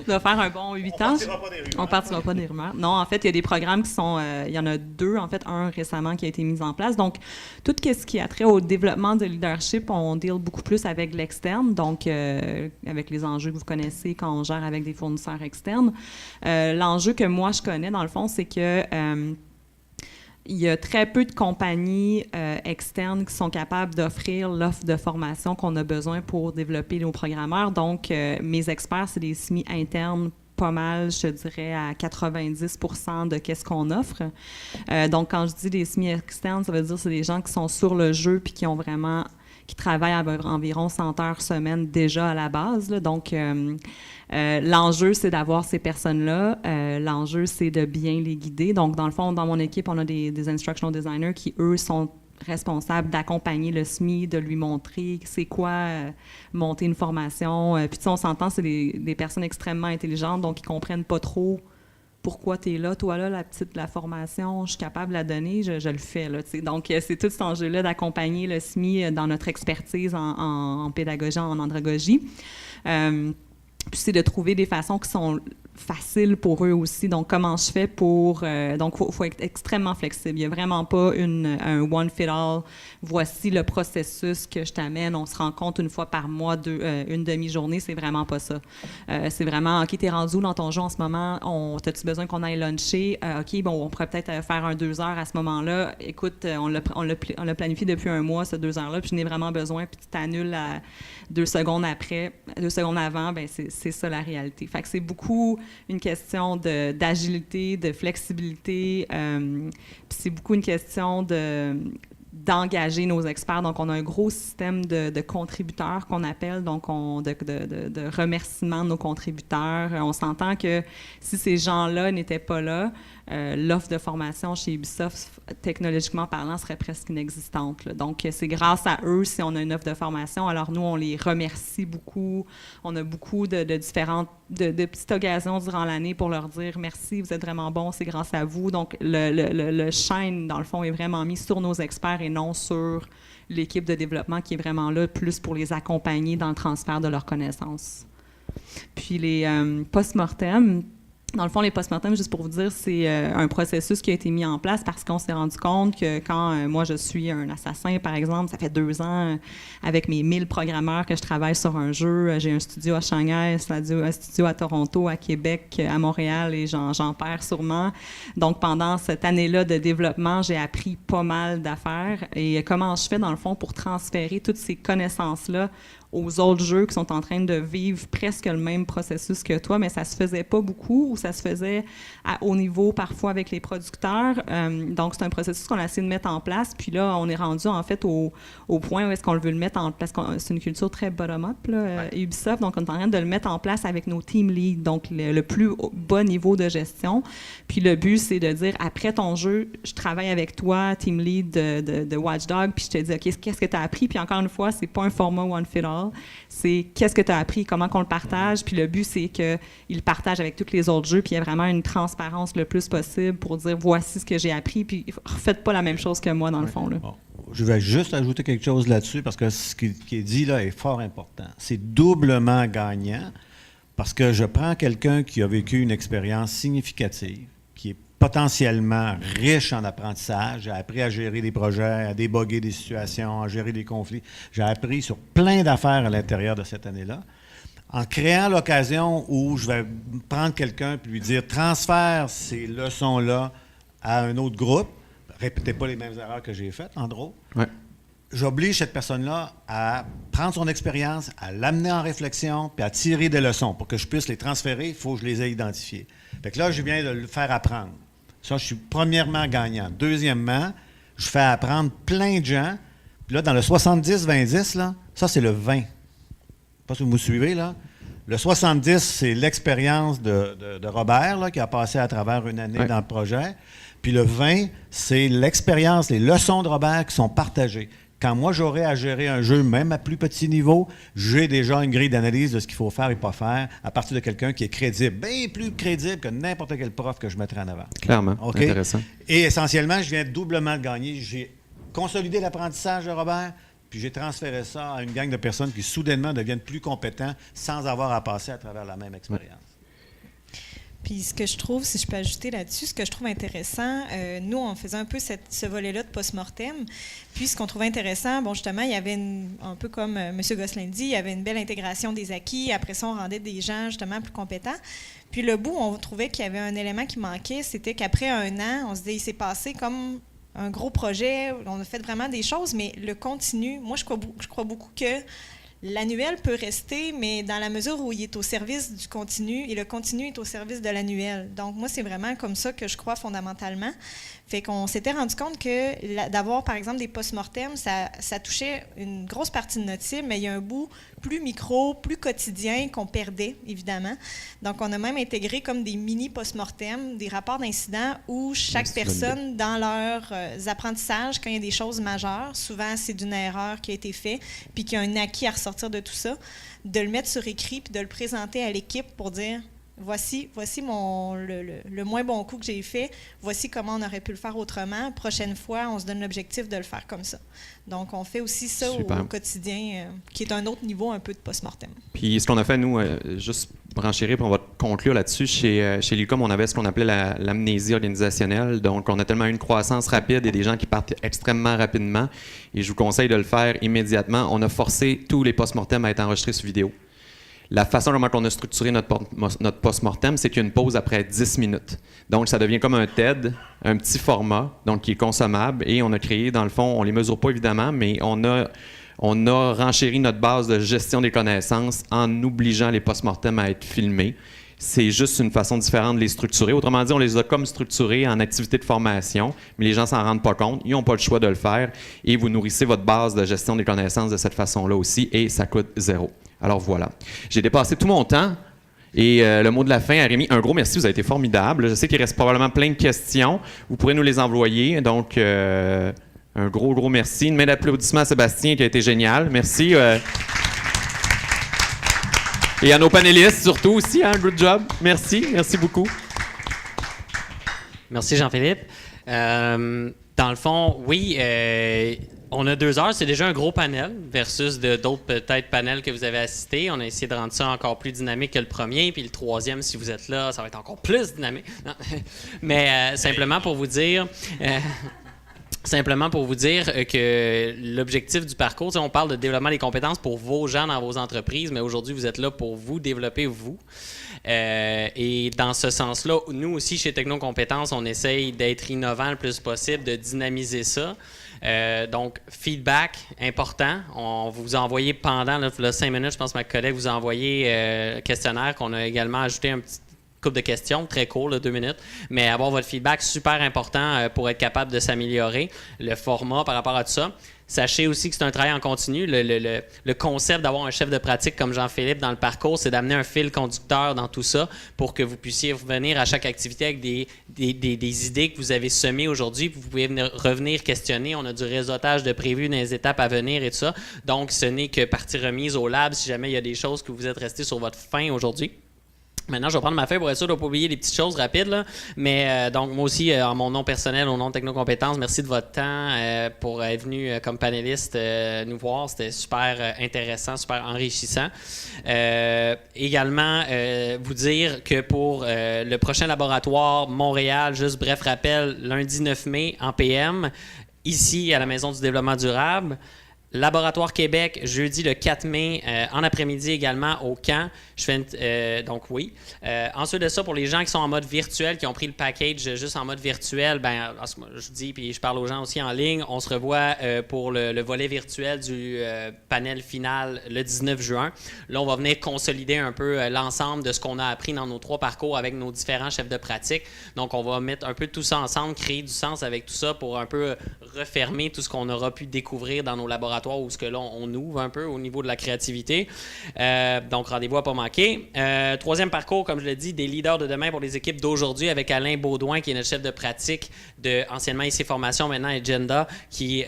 Ça va faire un bon 8 ans. On partira pas des rumeurs. Non, en fait, il y a des programmes qui sont... il y en a 2, en fait, un récemment qui a été mis en place. Donc, tout ce qui a trait au développement de leadership, on deal beaucoup plus avec l'externe, donc avec les enjeux que vous connaissez quand on gère avec des fournisseurs externes. L'enjeu que moi, je connais, dans le fond, c'est que... il y a très peu de compagnies externes qui sont capables d'offrir l'offre de formation qu'on a besoin pour développer nos programmeurs. Donc, mes experts, c'est des SMI internes, pas mal, je dirais, à 90% de qu'est-ce qu'on offre. Donc, quand je dis des SMI externes, ça veut dire que c'est des gens qui sont sur le jeu puis qui travaillent à environ 100 heures semaine déjà à la base. Là. Donc, l'enjeu, c'est d'avoir ces personnes-là. L'enjeu, c'est de bien les guider. Donc, dans le fond, dans mon équipe, on a des instructional designers qui, eux, sont responsables d'accompagner le SMI, de lui montrer c'est quoi monter une formation. Puis, tu sais, on s'entend, c'est des personnes extrêmement intelligentes, donc ils comprennent pas trop pourquoi tu es là, toi là, la formation, je suis capable de la donner, je le fais. Là, donc, c'est tout cet enjeu-là d'accompagner le SMI dans notre expertise en pédagogie, en andragogie. Puis c'est de trouver des façons qui sont faciles pour eux aussi. Donc, comment je fais pour... donc, il faut être extrêmement flexible. Il n'y a vraiment pas un one-fit-all. Voici le processus que je t'amène. On se rencontre une fois par mois, une demi-journée. C'est vraiment pas ça. C'est vraiment, OK, t'es rendu où dans ton jeu en ce moment? T'as-tu besoin qu'on aille luncher? OK, bon, on pourrait peut-être faire un 2 heures à ce moment-là. Écoute, on l'a planifié depuis un mois, ce 2 heures-là, puis je n'ai vraiment besoin, puis tu t'annules 2 secondes après, 2 secondes avant, bien, c'est ça la réalité. Fait que c'est beaucoup une question d'agilité, de flexibilité, puis c'est beaucoup une question d'engager nos experts. Donc, on a un gros système de contributeurs qu'on appelle, donc de remerciements de nos contributeurs. On s'entend que si ces gens-là n'étaient pas là, l'offre de formation chez Ubisoft, technologiquement parlant, serait presque inexistante. Là. Donc, c'est grâce à eux si on a une offre de formation. Alors, nous, on les remercie beaucoup. On a beaucoup de différentes de petites occasions durant l'année pour leur dire merci, vous êtes vraiment bons, c'est grâce à vous. Donc, le shine, dans le fond, est vraiment mis sur nos experts et non sur l'équipe de développement qui est vraiment là plus pour les accompagner dans le transfert de leurs connaissances. Puis, les post-mortem, dans le fond, les post-mortem, juste pour vous dire, c'est un processus qui a été mis en place parce qu'on s'est rendu compte que quand moi, je suis un assassin, par exemple, ça fait 2 ans, avec mes 1000 programmeurs que je travaille sur un jeu, j'ai un studio à Shanghai, un studio à Toronto, à Québec, à Montréal, et j'en perds sûrement. Donc, pendant cette année-là de développement, j'ai appris pas mal d'affaires. Et comment je fais, dans le fond, pour transférer toutes ces connaissances-là aux autres jeux qui sont en train de vivre presque le même processus que toi, mais ça se faisait pas beaucoup ou ça se faisait à haut niveau parfois avec les producteurs. Donc, c'est un processus qu'on a essayé de mettre en place. Puis là, on est rendu en fait au point où est-ce qu'on veut le mettre en place. C'est une culture très bottom-up, là, Ubisoft. Donc, on est en train de le mettre en place avec nos team leads, donc le plus bas niveau de gestion. Puis le but, c'est de dire, après ton jeu, je travaille avec toi, team lead de Watch Dogs, puis je te dis, OK, qu'est-ce que tu as appris? Puis encore une fois, c'est pas un format one-fit-all. C'est qu'est-ce que tu as appris, comment qu'on le partage, puis le but, c'est qu'il le partage avec tous les autres jeux, puis il y a vraiment une transparence le plus possible pour dire voici ce que j'ai appris, puis refaites pas la même chose que moi, dans le fond. Là. Bon. Je vais juste ajouter quelque chose là-dessus, parce que ce qui est dit là est fort important. C'est doublement gagnant, parce que je prends quelqu'un qui a vécu une expérience significative, qui est potentiellement riche en apprentissage. J'ai appris à gérer des projets, à débugger des situations, à gérer des conflits. J'ai appris sur plein d'affaires à l'intérieur de cette année-là. En créant l'occasion où je vais prendre quelqu'un et lui dire « transfère ces leçons-là à un autre groupe », répétez pas les mêmes erreurs que j'ai faites, en gros. Ouais. J'oblige cette personne-là à prendre son expérience, à l'amener en réflexion, puis à tirer des leçons. Pour que je puisse les transférer, il faut que je les ai identifiées. Fait que là, je viens de le faire apprendre. Ça, je suis premièrement gagnant. Deuxièmement, je fais apprendre plein de gens. Puis là, dans le 70-20-10, là, ça, c'est le 20. Je ne sais pas si vous me suivez, là. Le 70, c'est l'expérience de Robert, là, qui a passé à travers une année dans le projet. Puis le 20, c'est l'expérience, les leçons de Robert qui sont partagées. Quand moi, j'aurai à gérer un jeu, même à plus petit niveau, j'ai déjà une grille d'analyse de ce qu'il faut faire et pas faire à partir de quelqu'un qui est crédible, bien plus crédible que n'importe quel prof que je mettrai en avant. Clairement, okay? Intéressant. Et essentiellement, je viens doublement de gagner. J'ai consolidé l'apprentissage de Robert, puis j'ai transféré ça à une gang de personnes qui soudainement deviennent plus compétents sans avoir à passer à travers la même expérience. Puis ce que je trouve, si je peux ajouter là-dessus, ce que je trouve intéressant, nous, on faisait un peu ce volet-là de post-mortem. Puis ce qu'on trouvait intéressant, bon, justement, il y avait un peu comme M. Gosselin dit, il y avait une belle intégration des acquis. Après ça, on rendait des gens, justement, plus compétents. Puis le bout, on trouvait qu'il y avait un élément qui manquait, c'était qu'après un an, on se disait, il s'est passé comme un gros projet, on a fait vraiment des choses, mais le continu, moi, je crois beaucoup que l'annuel peut rester, mais dans la mesure où il est au service du continu et le continu est au service de l'annuel. Donc, moi, c'est vraiment comme ça que je crois fondamentalement. Fait qu'on s'était rendu compte que d'avoir, par exemple, des post-mortem, ça touchait une grosse partie de notre cible, mais il y a un bout plus micro, plus quotidien qu'on perdait, évidemment. Donc, on a même intégré comme des mini post-mortem, des rapports d'incidents où chaque personne, dans leurs apprentissages, quand il y a des choses majeures, souvent c'est d'une erreur qui a été faite, puis qu'il y a un acquis à ressortir de tout ça, de le mettre sur écrit, puis de le présenter à l'équipe pour dire... Voici le moins bon coup que j'ai fait. Voici comment on aurait pu le faire autrement. Prochaine fois, on se donne l'objectif de le faire comme ça. Donc, on fait aussi ça au quotidien, qui est un autre niveau un peu de post-mortem. Puis, ce qu'on a fait, nous, juste renchérir, puis on va conclure là-dessus, chez l'ICOM, on avait ce qu'on appelait l'amnésie organisationnelle. Donc, on a tellement eu une croissance rapide et des gens qui partent extrêmement rapidement. Et je vous conseille de le faire immédiatement. On a forcé tous les post-mortem à être enregistrés sur vidéo. La façon dont on a structuré notre post-mortem, c'est qu'il y a une pause après 10 minutes. Donc, ça devient comme un TED, un petit format, donc qui est consommable. Et on a créé, dans le fond, on ne les mesure pas évidemment, mais on a renchéri notre base de gestion des connaissances en obligeant les post-mortem à être filmés. C'est juste une façon différente de les structurer. Autrement dit, on les a comme structurés en activité de formation, mais les gens ne s'en rendent pas compte. Ils n'ont pas le choix de le faire. Et vous nourrissez votre base de gestion des connaissances de cette façon-là aussi, et ça coûte 0. Alors voilà. J'ai dépassé tout mon temps. Et le mot de la fin à Rémi, un gros merci, vous avez été formidable. Je sais qu'il reste probablement plein de questions. Vous pourrez nous les envoyer. Donc, un gros merci. Une main d'applaudissement à Sébastien qui a été génial. Merci. Et à nos panélistes surtout aussi. Hein, good job. Merci beaucoup. Merci Jean-Philippe. Dans le fond, oui, on a 2 heures, c'est déjà un gros panel versus d'autres peut-être panels que vous avez assistés. On a essayé de rendre ça encore plus dynamique que le premier, puis le troisième, si vous êtes là, ça va être encore plus dynamique. Non. Mais simplement pour vous dire... Simplement pour vous dire que l'objectif du parcours, on parle de développement des compétences pour vos gens dans vos entreprises, mais aujourd'hui, vous êtes là pour vous développer vous. Et dans ce sens-là, nous aussi, chez Technocompétences, on essaye d'être innovant le plus possible, de dynamiser ça. Donc, feedback, important. On vous a envoyé pendant là, 5 minutes, je pense que ma collègue vous a envoyé un questionnaire qu'on a également ajouté un petit couple de questions, très court, là, 2 minutes, mais avoir votre feedback, super important pour être capable de s'améliorer. Le format par rapport à tout ça. Sachez aussi que c'est un travail en continu. Le concept d'avoir un chef de pratique comme Jean-Philippe dans le parcours, c'est d'amener un fil conducteur dans tout ça pour que vous puissiez revenir à chaque activité avec des idées que vous avez semées aujourd'hui. Vous pouvez revenir questionner. On a du réseautage de prévu dans les étapes à venir et tout ça. Donc, ce n'est que partie remise au lab si jamais il y a des choses que vous êtes restés sur votre faim aujourd'hui. Maintenant, je vais prendre ma feuille pour être sûr de ne pas oublier les petites choses rapides. Là. Mais donc, moi aussi, en mon nom personnel, au nom de Technocompétences, merci de votre temps pour être venu comme panéliste nous voir. C'était super intéressant, super enrichissant. Également, vous dire que pour le prochain laboratoire Montréal, juste bref rappel, lundi 9 mai en PM, ici à la Maison du développement durable. Laboratoire Québec, jeudi le 4 mai, en après-midi également au camp. Je fais donc oui. Ensuite de ça, pour les gens qui sont en mode virtuel, qui ont pris le package juste en mode virtuel, ben je dis, puis je parle aux gens aussi en ligne, on se revoit pour le volet virtuel du panel final le 19 juin. Là, on va venir consolider un peu l'ensemble de ce qu'on a appris dans nos 3 parcours avec nos différents chefs de pratique. Donc, on va mettre un peu tout ça ensemble, créer du sens avec tout ça pour un peu refermer tout ce qu'on aura pu découvrir dans nos laboratoires laboratoire où ce que là, on ouvre un peu au niveau de la créativité. Donc, rendez-vous à pas manquer. Troisième parcours, comme je l'ai dit, des leaders de demain pour les équipes d'aujourd'hui avec Alain Baudouin, qui est notre chef de pratique de anciennement IC Formation, maintenant Agenda, qui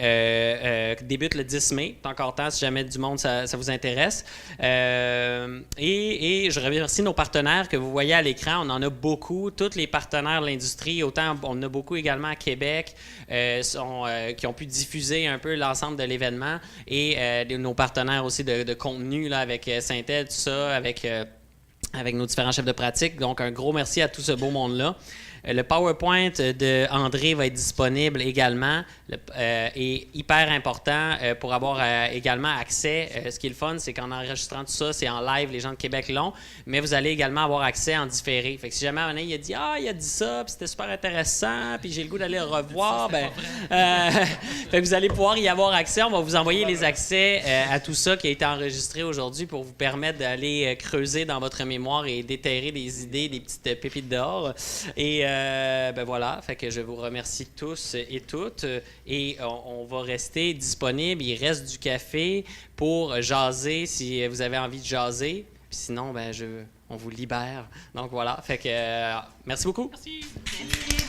débute le 10 mai. C'est encore temps si jamais du monde ça vous intéresse. Et je remercie nos partenaires que vous voyez à l'écran. On en a beaucoup. Tous les partenaires de l'industrie, autant on en a beaucoup également à Québec, qui ont pu diffuser un peu l'ensemble de l'événement. Et nos partenaires aussi de contenu là, avec Synthèse, tout ça, avec nos différents chefs de pratique. Donc, un gros merci à tout ce beau monde-là. Le PowerPoint de André va être disponible également et hyper important pour avoir également accès. Ce qui est le fun, c'est qu'en enregistrant tout ça, c'est en live, les gens de Québec l'ont, mais vous allez également avoir accès en différé. Fait que si jamais un il a dit « Ah, il a dit ça, puis c'était super intéressant, puis j'ai le goût d'aller le revoir », fait que vous allez pouvoir y avoir accès. On va vous envoyer les accès à tout ça qui a été enregistré aujourd'hui pour vous permettre d'aller creuser dans votre mémoire et déterrer des idées, des petites pépites dehors. Et voilà, fait que je vous remercie tous et toutes et on va rester disponible. Il reste du café pour jaser si vous avez envie de jaser. Puis sinon, on vous libère. Donc voilà, fait que merci beaucoup. Merci.